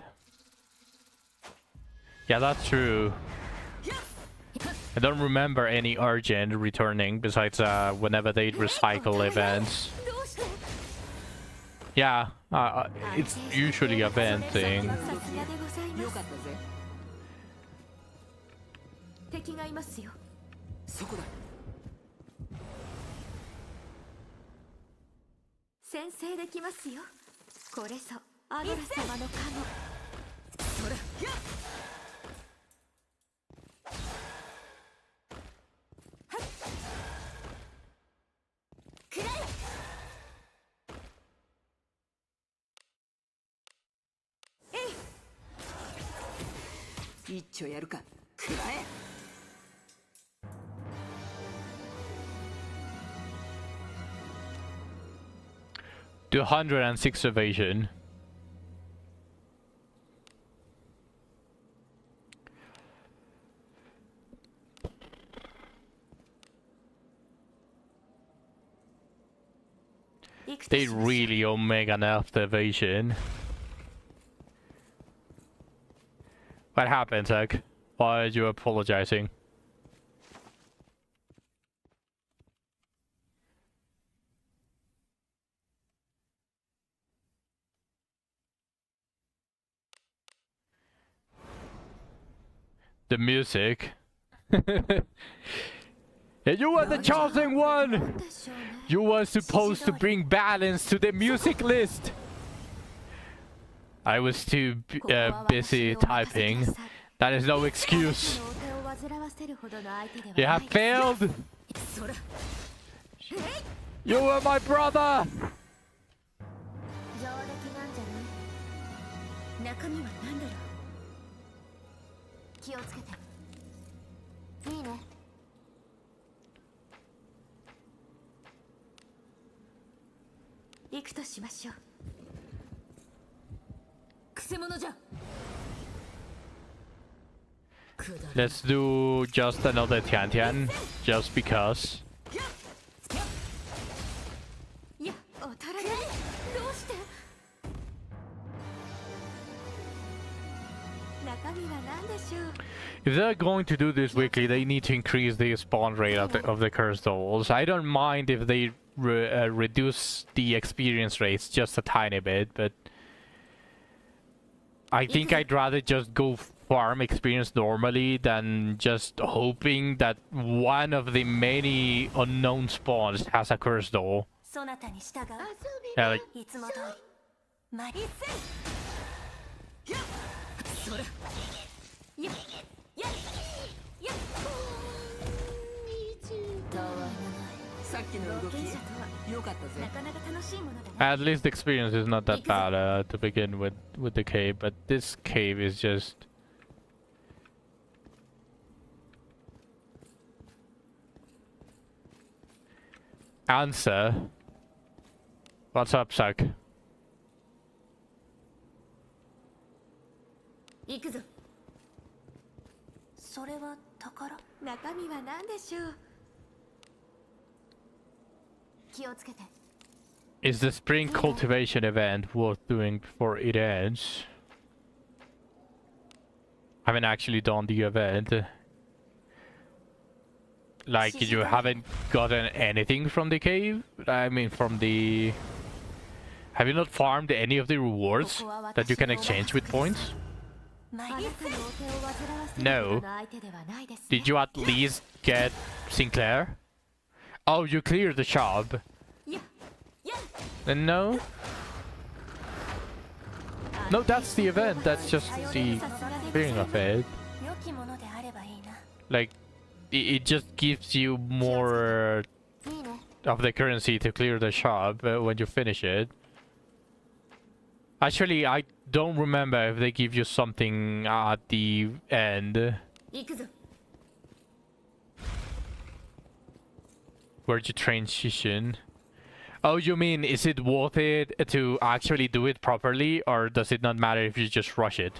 Yeah, that's true. I don't remember any urgent returning besides whenever they recycle events. Yeah, it's usually a event thing. そこだ。先制できますよ。これぞアドラ様の加護。それ。くらえ。えい。一丁やるか。くらえ。 206 evasion. They really omega nerfed the evasion. What happened, Zach? Why are you apologizing? The music. And you were the chosen one! You were supposed to bring balance to the music list! I was too busy typing. That is no excuse. You have failed! You were my brother! 気をつけて。いいね。行くとしましょう。くせ者じゃ。 Let's do just another Tian Tian, just because. いや、おとらない。どうして？中身は何でしょう？ If they're going to do this weekly, they need to increase the spawn rate of the cursed dolls. I don't mind if they reduce the experience rates just a tiny bit, but I think I'd rather just go farm experience normally than just hoping that one of the many unknown spawns has a cursed doll. Yeah, like, いつも通り。マリス。それ。や。や。や。たわいもない。さっきの動き。良かったぜ。なかなか楽しいものだね。 at least the experience is not that bad to begin with the cave, but this cave is just... Answer. What's up, Zach? 行くぞ。それは宝。中身は何でしょう。気をつけて。 Is the spring cultivation event worth doing before it ends? I haven't actually done the event. Like, you haven't gotten anything from the cave? I mean, from the... Have you not farmed any of the rewards that you can exchange with points? No. Did you at least get Sinclair? Oh, you cleared the shop. Then no? No, that's the event. That's just the clearing of it. Like, it just gives you more of the currency to clear the shop when you finish it. Actually, I don't remember if they give you something at the end. Where'd you train Shishin? Oh, you mean, is it worth it to actually do it properly, or does it not matter if you just rush it?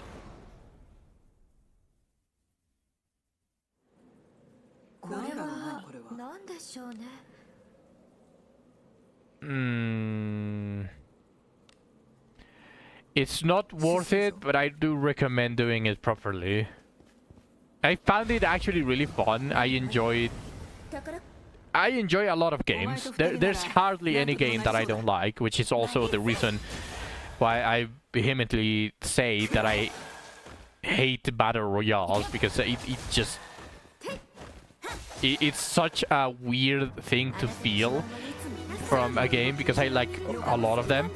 It's not worth it, but I do recommend doing it properly. I found it actually really fun. I enjoy a lot of games. There's hardly any game that I don't like, which is also the reason why I vehemently say that I hate battle royales, because it's such a weird thing to feel from a game, because I like a lot of them.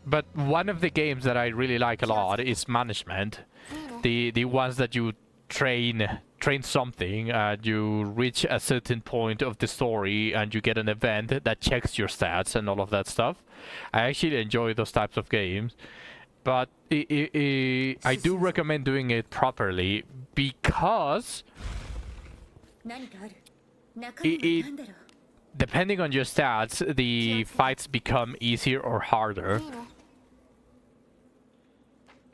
But one of the games that I really like a lot is Management. The ones that you train something, you reach a certain point of the story and you get an event that checks your stats and all of that stuff. I actually enjoy those types of games, but I do recommend doing it properly, because depending on your stats, the fights become easier or harder.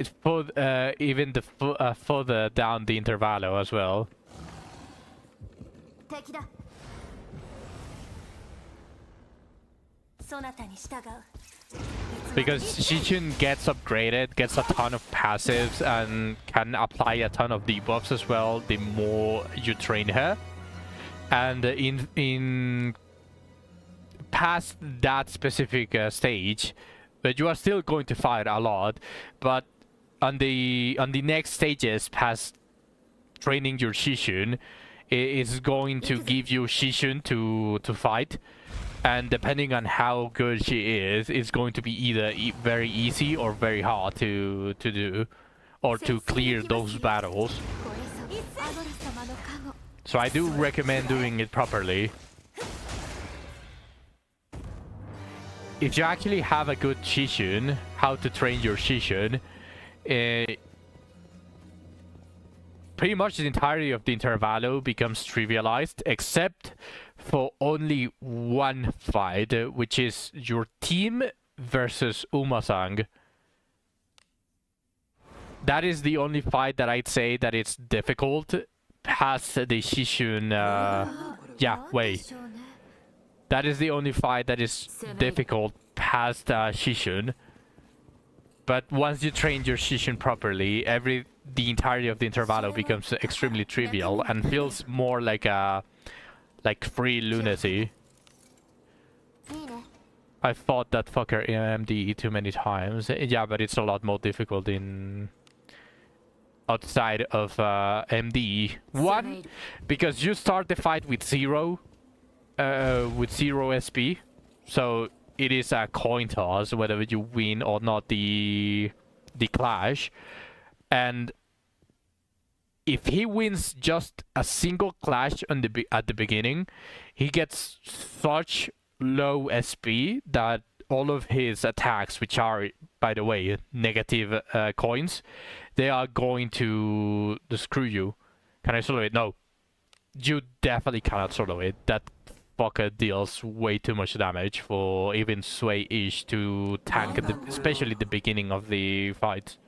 It's even further down the intervallo as well. Because Shijun gets upgraded, gets a ton of passives, and can apply a ton of debuffs as well the more you train her. And in past that specific stage, but you are still going to fight a lot, but on the next stages past training your Shishun, is going to give you Shishun to fight, and depending on how good she is, it's going to be either very easy or very hard to do, or to clear those battles. So I do recommend doing it properly. If you actually have a good Shishun, how to train your Shishun, pretty much the entirety of the intervallo becomes trivialized, except for only one fight, which is your team versus Umasang. That is the only fight that I'd say that it's difficult past the Shishun. That is the only fight that is difficult past Shishun. But once you train your Shishun properly, the entirety of the intervallo becomes extremely trivial and feels more like free lunacy. I fought that fucker MD too many times. Yeah, but it's a lot more difficult outside of MD. One, because you start the fight with zero SP, so it is a coin toss whether you win or not the clash. And if he wins just a single clash at the beginning, he gets such low SP that all of his attacks, which are, by the way, negative coins, they are going to screw you. Can I solo it? No. You definitely cannot solo it. That fucker deals way too much damage for even Sway-ish to tank, especially the beginning of the fight.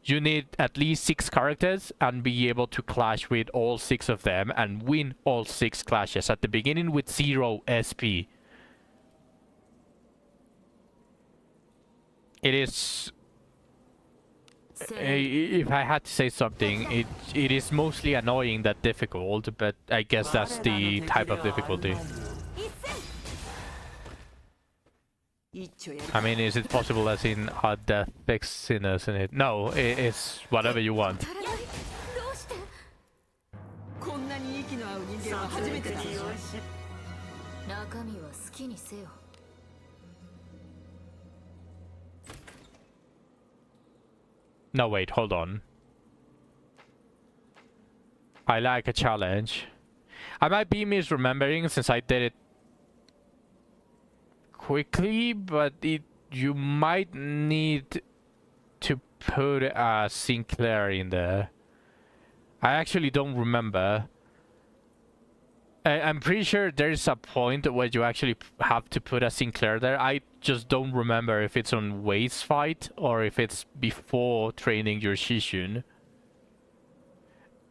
You need at least 6 characters and be able to clash with all 6 of them and win all 6 clashes at the beginning with 0 SP. It If I had to say something, it is mostly annoying that difficult, but I guess that's the type of difficulty. I mean, is it possible as in death fix sinners in it? No, it's whatever you want. こんなに息の合う人間は初めてだ。中身は好きにせよ。 No, wait, hold on. I like a challenge. I might be misremembering since I did it quickly, but you might need to put Sinclair in there. I actually don't remember. I'm pretty sure there's a point where you actually have to put a Sinclair there. I just don't remember if it's on Wade's fight or if it's before training your Shishun.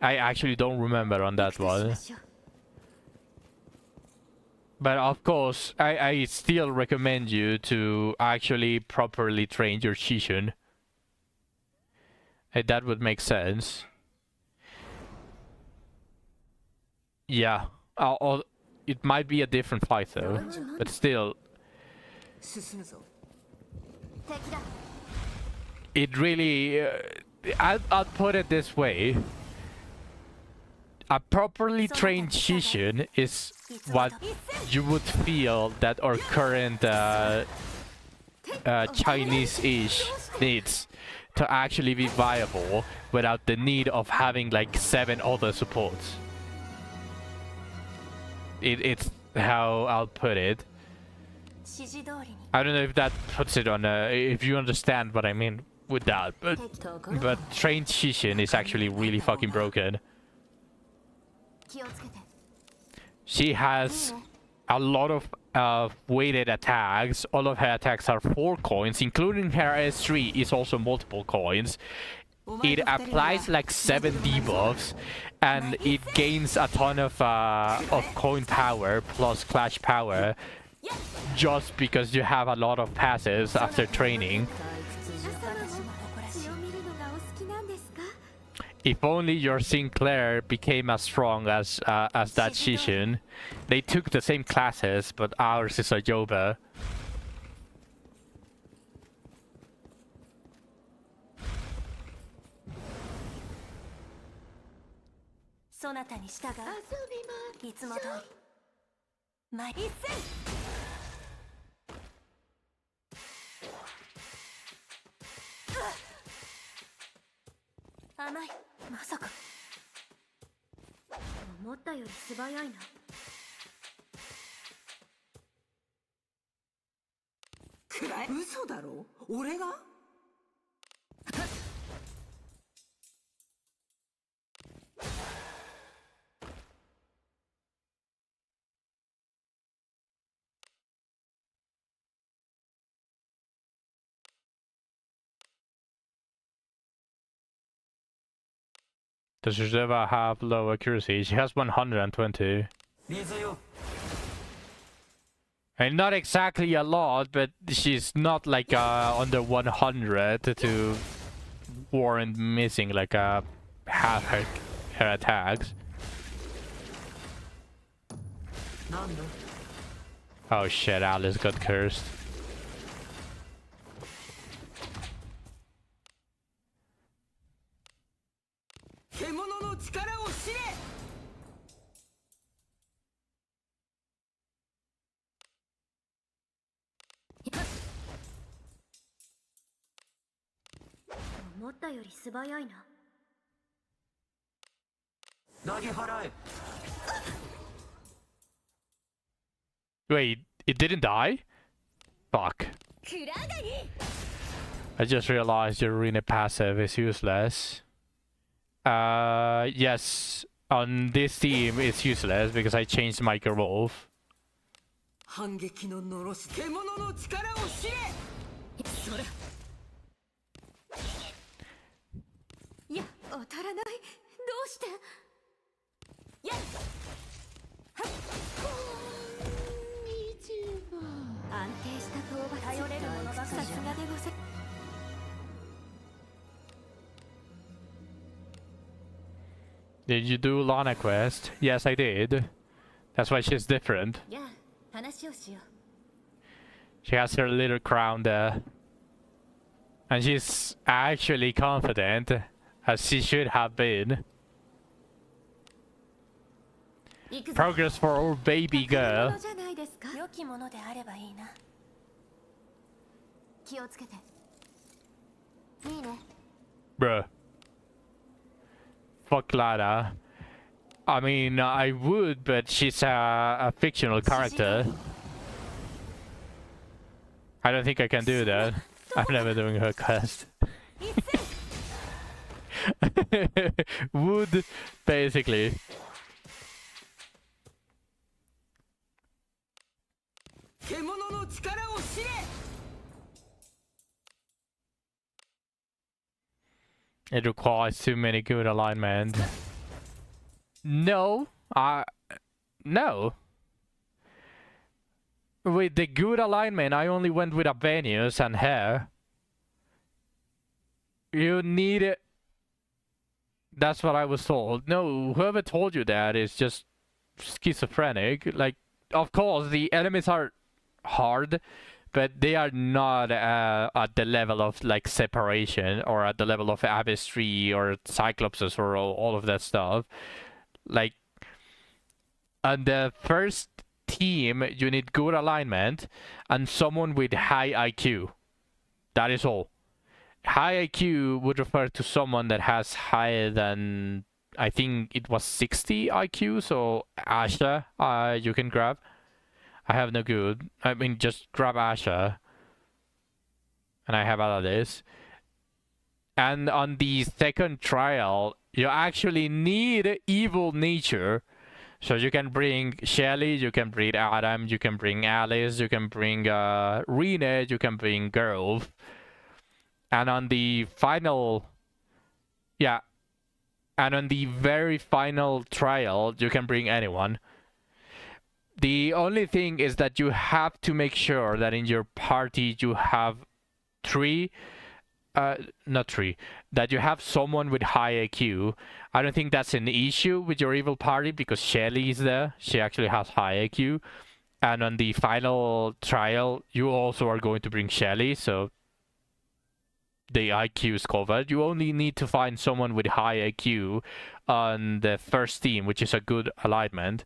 I actually don't remember on that one. But of course, I still recommend you to actually properly train your Shishun. That would make sense. Yeah. It might be a different fight though, but still. It really... I'll put it this way. A properly trained Shishun is what you would feel that our current Chinese-ish needs to actually be viable without the need of having like 7 other supports. It's how I'll put it. I don't know if that puts it on if you understand what I mean with that, but trained Shishin is actually really fucking broken. She has a lot of weighted attacks. All of her attacks are 4 coins, including her S3 is also multiple coins. It applies like 7 debuffs, and it gains a ton of coin power plus clash power just because you have a lot of passes after training. If only your Sinclair became as strong as that Shishin. They took the same classes, but ours is a Yoba. そなたに従う。遊びます。いつも通り。前一戦。甘い。まさか。思ったより素早いな。くらい。嘘だろ？俺が？ Does Reserva have low accuracy? She has 120. And not exactly a lot, but she's not like under 100 to warrant missing like half her attacks. Oh shit, Alice got cursed. Wait, it didn't die? Fuck. I just realized your arena passive is useless. Yes, on this team it's useless because I changed Micro Wolf. Did you do Lana quest? Yes, I did. That's why she's different. やあ、話をしよう。 She has her little crown there. And she's actually confident, as she should have been. 行くぞ。 Progress for our baby girl. じゃないですか。良きものであればいいな。気をつけて。いいね。 Bruh. Fuck Lana. I mean, I would, but she's a fictional character. I don't think I can do that. I'm never doing her quest. Would, basically. It requires too many good alignment. No, no. With the good alignment, I only went with Abenius and hair. You need it. That's what I was told. No, whoever told you that is just schizophrenic. Like, of course, the enemies are hard, but they are not at the level of like separation or at the level of Abyss 3 or Cyclopses or all of that stuff. Like, on the first team, you need good alignment and someone with high IQ. That is all. High IQ would refer to someone that has higher than, I think it was 60 IQ. So Asha, you can grab. I have no good. I mean, just grab Asha. And I have all of this. And on the second trial, you actually need evil nature. So you can bring Shelly, you can bring Adam, you can bring Alice, you can bring Rene, you can bring Geralt. And on the final... Yeah. And on the very final trial, you can bring anyone. The only thing is that you have to make sure that in your party you have that you have someone with high IQ. I don't think that's an issue with your evil party because Shelly is there. She actually has high IQ. And on the final trial, you also are going to bring Shelly, so the IQ is covered. You only need to find someone with high IQ on the first team, which is a good alignment.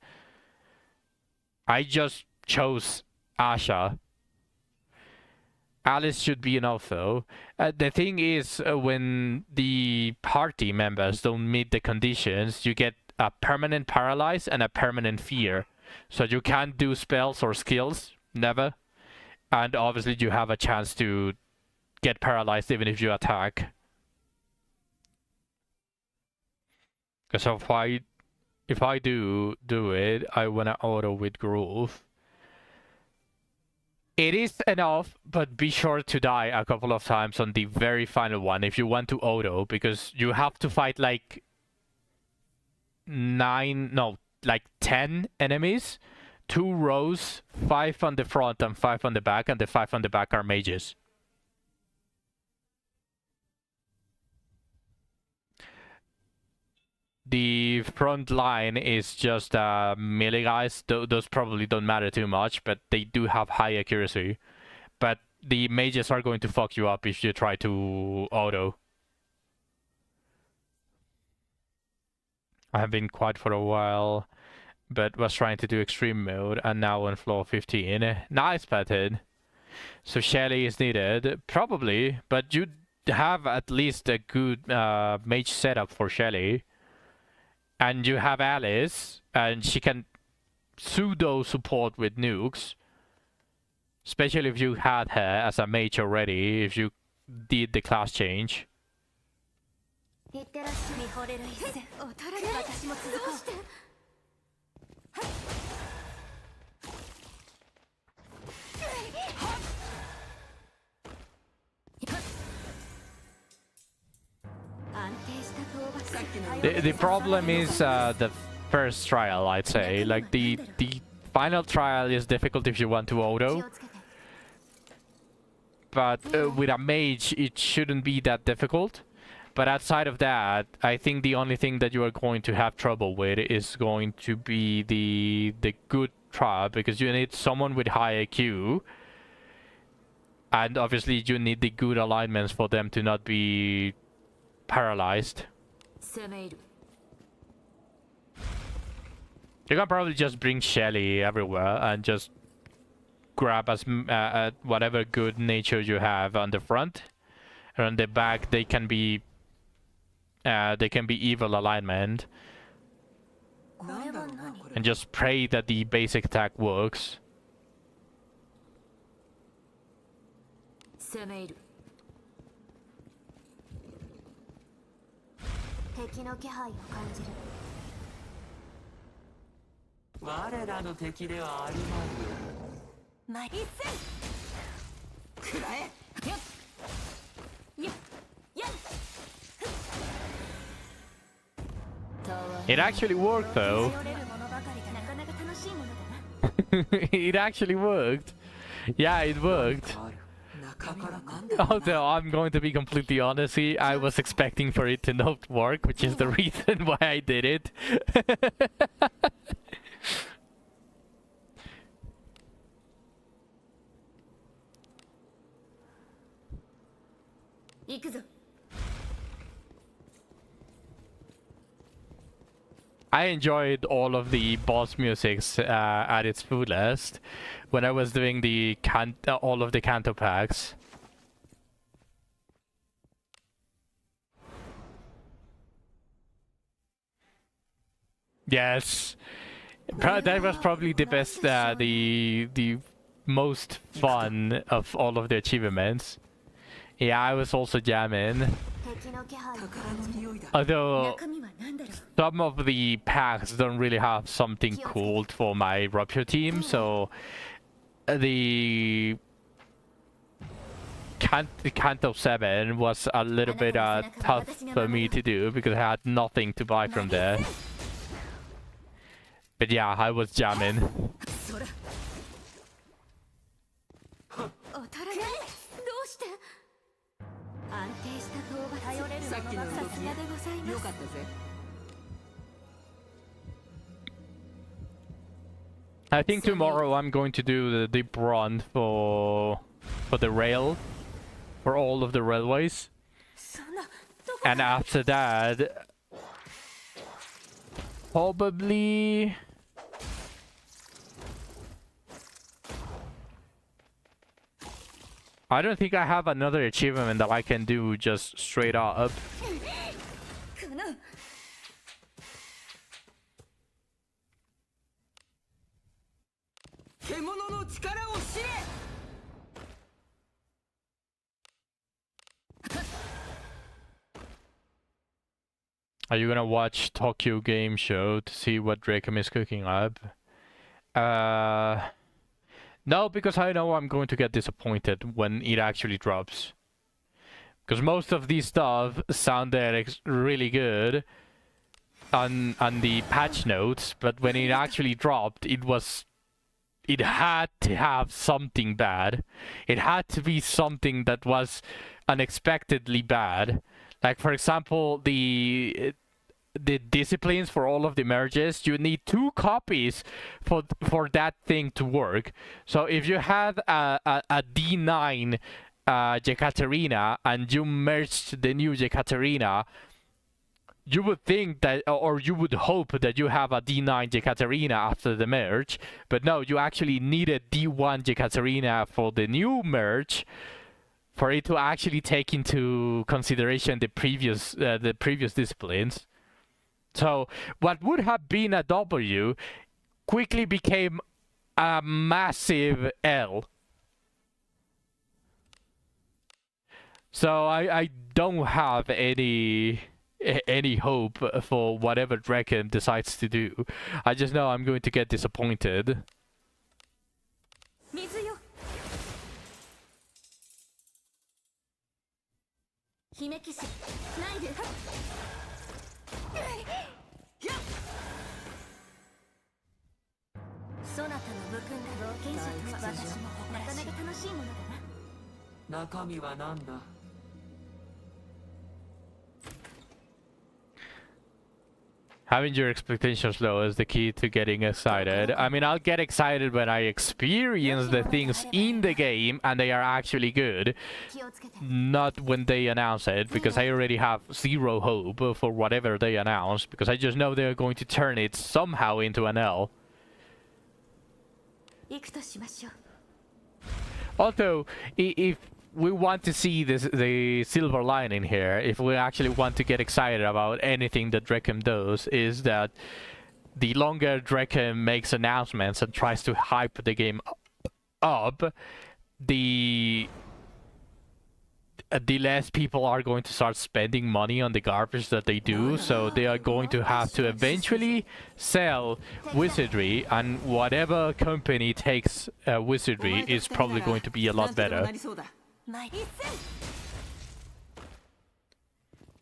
I just chose Asha. Alice should be enough though. The thing is, when the party members don't meet the conditions, you get a permanent paralyze and a permanent fear. So you can't do spells or skills, never. And obviously you have a chance to get paralyzed even if you attack. So if I do it, I wanna auto with Groove. It is enough, but be sure to die a couple of times on the very final one if you want to auto, because you have to fight like 10 enemies, 2 rows, 5 on the front and 5 on the back, and the 5 on the back are mages. The front line is just melee guys. Those probably don't matter too much, but they do have high accuracy. But the mages are going to fuck you up if you try to auto. I have been quiet for a while, but was trying to do extreme mode, and now on floor 15. Nice, Pated. So Shelly is needed, probably, but you have at least a good mage setup for Shelly. And you have Alice, and she can pseudo support with nukes. Especially if you had her as a mage already, if you did the class change. The problem is the first trial, I'd say. Like the final trial is difficult if you want to auto. But with a mage, it shouldn't be that difficult. But outside of that, I think the only thing that you are going to have trouble with is going to be the good tribe, because you need someone with high IQ. And obviously you need the good alignments for them to not be paralyzed. You can probably just bring Shelly everywhere and just grab as whatever good nature you have on the front. And on the back they can be evil alignment. And just pray that the basic attack works. It actually worked though. It actually worked. Yeah, it worked. Although I'm going to be completely honest, I was expecting for it to not work, which is the reason why I did it. I enjoyed all of the boss musics at its fullest when I was doing the all of the Kanto packs. Yes, that was probably the best, the most fun of all of the achievements. Yeah, I was also jamming. Although some of the packs don't really have something cool for my Rupture team, so the Kanto 7 was a little bit tough for me to do because I had nothing to buy from there. But yeah, I was jamming. I think tomorrow I'm going to do the deep run for the rail, for all of the railways. And after that, probably I don't think I have another achievement that I can do just straight up. Are you gonna watch Tokyo Game Show to see what Drakem is cooking up? No, because I know I'm going to get disappointed when it actually drops. Because most of these stuff sounded really good on the patch notes, but when it actually dropped, it had to have something bad. It had to be something that was unexpectedly bad. Like, for example, the disciplines for all of the merges, you need 2 copies for that thing to work. So if you had a D9 Jekaterina and you merged the new Jekaterina, you would think that, or you would hope that you have a D9 Jekaterina after the merge, but no, you actually needed D1 Jekaterina for the new merge for it to actually take into consideration the previous disciplines. So what would have been a W quickly became a massive L. So I don't have any hope for whatever Draken decides to do. I just know I'm going to get disappointed. Having your expectations low is the key to getting excited. I mean, I'll get excited when I experience the things in the game and they are actually good. Not when they announce it, because I already have zero hope for whatever they announce, because I just know they're going to turn it somehow into an L. Although, if we want to see the silver lining here, if we actually want to get excited about anything that Drekem does, is that the longer Drekem makes announcements and tries to hype the game up, the less people are going to start spending money on the garbage that they do, so they are going to have to eventually sell Wizardry, and whatever company takes Wizardry is probably going to be a lot better.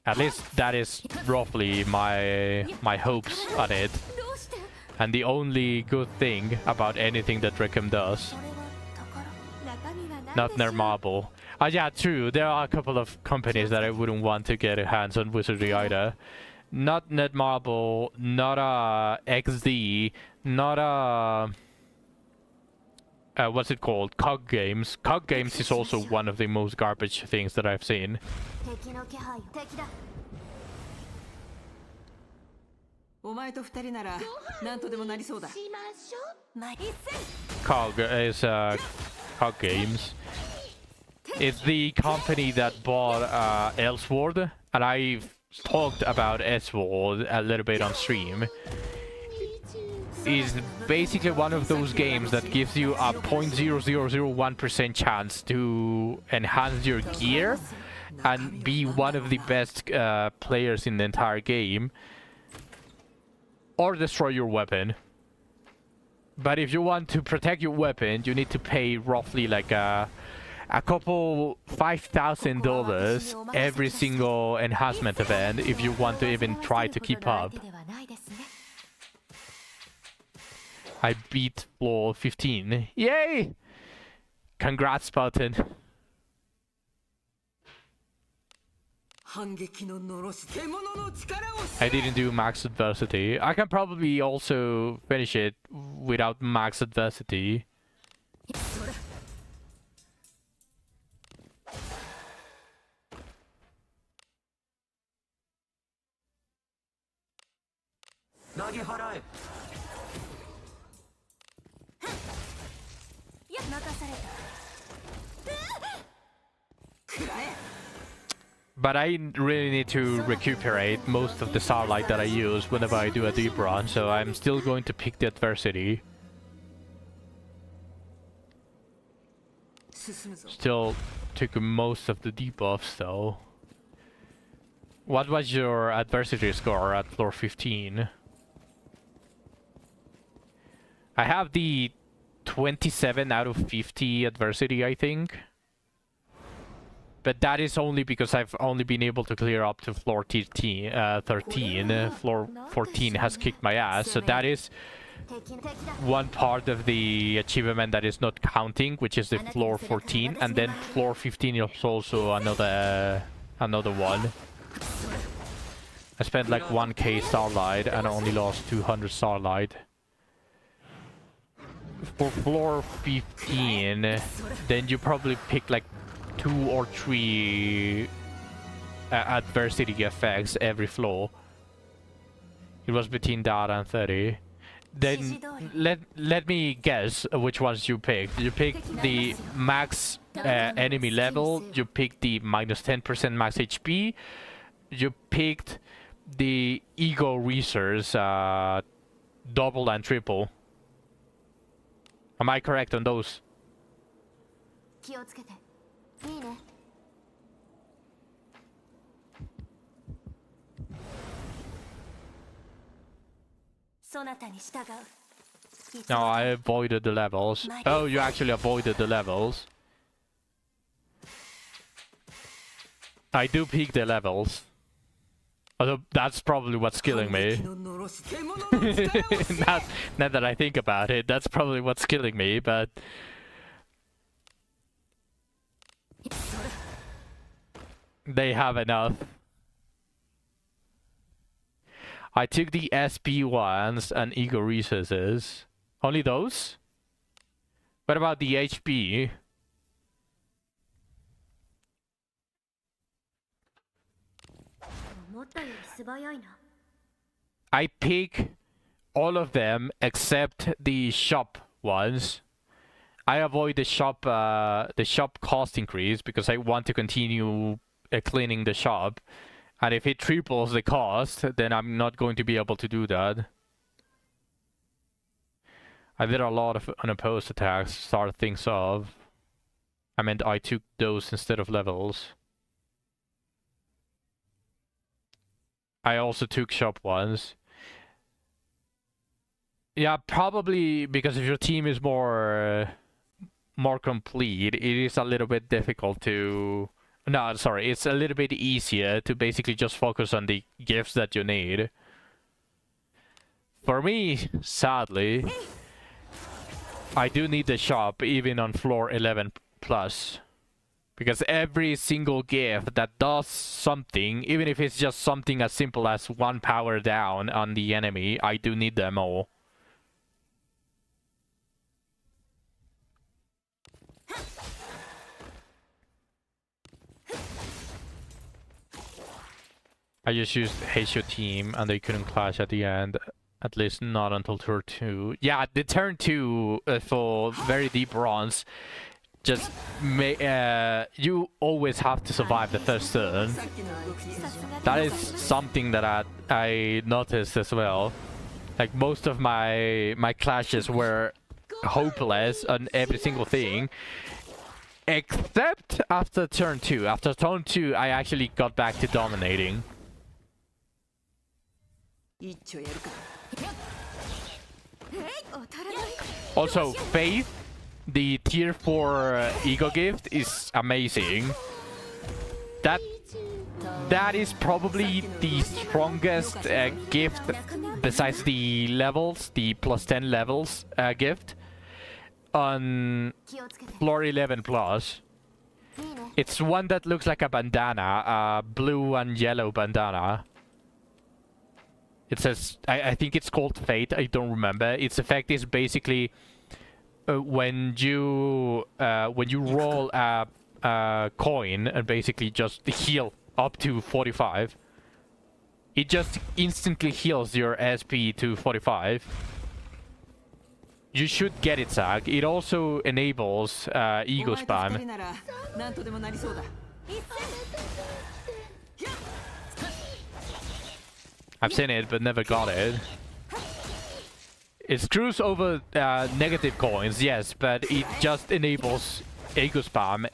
At least that is roughly my hopes on it. And the only good thing about anything that Drekem does, not Netmarble. Yeah, true. There are a couple of companies that I wouldn't want to get a hands on Wizardry either. Not Netmarble, not XD, not what's it called? Cog Games. Cog Games is also one of the most garbage things that I've seen. Cog is Cog Games. It's the company that bought Elsword, and I've talked about Elsword a little bit on stream. Is basically one of those games that gives you a 0.0001% chance to enhance your gear and be one of the best players in the entire game, or destroy your weapon. But if you want to protect your weapon, you need to pay roughly like a couple $5,000 every single enhancement event if you want to even try to keep up. I beat floor 15. Yay! Congrats, Spartan. I didn't do max adversity. I can probably also finish it without max adversity. But I really need to recuperate most of the starlight that I use whenever I do a deep run, so I'm still going to pick the adversity. Still took most of the debuffs though. What was your adversity score at floor 15? I have the 27 out of 50 adversity, I think. But that is only because I've only been able to clear up to floor 13. Floor 14 has kicked my ass, so that is one part of the achievement that is not counting, which is the floor 14, and then floor 15 is also another one. I spent like 1k starlight and only lost 200 starlight. For floor 15, then you probably pick like 2 or 3 adversity effects every floor. It was between that and 30. Then let me guess which ones you picked. You picked the max enemy level, you picked the minus 10% max HP, you picked the ego resource double and triple. Am I correct on those? No, I avoided the levels. Oh, you actually avoided the levels. I do peek the levels. Although that's probably what's killing me. Now that I think about it, that's probably what's killing me, but... they have enough. I took the SP ones and Ego Resources. Only those? What about the HP? I pick all of them except the shop ones. I avoid the shop cost increase because I want to continue cleaning the shop. And if it triples the cost, then I'm not going to be able to do that. I did a lot of unopposed attacks to start things off. I meant I took those instead of levels. I also took shop ones. Yeah, probably because if your team is more complete, it is a little bit difficult to... No, sorry, it's a little bit easier to basically just focus on the gifts that you need. For me, sadly, I do need the shop even on floor 11 plus. Because every single gift that does something, even if it's just something as simple as 1 power down on the enemy, I do need them all. I just used Hate Your Team and they couldn't clash at the end. At least not until turn 2. Yeah, the turn 2 for very deep runs, just you always have to survive the first turn. That is something that I noticed as well. Like most of my clashes were hopeless on every single thing. Except after turn 2. After turn 2, I actually got back to dominating. Also, Faith, the tier 4 Ego gift is amazing. That is probably the strongest gift besides the levels, the plus 10 levels gift on floor 11 plus. It's one that looks like a bandana, a blue and yellow bandana. It says, I think it's called Fate, I don't remember. Its effect is basically when you roll a coin and basically just heal up to 45. It just instantly heals your SP to 45. You should get it, Zach. It also enables ego spam. I've seen it, but never got it. It screws over negative coins, yes, but it just enables ego spam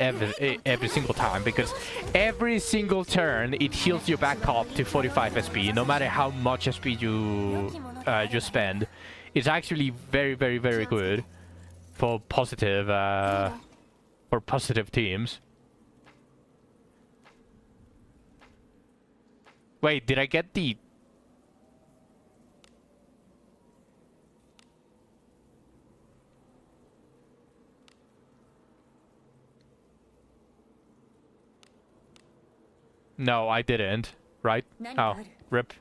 every single time, because every single turn it heals you back up to 45 SP, no matter how much SP you spend. It's actually very, very, very good for positive teams. Wait, did I get the... No, I didn't. Right? Oh, rip.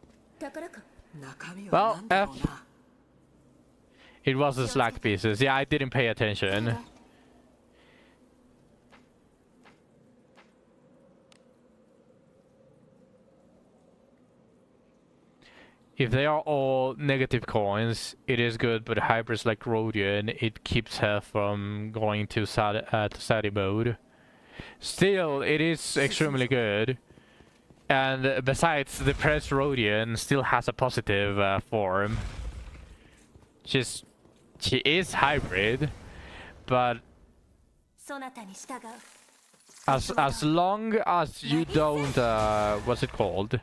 Well, F. It was the slack pieces. Yeah, I didn't pay attention. If they are all negative coins, it is good, but hybrids like Rodian, it keeps her from going to steady mode. Still, it is extremely good. And besides, the Press Rodian still has a positive form. She is hybrid, but as long as you don't what's it called?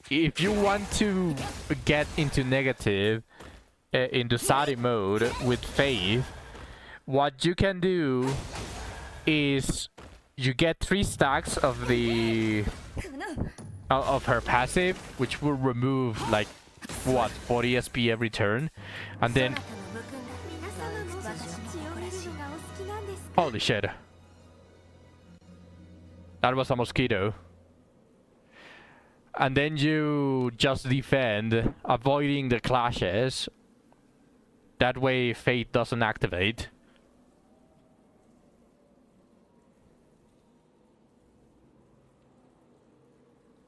If you want to get into negative into Sadi mode with Faith, what you can do is you get 3 stacks of the of her passive, which will remove like what, 40 SP every turn, and then holy shit, that was a mosquito. And then you just defend, avoiding the clashes. That way fate doesn't activate.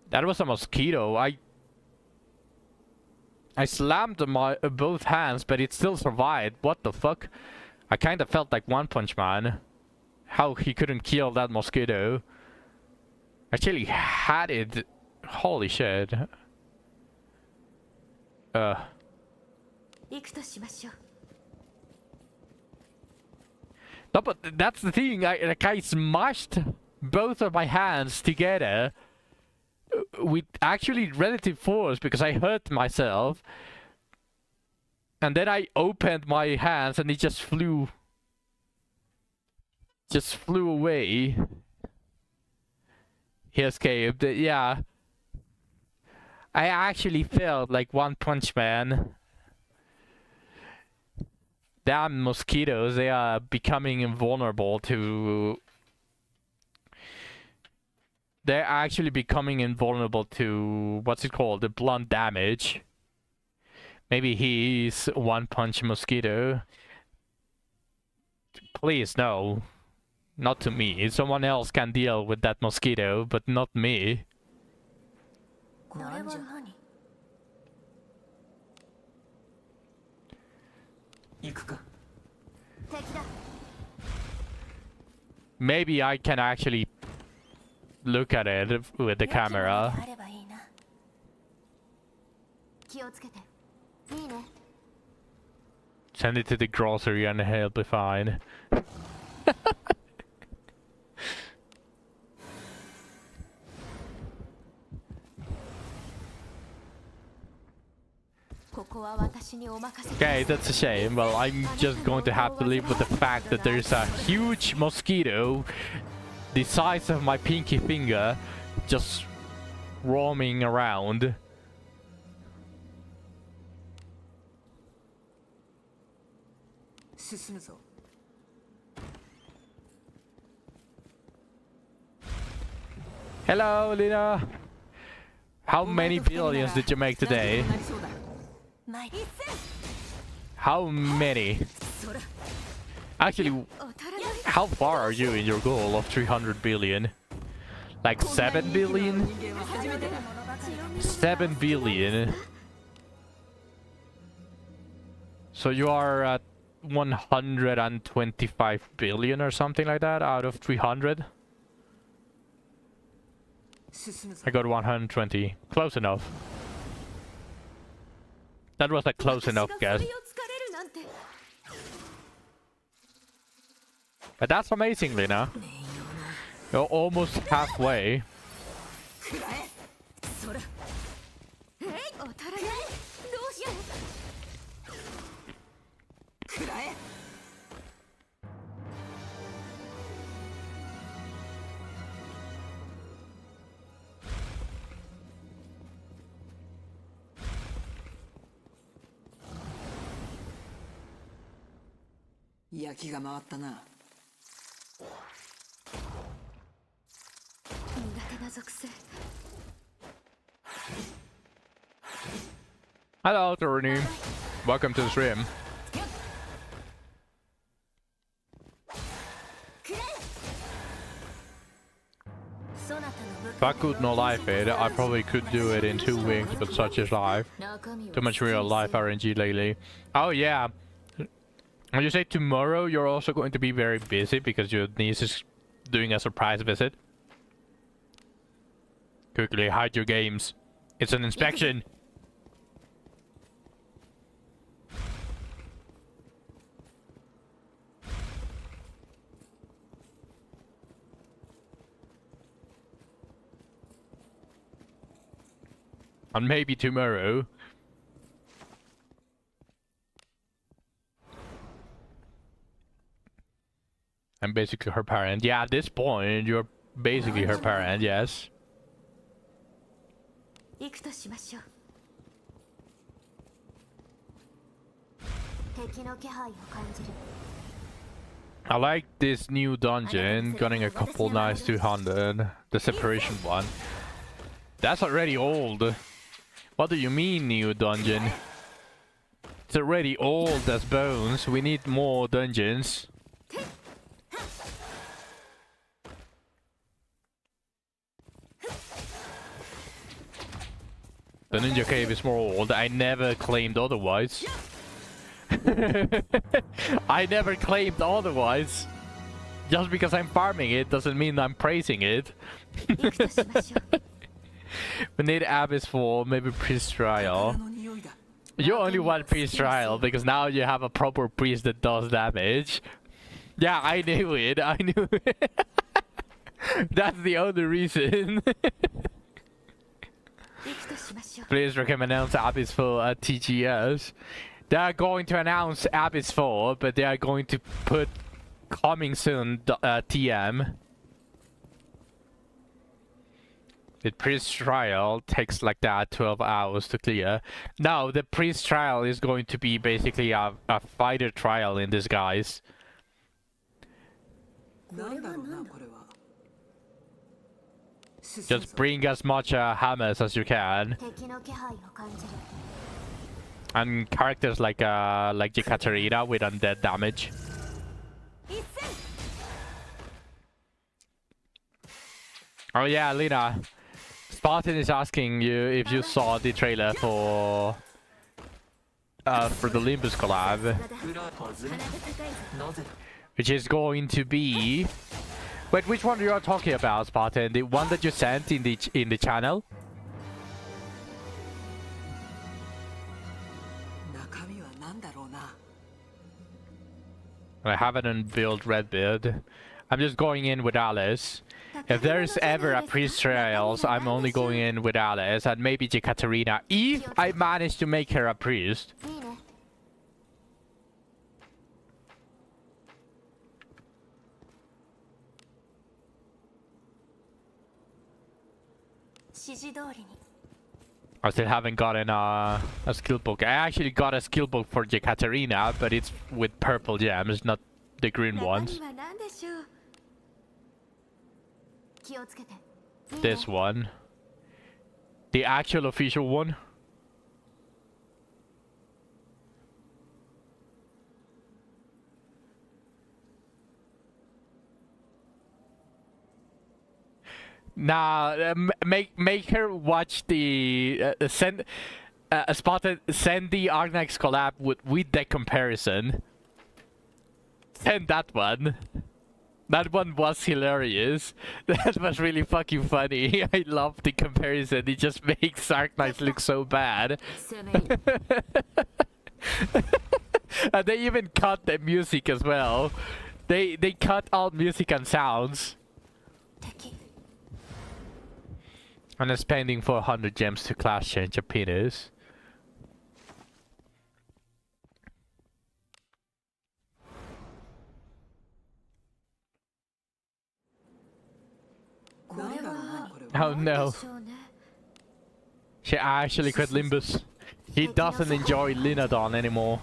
That was a mosquito. I slammed my both hands, but it still survived. What the fuck? I kinda felt like One Punch Man. How he couldn't kill that mosquito. Actually had it. Holy shit. No, but that's the thing. I smashed both of my hands together with actually relative force because I hurt myself. And then I opened my hands and it just flew away. He escaped. Yeah. I actually felt like One Punch Man. Damn mosquitoes, they are becoming invulnerable to... They're actually becoming invulnerable to... What's it called? The blunt damage. Maybe he's One Punch Mosquito. Please, no. Not to me. Someone else can deal with that mosquito, but not me. Maybe I can actually look at it with the camera. Send it to the grocery and he'll be fine. Okay, that's a shame. Well, I'm just going to have to live with the fact that there's a huge mosquito the size of my pinky finger just roaming around. Hello, Lina. How many billions did you make today? How many? Actually, how far are you in your goal of 300 billion? Like 7 billion? 7 billion. So you are at 125 billion or something like that out of 300? I got 120. Close enough. That was a close enough guess. But that's amazing, Lina. You're almost halfway. Hello, Toruni. Welcome to the stream. If I could no life it, I probably could do it in 2 weeks, but such is life. Too much real life RNG lately. Oh yeah. When you say tomorrow, you're also going to be very busy because your niece is doing a surprise visit. Quickly hide your games. It's an inspection. And maybe tomorrow. I'm basically her parent. Yeah, at this point, you're basically her parent, yes. I like this new dungeon, getting a couple nice 200, the separation one. That's already old. What do you mean, new dungeon? It's already old as bones. We need more dungeons. The Ninja Cave is more old. I never claimed otherwise. I never claimed otherwise. Just because I'm farming it doesn't mean I'm praising it. We need Abyss 4, maybe Priest Trial. You only want Priest Trial because now you have a proper priest that does damage. Yeah, I knew it. I knew it. That's the only reason. Please recommend announce Abyss 4 at TGS. They are going to announce Abyss 4, but they are going to put coming soon TM. The priest trial takes like that 12 hours to clear. Now the priest trial is going to be basically a fighter trial in disguise. Just bring as much hammers as you can. And characters like Jekaterina with undead damage. Oh yeah, Lena. Spartan is asking you if you saw the trailer for the Limbus collab, which is going to be. Wait, which one you are talking about, Spartan? The one that you sent in the channel? I haven't unveiled Redbeard. I'm just going in with Alice. If there's ever a priest trials, I'm only going in with Alice and maybe Jekaterina if I manage to make her a priest. I still haven't gotten a skill book. I actually got a skill book for Jekaterina, but it's with purple gems, not the green ones. This one. The actual official one. Nah, make her watch the send the Argnax collab with the comparison. Send that one. That one was hilarious. That was really fucking funny. I love the comparison. It just makes Argnax look so bad. And they even cut the music as well. They cut all music and sounds. And I'm spending 400 gems to class change a penis. Oh no. She actually quit Limbus. He doesn't enjoy Linadon anymore.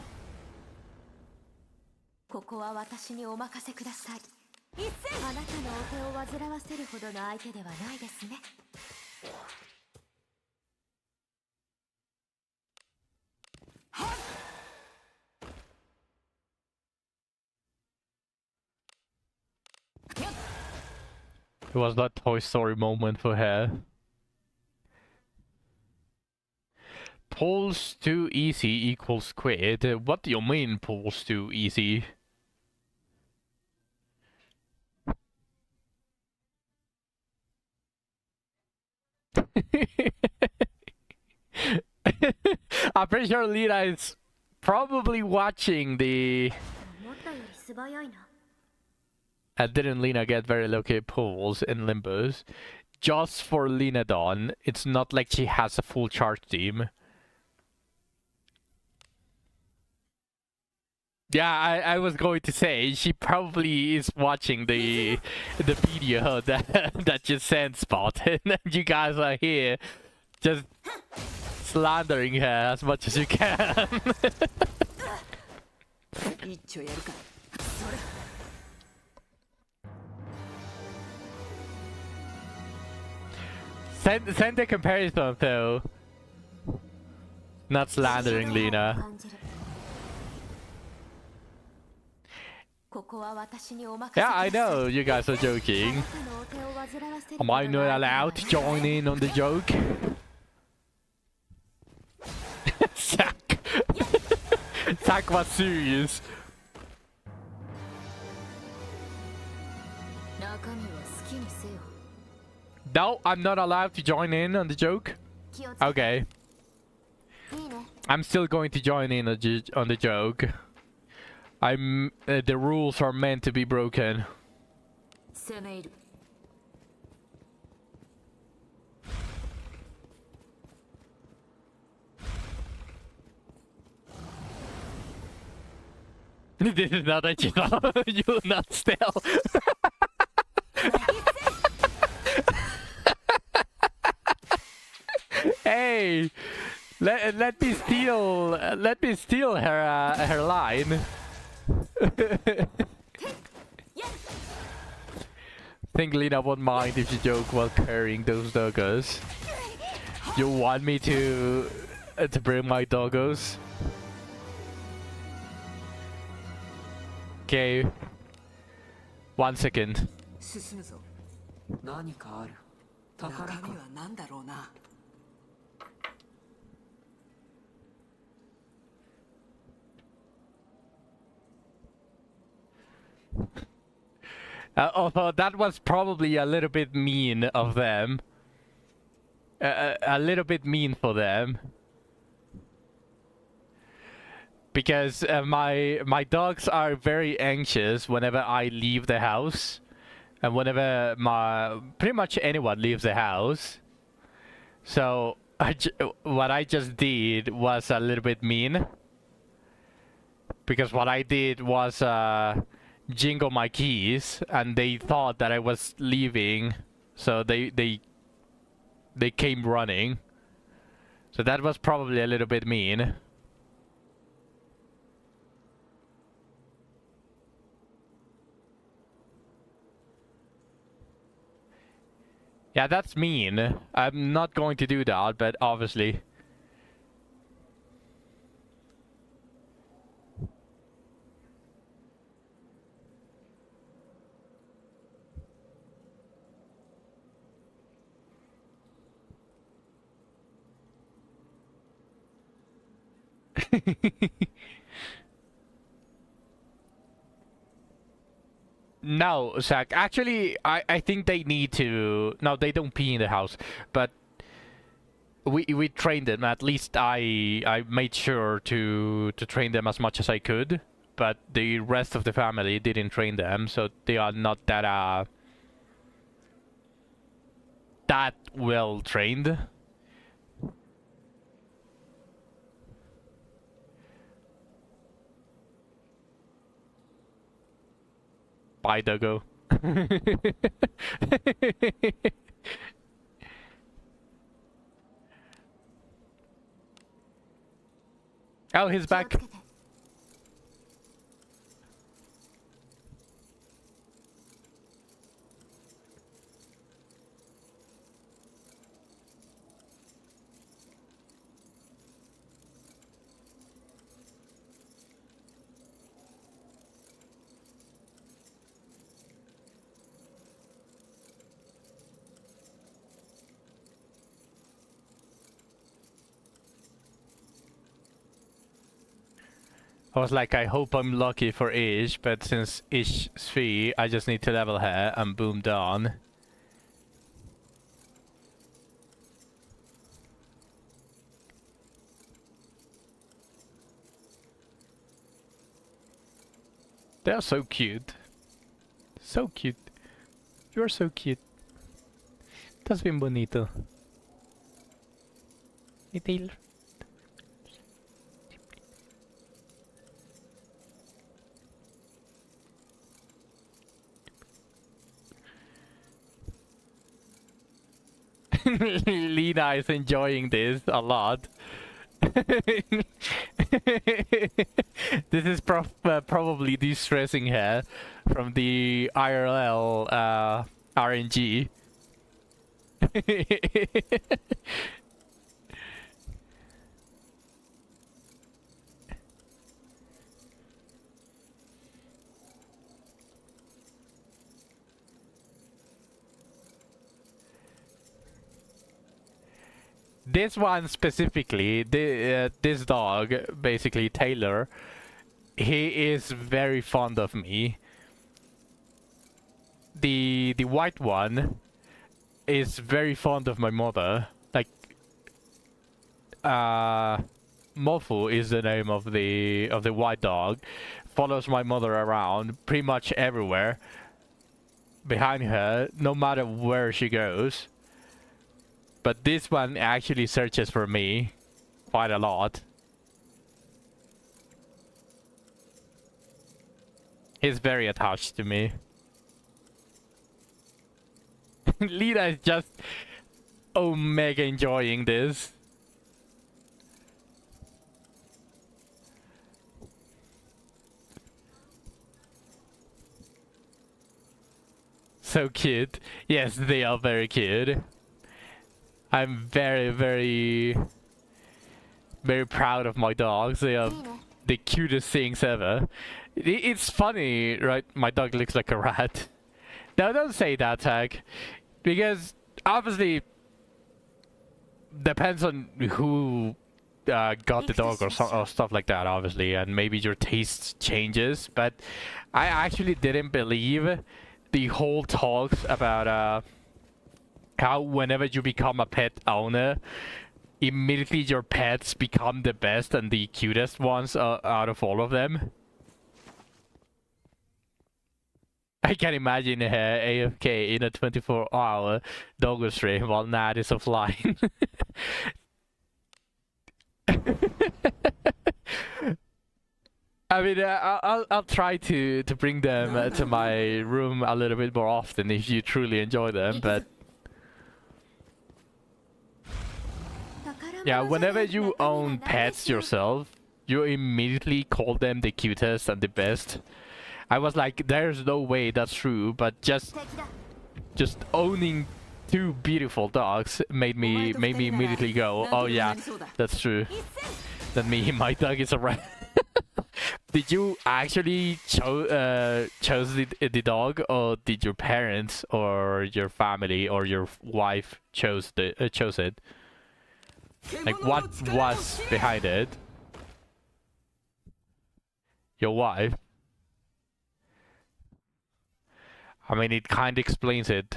It was that Toy Story moment for her. Pulls too easy equals quit. What do you mean pulls too easy? I'm pretty sure Lina is probably watching the... didn't Lina get very low-key pulls in Limbus? Just for Linadon, it's not like she has a full charge team. Yeah, I was going to say, she probably is watching the video that you sent, Spot, and you guys are here just slandering her as much as you can. Send the comparison though. Not slandering Lena. Yeah, I know you guys are joking. Am I not allowed to join in on the joke? Zack. Zack was serious. No, I'm not allowed to join in on the joke. Okay. I'm still going to join in on the joke. The rules are meant to be broken. This is not a joke. You'll not steal. Hey, let me steal her line. Think Lena won't mind if you joke while carrying those doggos. You want me to bring my doggos? Okay. 1 second. 進むぞ。何かある。中宝か。身は何だろうな。Although that was probably a little bit mean of them. A little bit mean for them. Because my dogs are very anxious whenever I leave the house. And whenever pretty much anyone leaves the house. So what I just did was a little bit mean. Because what I did was jingle my keys, and they thought that I was leaving, so they came running. So that was probably a little bit mean. Yeah, that's mean. I'm not going to do that, but obviously. No, Zach. Actually, I think they need to. No, they don't pee in the house, but we trained them. At least I made sure to train them as much as I could. But the rest of the family didn't train them, so they are not that that well trained. Bye, Doggo. Oh, he's back. I was like, I hope I'm lucky for Ish, but since Ish 3, I just need to level her and boom down. They are so cute. So cute. You're so cute. Estás bien bonito. Y Taylor. Lena is enjoying this a lot. This is probably de-stressing her from the IRL RNG. This one specifically, this dog, basically Taylor, he is very fond of me. The white one is very fond of my mother. Like, Mofu is the name of the white dog. Follows my mother around pretty much everywhere behind her, no matter where she goes. But this one actually searches for me quite a lot. He's very attached to me. Lita is just mega enjoying this. So cute. Yes, they are very cute. I'm very, very, very proud of my dogs. They are the cutest things ever. It's funny, right? My dog looks like a rat. No, don't say that, Tag. Because, obviously, depends on who got the dog or stuff like that, obviously. And maybe your taste changes. But I actually didn't believe the whole talks about how whenever you become a pet owner, immediately your pets become the best and the cutest ones out of all of them. I can imagine her AFK in a 24-hour doggo stream while Nad is offline. I mean, I'll try to bring them to my room a little bit more often if you truly enjoy them, but yeah, whenever you own pets yourself, you immediately call them the cutest and the best. I was like, there's no way that's true, but just owning two beautiful dogs made me immediately go, oh yeah, that's true. That my dog is a rat. Did you actually chose the dog, or did your parents or your family or your wife chose it? Like, what was behind it? Your wife? I mean, it kind of explains it.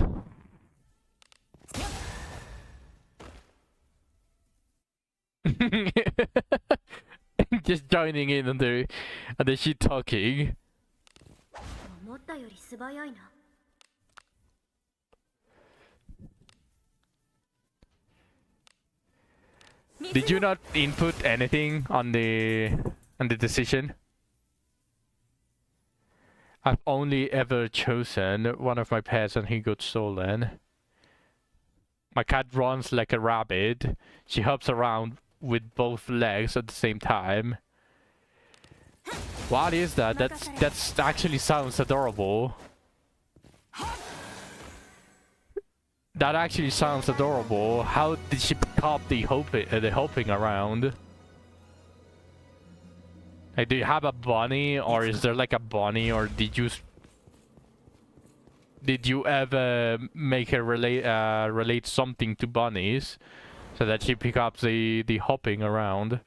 Just joining in on the shit talking. Did you not input anything on the decision? I've only ever chosen one of my pets and he got stolen. My cat runs like a rabbit. She hops around with both legs at the same time. What is that? That's actually sounds adorable. That actually sounds adorable. How did she pick up the hopping around? Like, do you have a bunny, or is there like a bunny, or did you ever make her relate something to bunnies, so that she pick up the hopping around?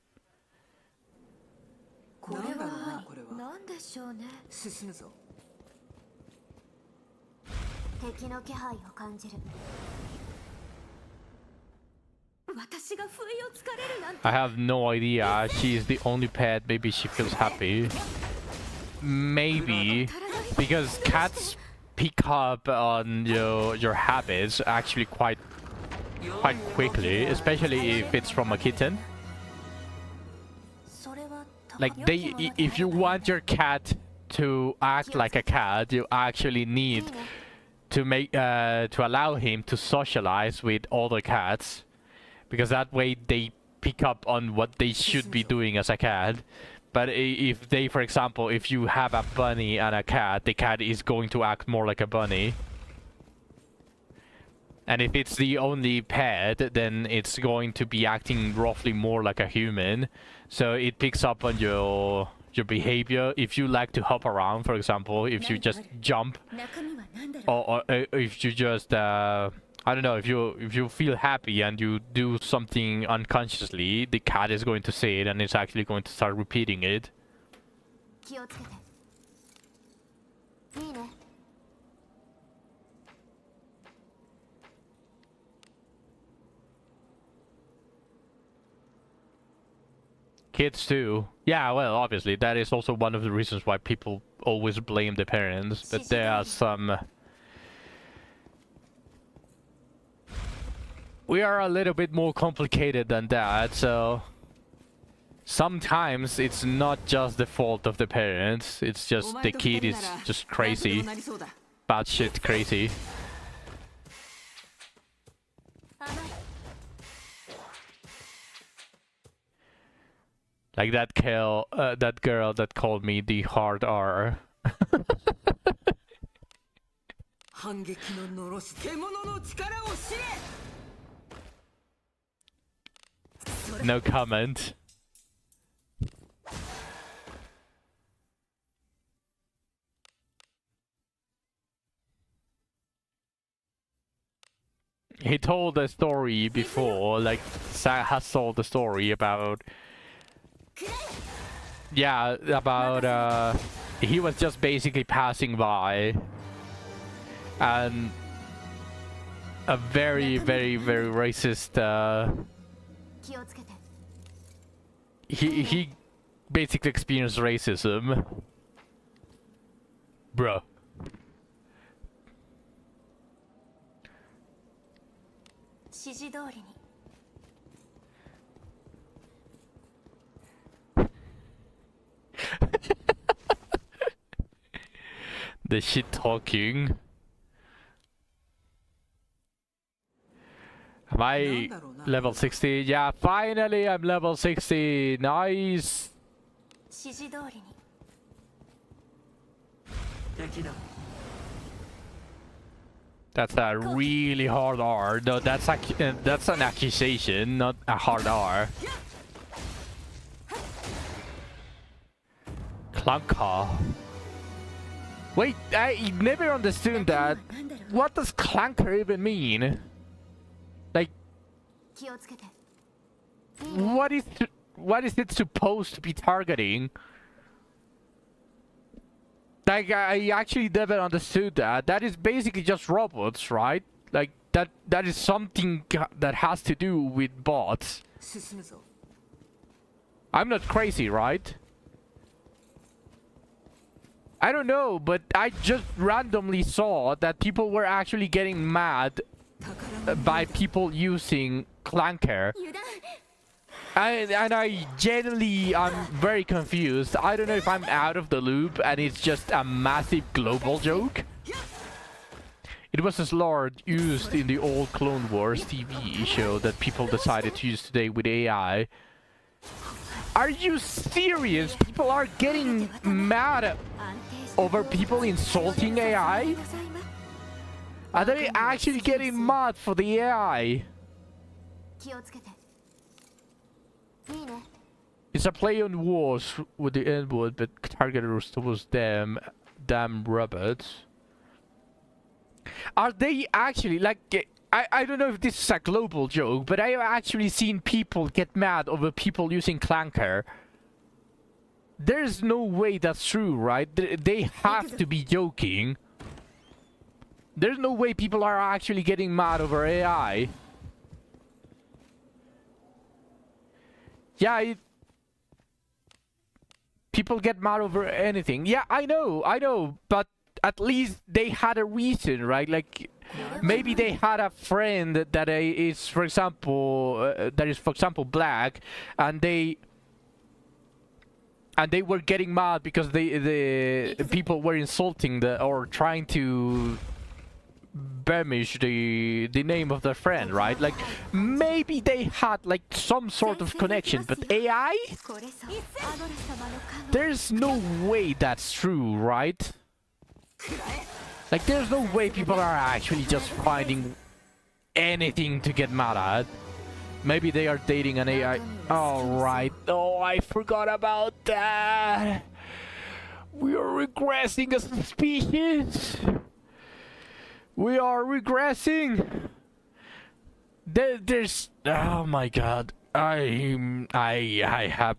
I have no idea. She is the only pet. Maybe she feels happy. Maybe because cats pick up on your habits actually quite quickly, especially if it's from a kitten. Like, if you want your cat to act like a cat, you actually need to allow him to socialize with other cats. Because that way they pick up on what they should be doing as a cat. But if they, for example, if you have a bunny and a cat, the cat is going to act more like a bunny. And if it's the only pet, then it's going to be acting roughly more like a human. So it picks up on your behavior. If you like to hop around, for example, if you just jump, or if you just I don't know, if you feel happy and you do something unconsciously, the cat is going to say it and it's actually going to start repeating it. 気をつけていいね Kids too. Yeah, well, obviously that is also one of the reasons why people always blame the parents, but there are some... We are a little bit more complicated than that, so... Sometimes it's not just the fault of the parents, it's just the kid is just crazy. Batshit crazy. Like that girl that called me the hard R. No comment. He told a story before, like has told the story about... Yeah, about he was just basically passing by and a very racist he basically experienced racism. Bruh. The shit talking. Am I level 60? Yeah, finally I'm level 60. Nice. That's a really hard R. No, that's an accusation, not a hard R. Clunker. Wait, I never understood that. What does clunker even mean? Like, what is it supposed to be targeting? Like, I actually never understood that. That is basically just robots, right? Like, that is something that has to do with bots. I'm not crazy, right? I don't know, but I just randomly saw that people were actually getting mad by people using clunker. And I genuinely am very confused. I don't know if I'm out of the loop and it's just a massive global joke. It was a slur used in the old Clone Wars TV show that people decided to use today with AI. Are you serious? People are getting mad over people insulting AI? Are they actually getting mad for the AI? It's a play on words with the N-word, but targeted was them damn robots. Are they actually, like, I don't know if this is a global joke, but I have actually seen people get mad over people using clunker. There's no way that's true, right? They have to be joking. There's no way people are actually getting mad over AI. Yeah, people get mad over anything. Yeah, I know, but at least they had a reason, right? Like, maybe they had a friend that is, for example, black, and they were getting mad because the people were insulting or trying to blemish the name of their friend, right? Like, maybe they had like some sort of connection, but AI? There's no way that's true, right? Like, there's no way people are actually just finding anything to get mad at. Maybe they are dating an AI. Alright. Oh, I forgot about that. We are regressing as a species. We are regressing. There's... Oh my god. I have...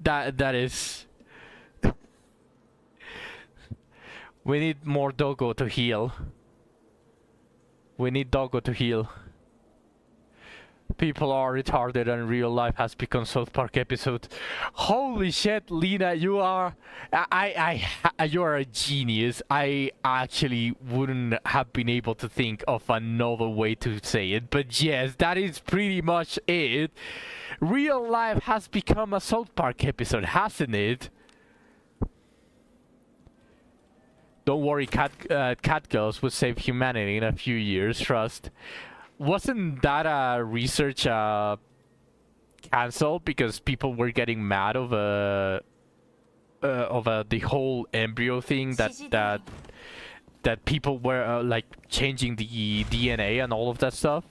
That is... We need more Doggo to heal. We need Doggo to heal. People are retarded and real life has become South Park episode. Holy shit, Lena, you are... you are a genius. I actually wouldn't have been able to think of another way to say it. But yes, that is pretty much it. Real life has become a South Park episode, hasn't it? Don't worry, cat girls will save humanity in a few years, trust. Wasn't that research cancelled because people were getting mad over the whole embryo thing that people were like changing the DNA and all of that stuff?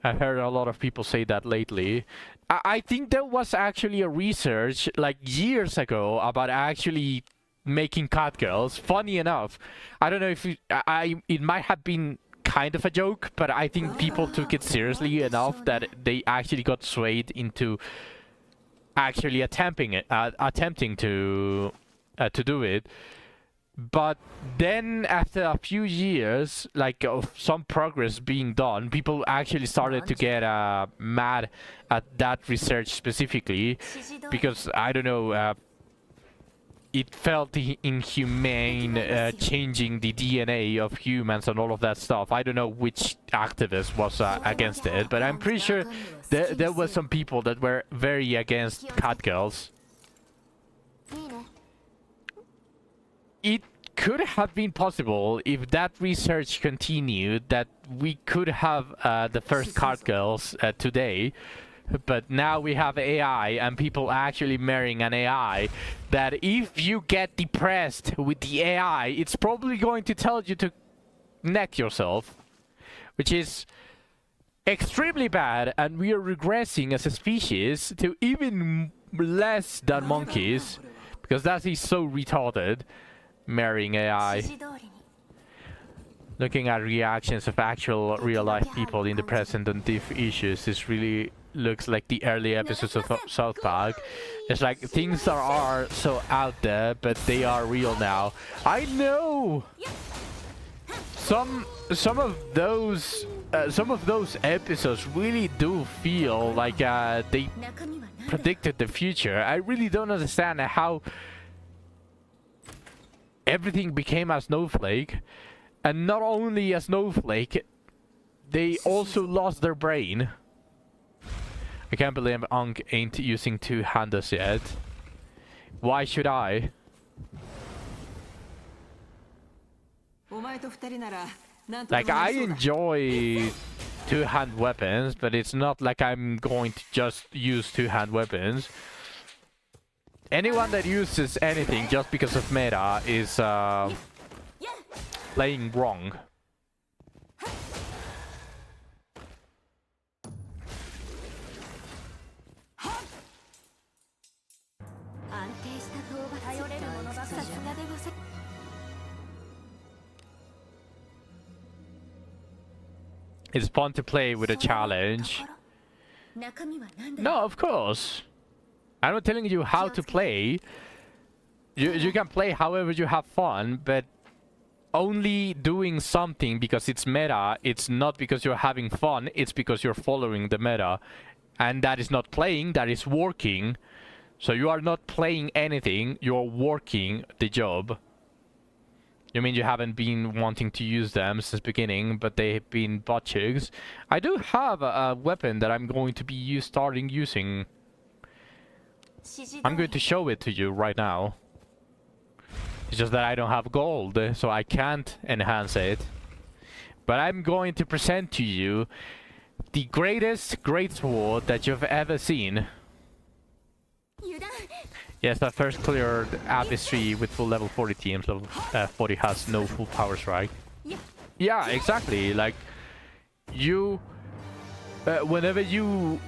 I've heard a lot of people say that lately. I think there was actually a research like years ago about actually making cat girls. Funny enough, I don't know if it might have been kind of a joke, but I think people took it seriously enough that they actually got swayed into actually attempting to do it. But then after a few years, like of some progress being done, people actually started to get mad at that research specifically because, I don't know, it felt inhumane changing the DNA of humans and all of that stuff. I don't know which activist was against it, but I'm pretty sure there were some people that were very against cat girls. It could have been possible if that research continued that we could have the first cat girls today. But now we have AI and people actually marrying an AI that if you get depressed with the AI, it's probably going to tell you to neck yourself, which is extremely bad, and we are regressing as a species to even less than monkeys because that is so retarded, marrying AI. Looking at reactions of actual real-life people in the present on diff issues is really looks like the early episodes of South Park. It's like things are so out there, but they are real now. I know some of those episodes really do feel like they predicted the future. I really don't understand how everything became a snowflake, and not only a snowflake, they also lost their brain. I can't believe Ankh ain't using two-handers yet. Why should I? Like, I enjoy two-hand weapons, but it's not like I'm going to just use two-hand weapons. Anyone that uses anything just because of meta is playing wrong. It's fun to play with a challenge. No, of course. I'm not telling you how to play. You can play however you have fun, but only doing something because it's meta, it's not because you're having fun, it's because you're following the meta. And that is not playing, that is working. So you are not playing anything, you're working the job. You mean you haven't been wanting to use them since beginning, but they've been butt chugs. I do have a weapon that I'm going to be starting using. I'm going to show it to you right now. It's just that I don't have gold, so I can't enhance it. But I'm going to present to you the greatest greatsword that you've ever seen. Yes, I first cleared Abyss 3 with full level 40 teams. Level 40 has no full power strike. Yeah, exactly. Like, you... whenever you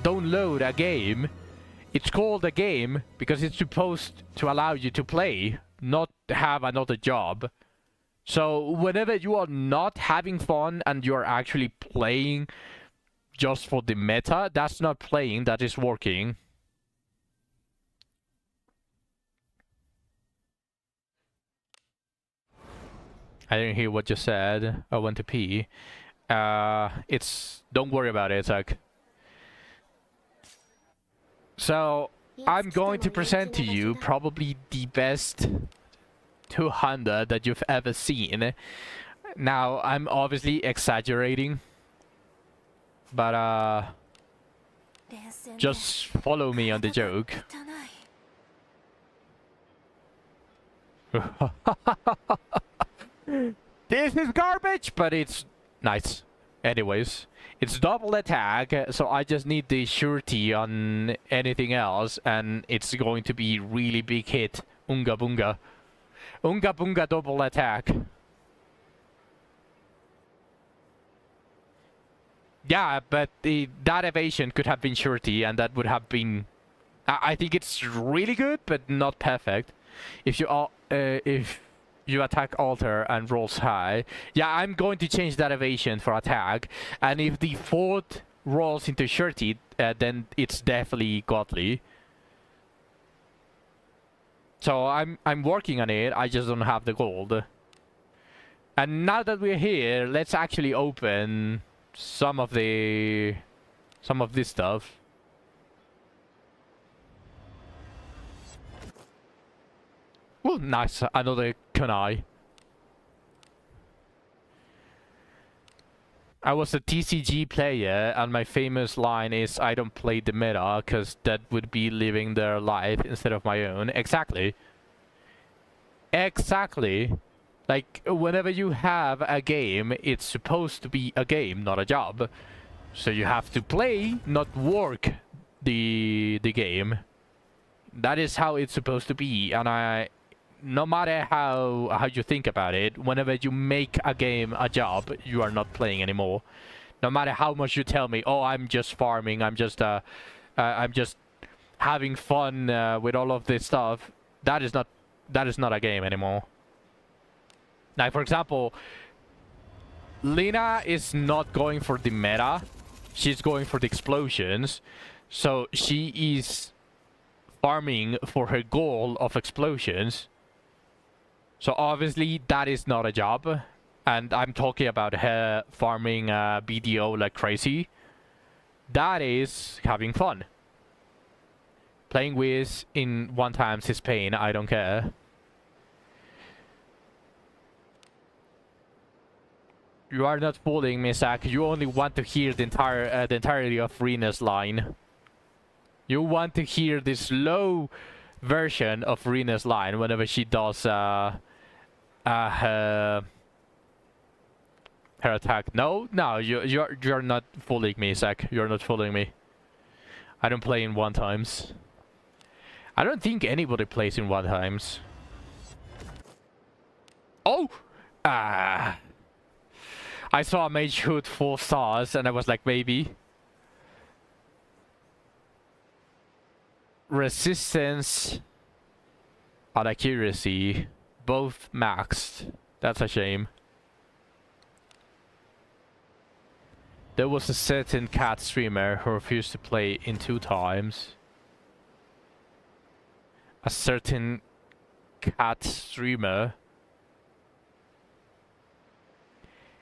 download a game, it's called a game because it's supposed to allow you to play, not have another job. So whenever you are not having fun and you're actually playing just for the meta, that's not playing, that is working. I didn't hear what you said. I went to pee. Don't worry about it, Zach. So, I'm going to present to you probably the best 200 that you've ever seen. Now, I'm obviously exaggerating, but just follow me on the joke. This is garbage, but it's nice. Anyways, it's double attack, so I just need the surety on anything else, and it's going to be really big hit. Unga Bunga. Unga Bunga double attack. Yeah, but that evasion could have been surety, and that would have been... I think it's really good, but not perfect. If you attack alter and rolls high. Yeah, I'm going to change that evasion for attack. And if the fourth rolls into surety, then it's definitely godly. So I'm working on it, I just don't have the gold. And now that we're here, let's actually open some of this stuff. Oh, nice, another kunai. I was a TCG player, and my famous line is, I don't play the meta, because that would be living their life instead of my own. Exactly. Exactly. Like, whenever you have a game, it's supposed to be a game, not a job. So you have to play, not work the game. That is how it's supposed to be, and no matter how you think about it, whenever you make a game a job, you are not playing anymore. No matter how much you tell me, oh, I'm just farming, I'm just having fun with all of this stuff, that is not a game anymore. Like, for example, Lina is not going for the meta, she's going for the explosions, so she is farming for her goal of explosions. So obviously that is not a job, and I'm talking about her farming BDO like crazy. That is having fun. Playing with in 1 times his pain, I don't care. You are not fooling me, Zach. You only want to hear the entirety of Rena's line. You want to hear this low version of Rena's line whenever she does her attack. No, you're not fooling me, Zach. You're not fooling me. I don't play in 1 times. I don't think anybody plays in 1 times. Oh! I saw a mage shoot 4 stars and I was like, maybe. Resistance and accuracy both maxed. That's a shame. There was a certain cat streamer who refused to play in 2 times. A certain cat streamer.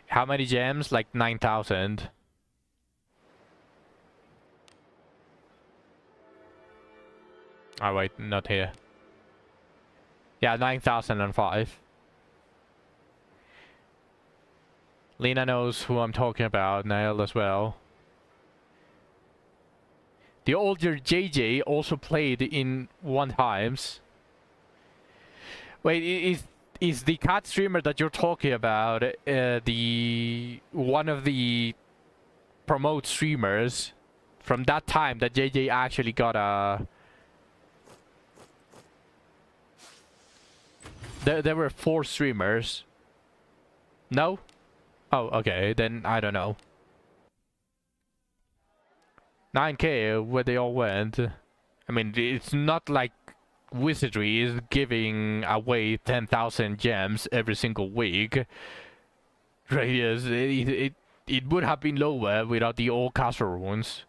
How many gems? Like 9,000. Oh wait, not here. Yeah, 9,005. Lena knows who I'm talking about, Nail as well. The older JJ also played in 1 times. Wait, is the cat streamer that you're talking about the one of the promote streamers from that time that JJ actually got a... There were 4 streamers. No? Oh, okay, then I don't know. 9K, where they all went. I mean, it's not like Wizardry is giving away 10,000 gems every single week. Radius, it would have been lower without the all castle runes.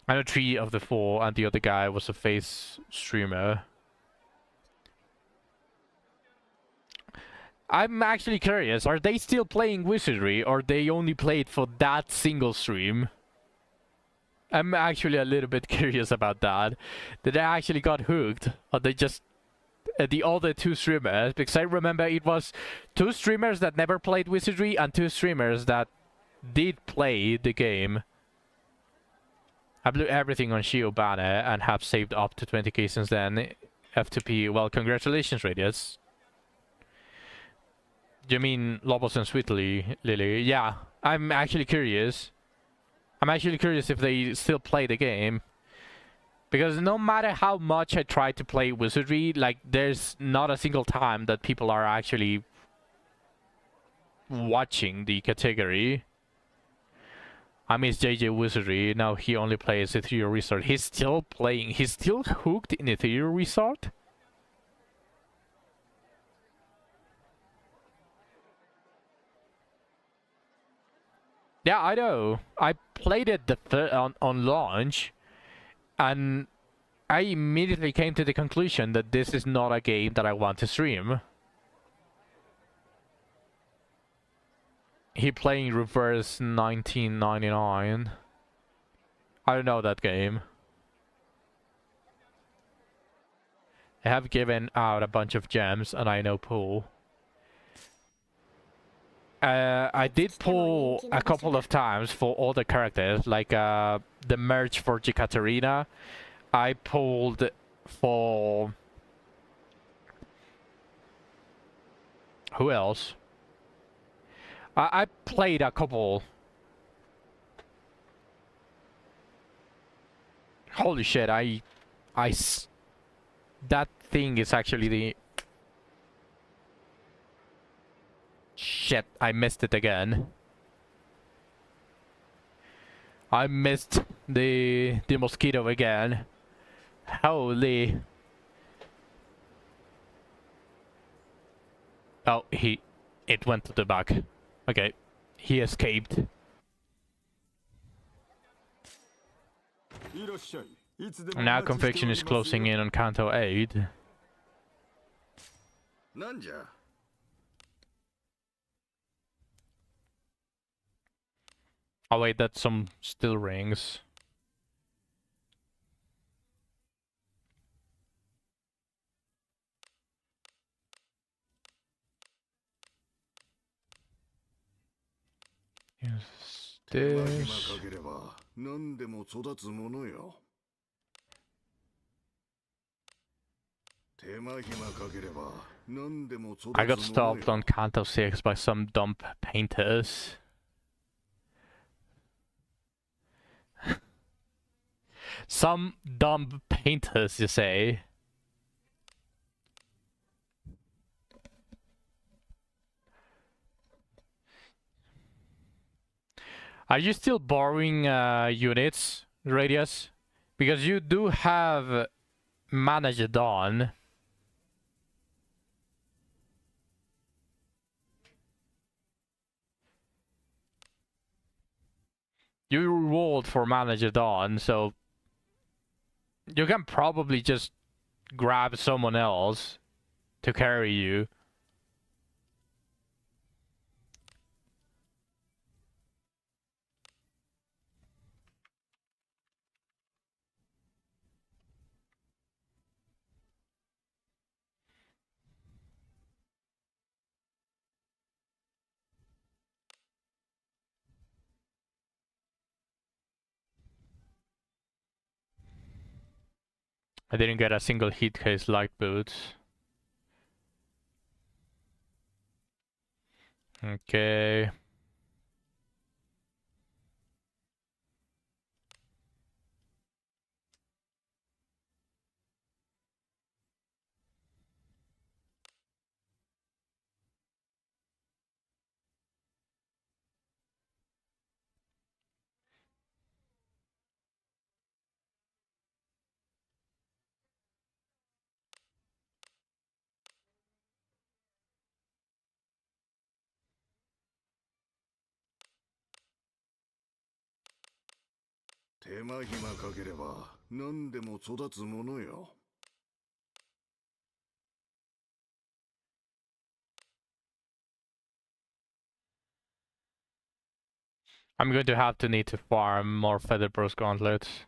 I know 3 of the 4, and the other guy was a face streamer. I'm actually curious, are they still playing Wizardry, or they only played for that single stream? I'm actually a little bit curious about that. Did they actually got hooked, or they just the other 2 streamers? Because I remember it was 2 streamers that never played Wizardry and 2 streamers that did play the game. I blew everything on Shio banner and have saved up to 20k since then. F2P, well, congratulations, Radius. Do you mean Lobos and Sweetly, Lily? Yeah, I'm actually curious. I'm actually curious if they still play the game. Because no matter how much I try to play Wizardry, like, there's not a single time that people are actually watching the category. I miss JJ Wizardry. Now he only plays Ethereal Resort. He's still playing. He's still hooked in Ethereal Resort? Yeah, I know. I played it on launch, and I immediately came to the conclusion that this is not a game that I want to stream. He playing Reverse 1999. I don't know that game. I have given out a bunch of gems, and I know pool. I did pull a couple of times for all the characters, like the merch for Jikatarina. I pulled for... who else? I played a couple. Holy shit, that thing is actually the... Shit, I missed it again. I missed the mosquito again. Holy... Oh, it went to the back. Okay, he escaped. Now conviction is closing in on Kanto 8. Oh wait, that's some still rings. Yes, this. I got stopped on Kanto 6 by some dumb painters. Some dumb painters, you say? Are you still borrowing units, Radius? Because you do have Manager Dawn. You rolled for Manager Dawn, so you can probably just grab someone else to carry you. I didn't get a single hit case light boots. Okay. 手間暇かければ何でも育つものよ。I'm going to have to need to farm more Feather Bros gauntlets.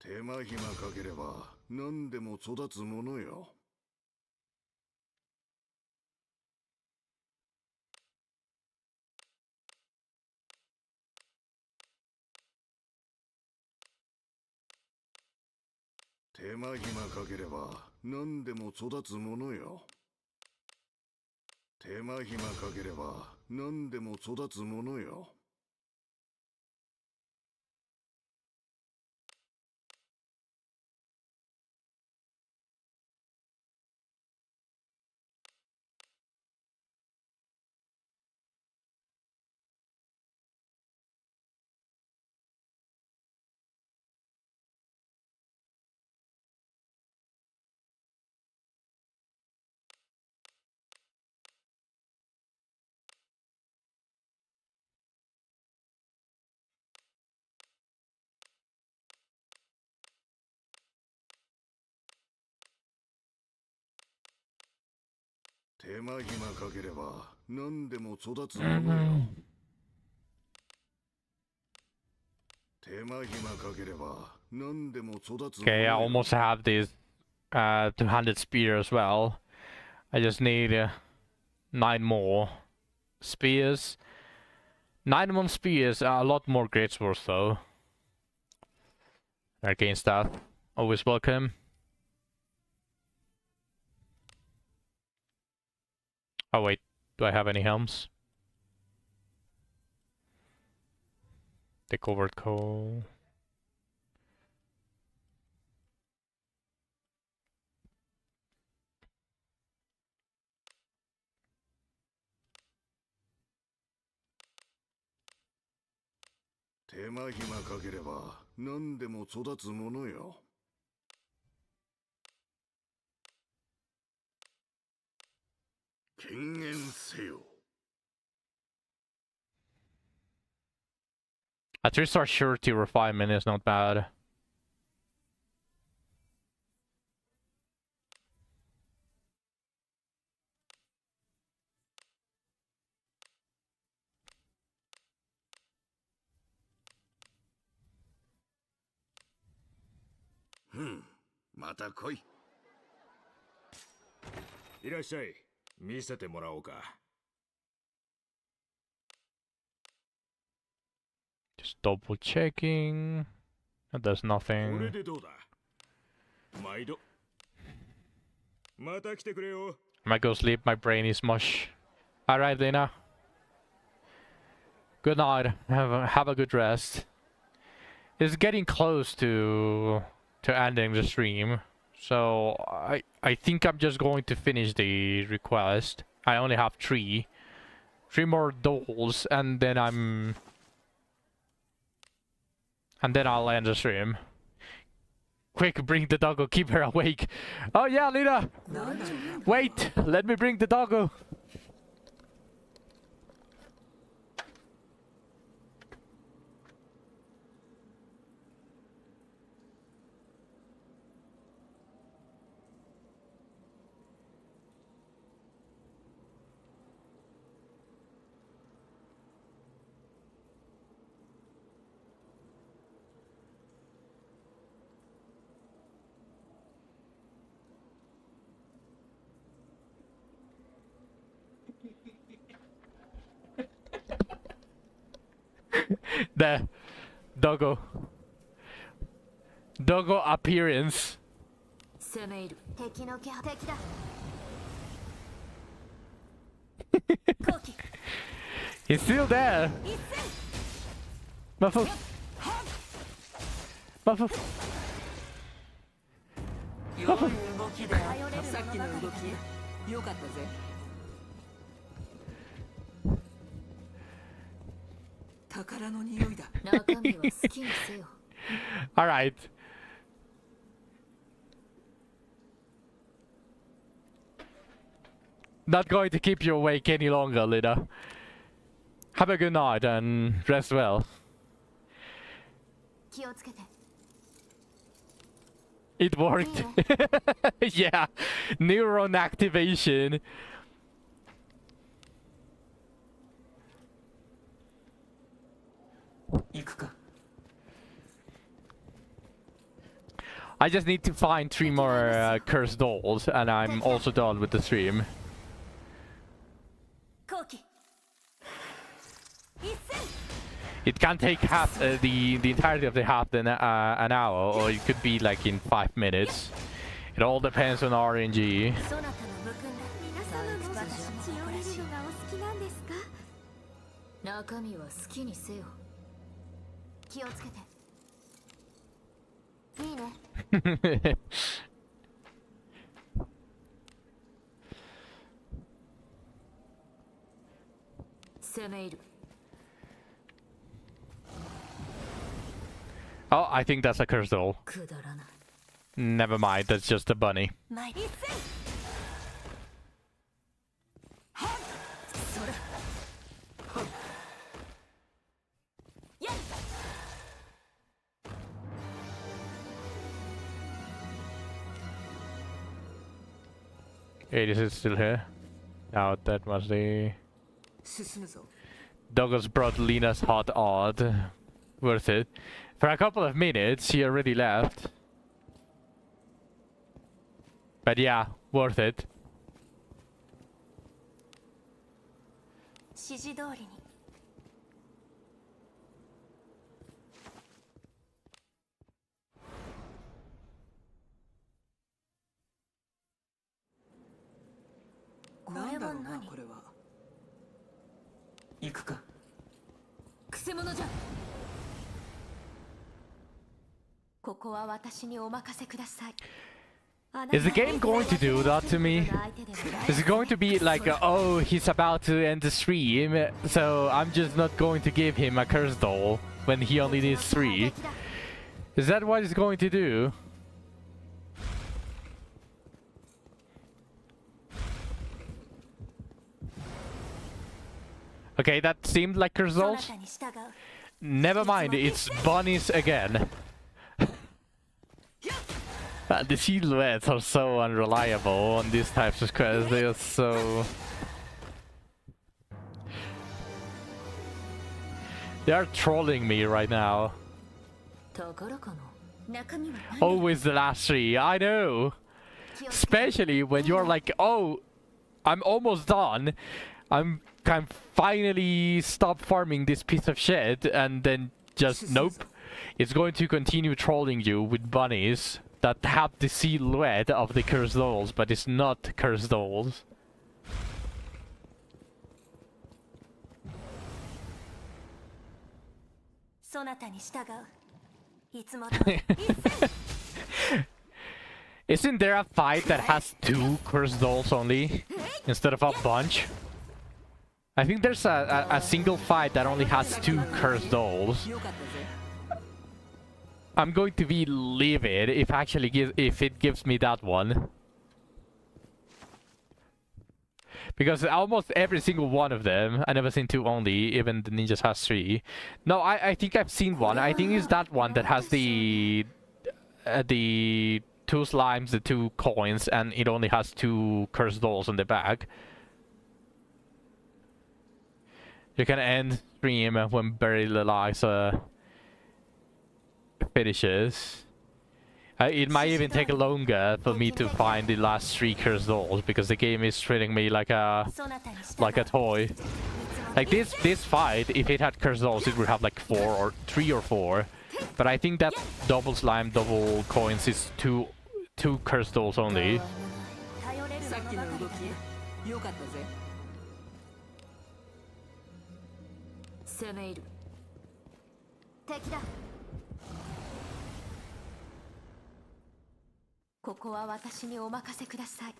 手間暇かければ何でも育つものよ。手間暇かければ何でも育つものよ。手間暇かければ何でも育つものよ。手間暇かければ何でも育つものよ。手間暇かければ何でも育つもの Okay, I よ。 almost have these 200 spear as well. I just need 9 more spears. 9 more spears, a lot more great swords though. Arcane stuff, always welcome. Oh wait, do I have any helms? The covered coal.手間暇かければ何でも育つものよ。権限せよ。 A 3-star surety refinement is not bad. Hmm, また来い。いらっしゃい。見せてもらおうか。 Just double checking. There's これ nothing. でどうだ。毎度。また来てくれよ。 I might go sleep, my brain is mush. Alright, Lena. Good night. Have a good rest. It's getting close to ending the stream. So I think I'm just going to finish the request. I only have 3 more dolls and then I'll end the stream. Quick, bring the doggo, keep her awake. Oh yeah, Lena! Wait, let me bring the doggo. The doggo appearance. 攻め入る敵の気配敵だ後期 He's still there. 一斉 But 良い動きであった。さっきの動き良かったぜ。宝の匂いだ。中身は好きにせよ。Alright. Not going to keep you awake any longer, Lida. Have a good night and rest well. 気をつけて。 It worked. Yeah. Neuron activation. 行くか。 I just need to find 3 more cursed dolls and I'm also done with the stream. 後期。 It can take half the entirety of the half an hour, or it could be like in 5 minutes. It all depends on RNG. そなたの武君だ。皆様も私を見るのがお好きなんですか。中身は好きにせよ。気をつけて。いいね。攻め入る。 Oh, I think that's a cursed doll. くだらない。 Never mind, that's just a bunny. 参り。それ。やい。 Hey, this is still here. Now that was the 進むぞ。 Douglas brought Lena's hot odd. Worth it. For a couple of minutes, she already left. But yeah, worth it. 指示通りに。 なんだろうなこれは。行くか。くせ者じゃ。ここは私にお任せください。 Is the game going to do that to me? Is it going to be like, oh, he's about to end the stream, so I'm just not going to give him a curse doll when he only needs 3? Is that what it's going to do? Okay, that seemed like curse dolls. Never mind, it's bunnies again. The silhouettes are so unreliable on these types of quests. They are so... They are trolling me right now. Always the last 3, I know! Especially when you're like, oh, I'm almost done. I'm finally stop farming this piece of shit, and then just nope. It's going to continue trolling you with bunnies that have the silhouette of the cursed dolls, but it's not cursed dolls. Isn't there a fight that has 2 cursed dolls only instead of a bunch? I think there's a single fight that only has 2 cursed dolls. I'm going to be livid if it gives me that one. Because almost every single one of them, I never seen 2 only, even the ninjas has 3. No, I think I've seen one. I think it's that one that has the 2 slimes, the 2 coins, and it only has 2 cursed dolls on the back. You can end stream when Buried Eliza finishes. It might even take longer for me to find the last 3 cursed dolls because the game is treating me like a toy. Like this fight, if it had cursed dolls, it would have like 3 or 4. But I think that double slime, double coins is 2 cursed dolls only. さっきの動き良かったぜ。攻め入る。敵だ。ここは私にお任せください。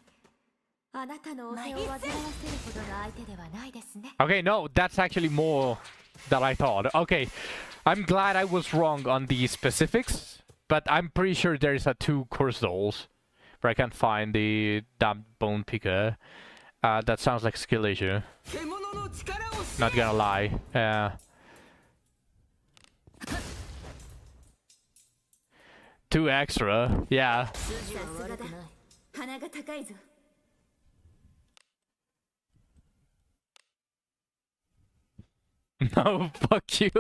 あなたのお手を煩わせるほどの相手ではないですね。 Okay, no, that's actually more than I thought. Okay, I'm glad I was wrong on the specifics, but I'm pretty sure there's a 2 crystals where I can't find the damn bone picker. That sounds like a skill issue. Not gonna lie. 2 extra, yeah. 鼻が高いぞ。 No, fuck you.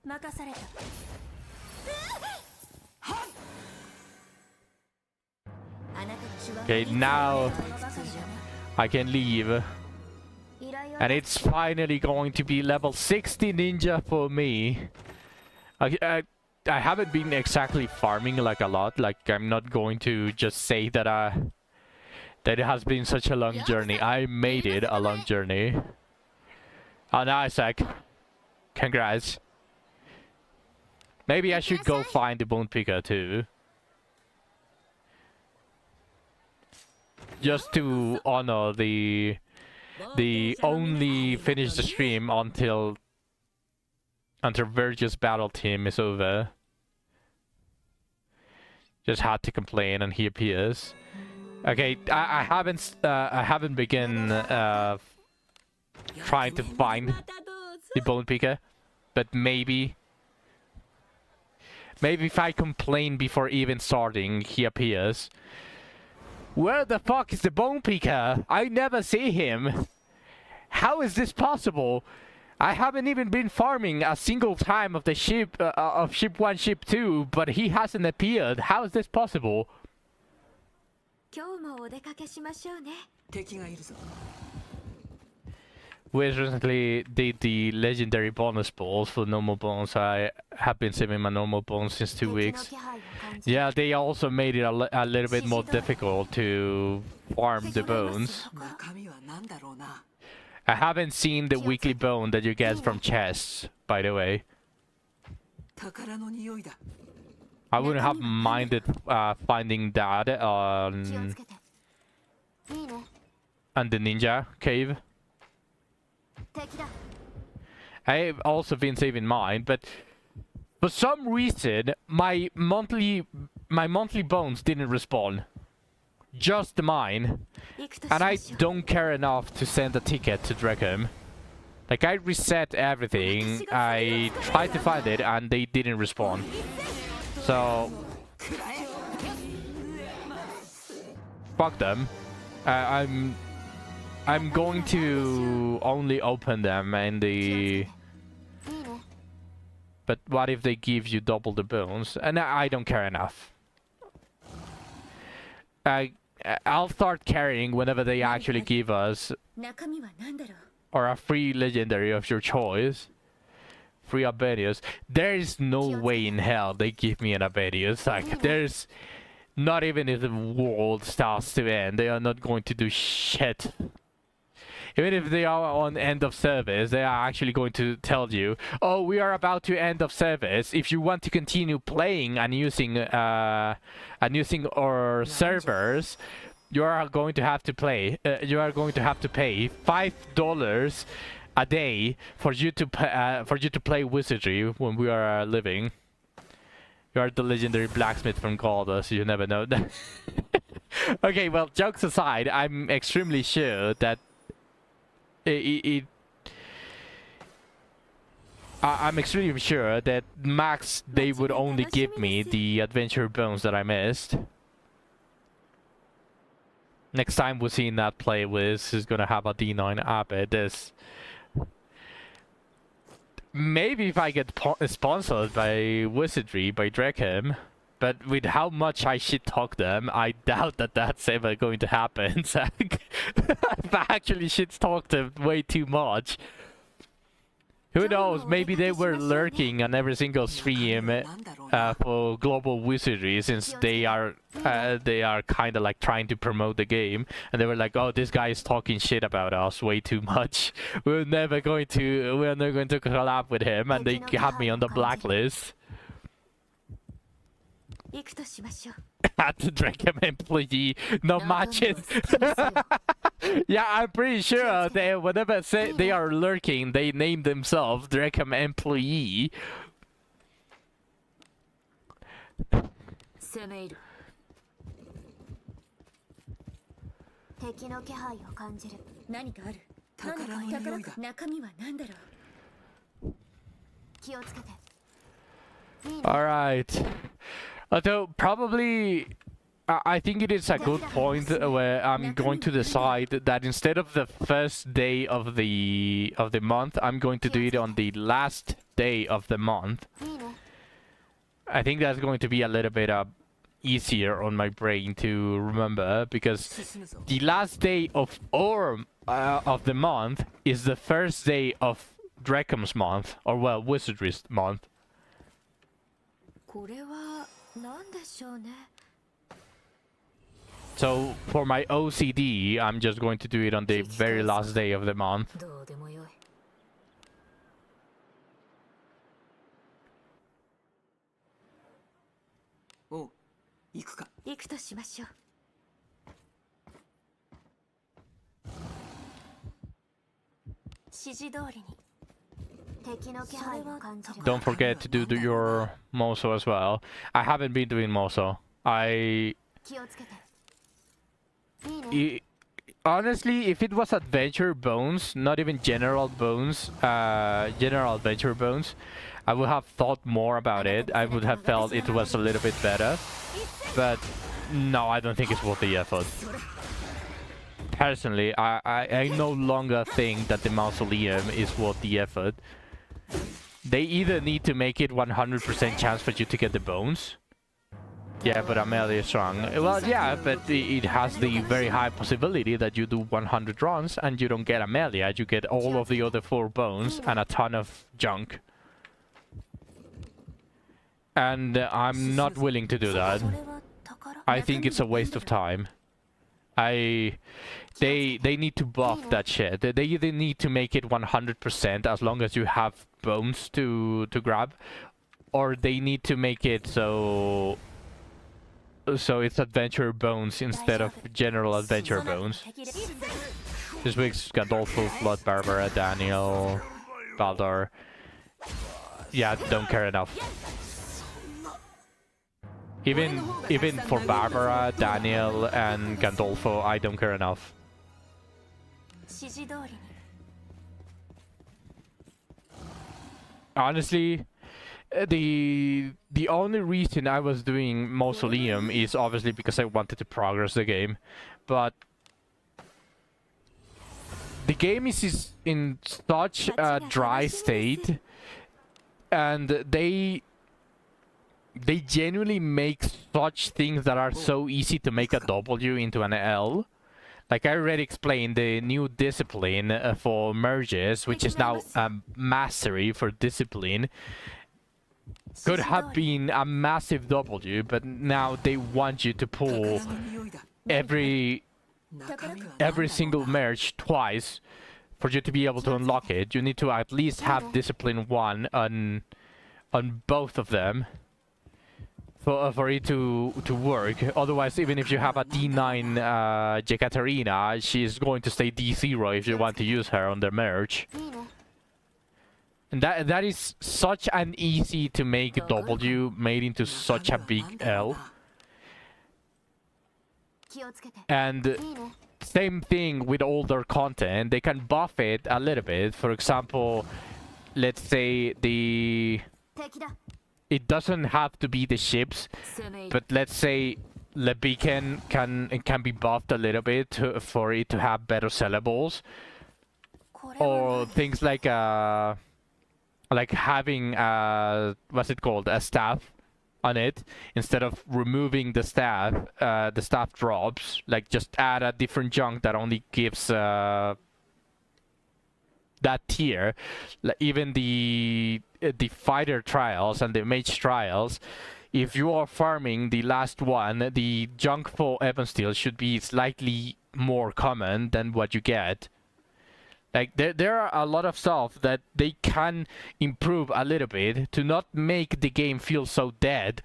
任された。 Okay, now I can leave. And it's finally going to be level 60 ninja for me. I haven't been exactly farming like a lot. Like, I'm not going to just say that that it has been such a long journey. I made it a long journey. Oh, nice, Zach. Congrats. Maybe I should go find the bone picker too. Just to honor the only finish the stream until Virgil's battle team is over. Just had to complain, and he appears. Okay, I haven't begun trying to find the bone picker, but maybe if I complain before even starting, he appears. Where the fuck is the bone picker? I never see him. How is this possible? I haven't even been farming a single time of the ship, of ship 1, ship 2, but he hasn't appeared. How is this possible? 今日もお出かけしましょうね。敵がいるぞ。 We recently did the legendary bonus balls for normal bones. I have been saving my normal bones since 2 weeks. Yeah, they also made it a little bit more difficult to farm the bones. 中身は何だろうな。 I haven't seen the weekly bone that you get from chests, by the way. 宝の匂いだ。 I wouldn't have minded finding that on the ninja cave. I've also been saving mine, but for some reason my monthly bones didn't respawn. Just mine. And I don't care enough to send a ticket to Dreckham. Like, I reset everything, I tried to find it, and they didn't respawn. So fuck them. I'm going to only open them in the... But what if they give you double the bones? And I don't care enough. I'll start carrying whenever they actually give us or a free legendary of your choice. Free Abedius. There is no way in hell they give me an Abedius. Like, there's not even if the world starts to end, they are not going to do shit. Even if they are on end of service, they are actually going to tell you, oh, we are about to end of service. If you want to continue playing and using our servers, you are going to have to pay. You are going to have to pay $5 a day for you to play wizardry when we are living. You are the legendary blacksmith from Galda, so you never know that. Okay, well, jokes aside, I'm extremely sure that I'm extremely sure that max they would only give me the adventure bones that I missed. Next time we're seeing that play with is gonna have a D9 Abbott. This maybe if I get sponsored by Wizardry by Dreckham, but with how much I shit talk them, I doubt that that's ever going to happen. I've actually shit talked them way too much. Who knows? Maybe they were lurking on every single stream for Global Wizardry, since they are kind of like trying to promote the game, and they were like, "Oh, this guy is talking shit about us way too much. We're never going to collab with him," and they have me on the blacklist. 行くとしましょう。 At the Dragon employee, no matches. Yeah, I'm pretty sure they whenever say they are lurking, they name themselves Dragon employee. 攻め入る。敵の気配を感じる。何かある。宝の匂いが。中身は何だろう。気をつけて。 All right. Although probably, I think it is a good point where I'm going to decide that instead of the first day of the month, I'm going to do it on the last day of the month. I think that's going to be a little bit easier on my brain to remember, because the last day of the month is the first day of Drakham's month, or well, Wizardry's month. これは何でしょうね。 So for my OCD, I'm just going to do it on the very last day of the month. どうでもよい。おう、行くか。行くとしましょう。指示通りに。 Don't forget to do your Moso as well. I haven't been doing Moso. Honestly, if it was Adventure Bones, not even General Bones, General Adventure Bones, I would have thought more about it. I would have felt it was a little bit better. But no, I don't think it's worth the effort. Personally, I no longer think that the Mausoleum is worth the effort. They either need to make it 100% chance for you to get the bones. Yeah, but Amelia is strong. Well, yeah, but it has the very high possibility that you do 100 runs and you don't get Amelia. You get all of the other 4 bones and a ton of junk. And I'm not willing to do that. I think it's a waste of time. They need to buff that shit. They either need to make it 100% as long as you have bones to grab, or they need to make it so it's adventure bones instead of general adventure bones. This week's Gandolfo, Flood, Barbara, Daniel, Baldor. Yeah, don't care enough. Even for Barbara, Daniel, and Gandolfo, I don't care enough. Honestly, the only reason I was doing Mausoleum is obviously because I wanted to progress the game, but the game is in such a dry state, and they genuinely make such things that are so easy to make a W into an L. Like I already explained, the new discipline for merges, which is now a mastery for discipline, could have been a massive W, but now they want you to pull every single merge twice for you to be able to unlock it. You need to at least have discipline 1 on both of them for it to work. Otherwise, even if you have a D9 Jekaterina, she's going to stay D0 if you want to use her on the merge. And that is such an easy to make W made into such a big L. And same thing with older content. They can buff it a little bit. For example, let's say it doesn't have to be the ships, but let's say the beacon can be buffed a little bit for it to have better sellables, or things like having what's it called, a staff on it. Instead of removing the staff drops. Like just add a different junk that only gives that tier, even the fighter trials and the mage trials, if you are farming the last one, the junk for Evan should be slightly more common than what you get. Like, there are a lot of stuff that they can improve a little bit to not make the game feel so dead.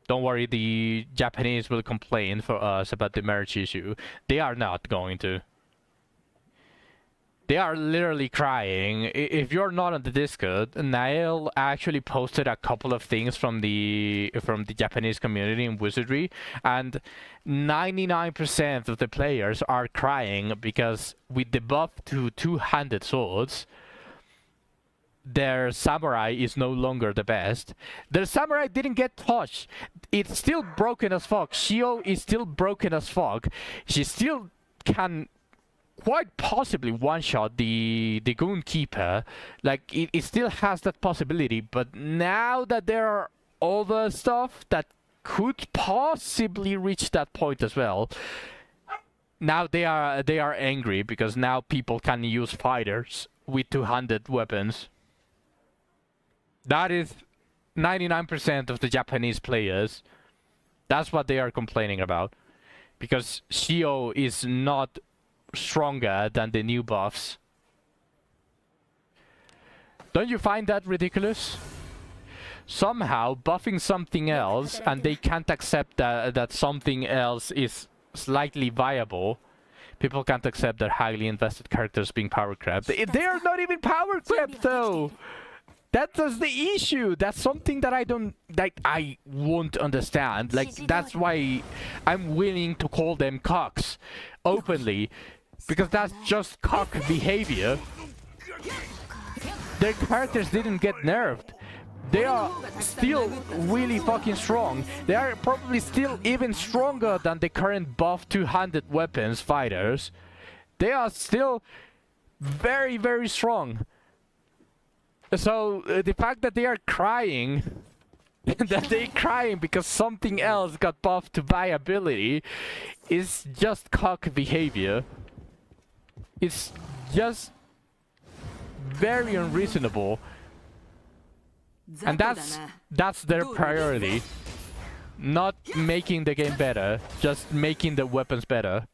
Don't worry, the Japanese will complain for us about the merge issue. They are not going to. They are literally crying. If you're not on the Discord, Niall actually posted a couple of things from the Japanese community in Wizardry, and 99% of the players are crying because with the buff to two-handed swords, their samurai is no longer the best. Their samurai didn't get touched. It's still broken as fuck. Shio is still broken as fuck. She still can quite possibly one-shot the Goon Keeper. Like, it still has that possibility, but now that there are other stuff that could possibly reach that point as well, now they are angry because now people can use fighters with two-handed weapons. That is 99% of the Japanese players. That's what they are complaining about, because Shio is not stronger than the new buffs. Don't you find that ridiculous? Somehow buffing something else and they can't accept that something else is slightly viable. People can't accept that highly invested characters being power crept. They are not even power crept though. That's the issue. That's something that I won't understand. Like, that's why I'm willing to call them cocks openly, because that's just cock behavior. Their characters didn't get nerfed. They are still really fucking strong. They are probably still even stronger than the current buff two-handed weapons fighters. They are still very, very strong. So the fact that they are crying, that they're crying because something else got buffed to viability, is just cock behavior. It's just very unreasonable. And that's their priority. Not making the game better, just making the weapons better.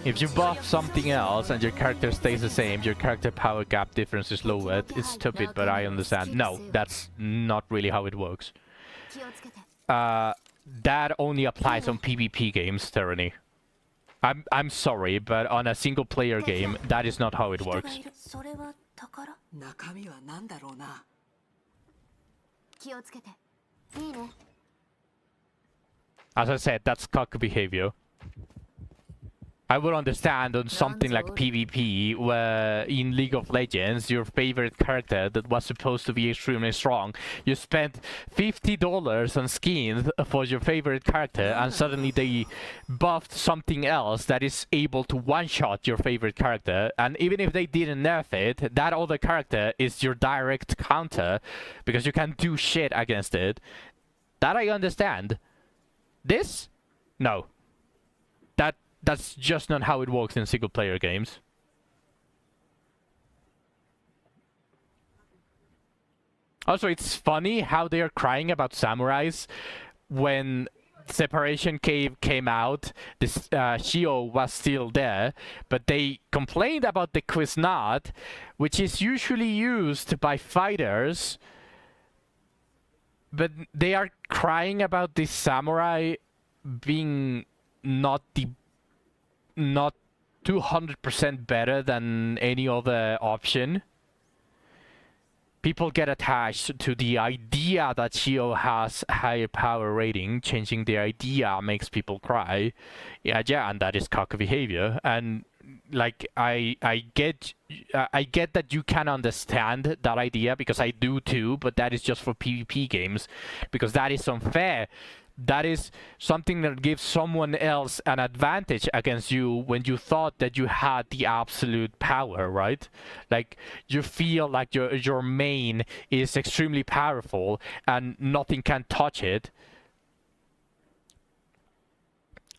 If you buff something else and your character stays the same, your character power gap difference is lowered. It's stupid, but I understand. No, that's not really how it works. That only applies on PvP games, Tyranny. I'm sorry, but on a single player game, that is not how it works. As I said, that's cock behavior. I would understand on something like PvP, where in League of Legends, your favorite character that was supposed to be extremely strong, you spent $50 on skins for your favorite character, and suddenly they buffed something else that is able to one-shot your favorite character, and even if they didn't nerf it, that other character is your direct counter, because you can do shit against it. That I understand. This? No. That's just not how it works in single-player games. Also, it's funny how they are crying about samurais when Separation Cave came out. This Shio was still there, but they complained about the Quiznat, which is usually used by fighters. But they are crying about the samurai being not 200% better than any other option. People get attached to the idea that Shio has higher power rating. Changing the idea makes people cry. Yeah, and that is cock behavior. And like, I get that you can understand that idea, because I do too, but that is just for PvP games, because that is unfair. That is something that gives someone else an advantage against you when you thought that you had the absolute power, right? Like, you feel like your main is extremely powerful and nothing can touch it.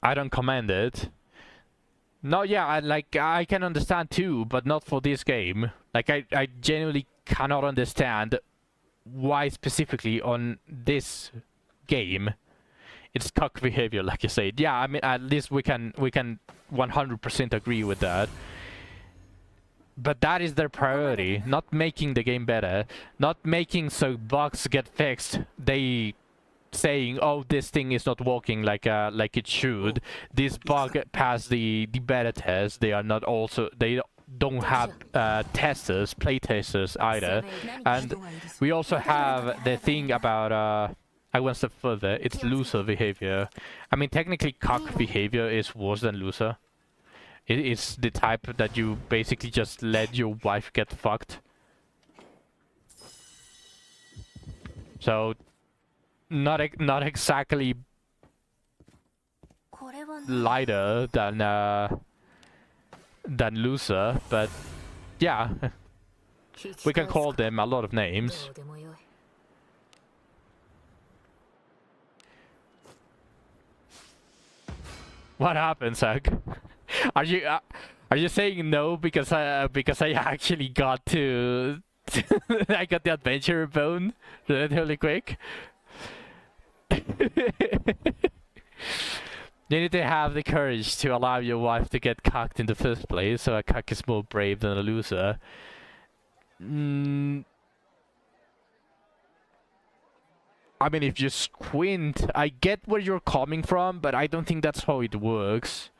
I don't commend it. No, yeah, I can understand too, but not for this game. Like I genuinely cannot understand why specifically on this game it's cuck behavior, like you said. Yeah, I mean, at least we can 100% agree with that. But that is their priority, not making the game better, not making so bugs get fixed. They saying, oh, this thing is not working like it should. This bug passed the beta test. They are not also, they don't have testers, play testers either. And we also have the thing about I went a step further. It's loser behavior. I mean, technically, cock behavior is worse than loser. It is the type that you basically just let your wife get fucked. So, not exactly lighter than loser, but yeah, we can call them a lot of names. What happened, Zach? Are you saying no because I actually got to I got the adventure bone relatively quick? You need to have the courage to allow your wife to get cocked in the first place, so a cock is more brave than a loser. I mean, if you squint, I get where you're coming from, but I don't think that's how it works.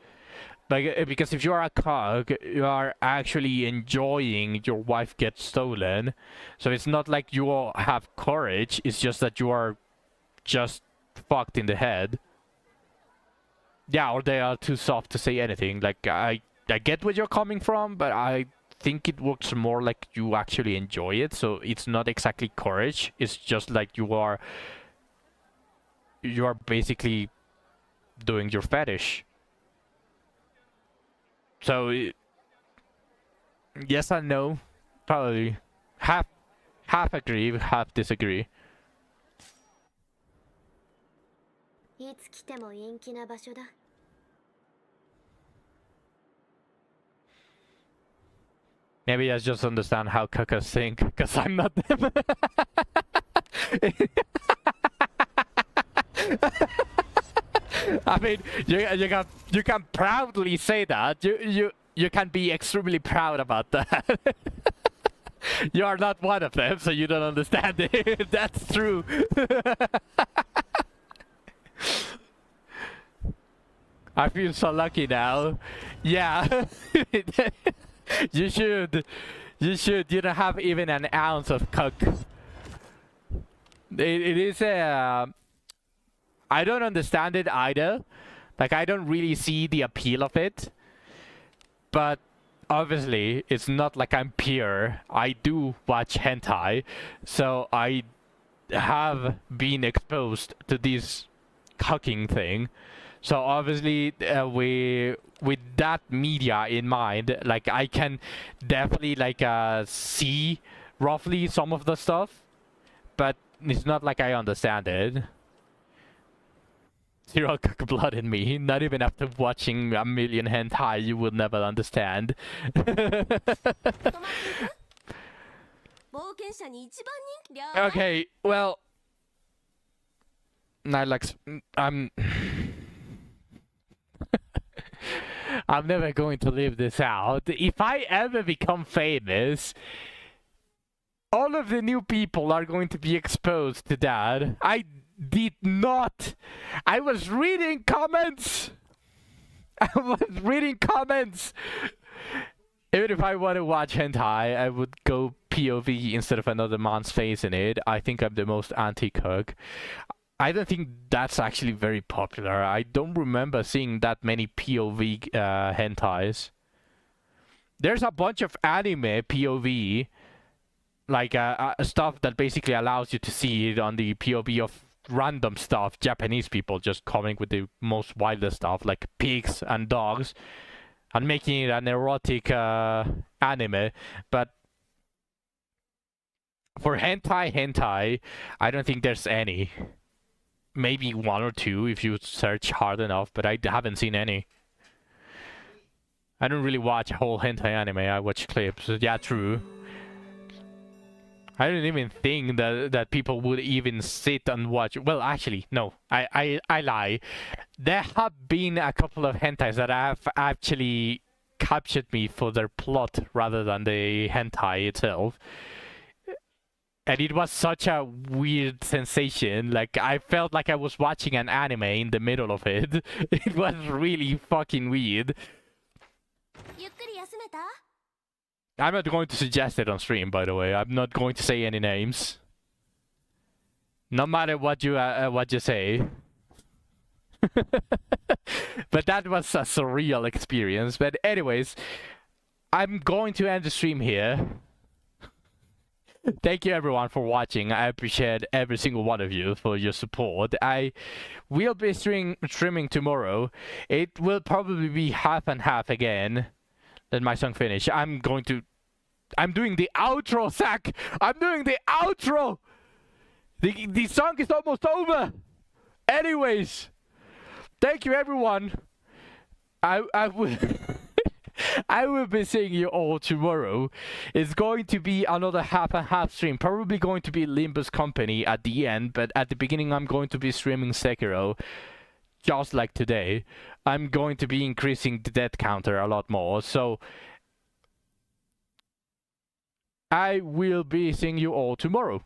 Like, because if you are a cog, you are actually enjoying your wife get stolen. So it's not like you all have courage, it's just that you are just fucked in the head. Yeah, or they are too soft to say anything. Like, I get where you're coming from, but I think it works more like you actually enjoy it. So it's not exactly courage, it's just like you are basically doing your fetish. So, yes and no, probably. Half agree, half disagree. Maybe I just understand how cuckas think, because I'm not them. I mean, you can proudly say that. You can be extremely proud about that. You are not one of them, so you don't understand it. That's true. I feel so lucky now. Yeah. You should. You don't have even an ounce of cuck. It is a... I don't understand it either. Like, I don't really see the appeal of it. But obviously, it's not like I'm pure. I do watch hentai. So I have been exposed to this cucking thing. So obviously, with that media in mind, like, I can definitely like see roughly some of the stuff. But it's not like I understand it. Zero cuck blood in me. Not even after watching a million hentai, you will never understand. Okay, well, Nylax, I'm never going to leave this out. If I ever become famous, all of the new people are going to be exposed to that. I did not. I was reading comments. Even if I want to watch hentai, I would go POV instead of another man's face in it. I think I'm the most anti-cuck. I don't think that's actually very popular. I don't remember seeing that many POV hentais. There's a bunch of anime POV, like stuff that basically allows you to see it on the POV of random stuff. Japanese people just coming with the most wildest stuff, like pigs and dogs, and making it an erotic anime. But for hentai, I don't think there's any. Maybe one or two if you search hard enough, but I haven't seen any. I don't really watch a whole hentai anime. I watch clips. Yeah, true. I don't even think that people would even sit and watch. Well, actually, no. I lie. There have been a couple of hentais that have actually captured me for their plot rather than the hentai itself. And it was such a weird sensation. Like, I felt like I was watching an anime in the middle of it. It was really fucking weird. I'm not going to suggest it on stream, by the way. I'm not going to say any names. No matter what you say. But that was a surreal experience. But anyways, I'm going to end the stream here. Thank you everyone for watching. I appreciate every single one of you for your support. I will be streaming tomorrow. It will probably be half and half again. Let my song finish. I'm doing the outro, Zach! I'm doing the outro! The song is almost over! Anyways, thank you everyone. I will I will be seeing you all tomorrow. It's going to be another half and half stream. Probably going to be Limbus Company at the end, but at the beginning I'm going to be streaming Sekiro. Just like today. I'm going to be increasing the death counter a lot more, so I will be seeing you all tomorrow.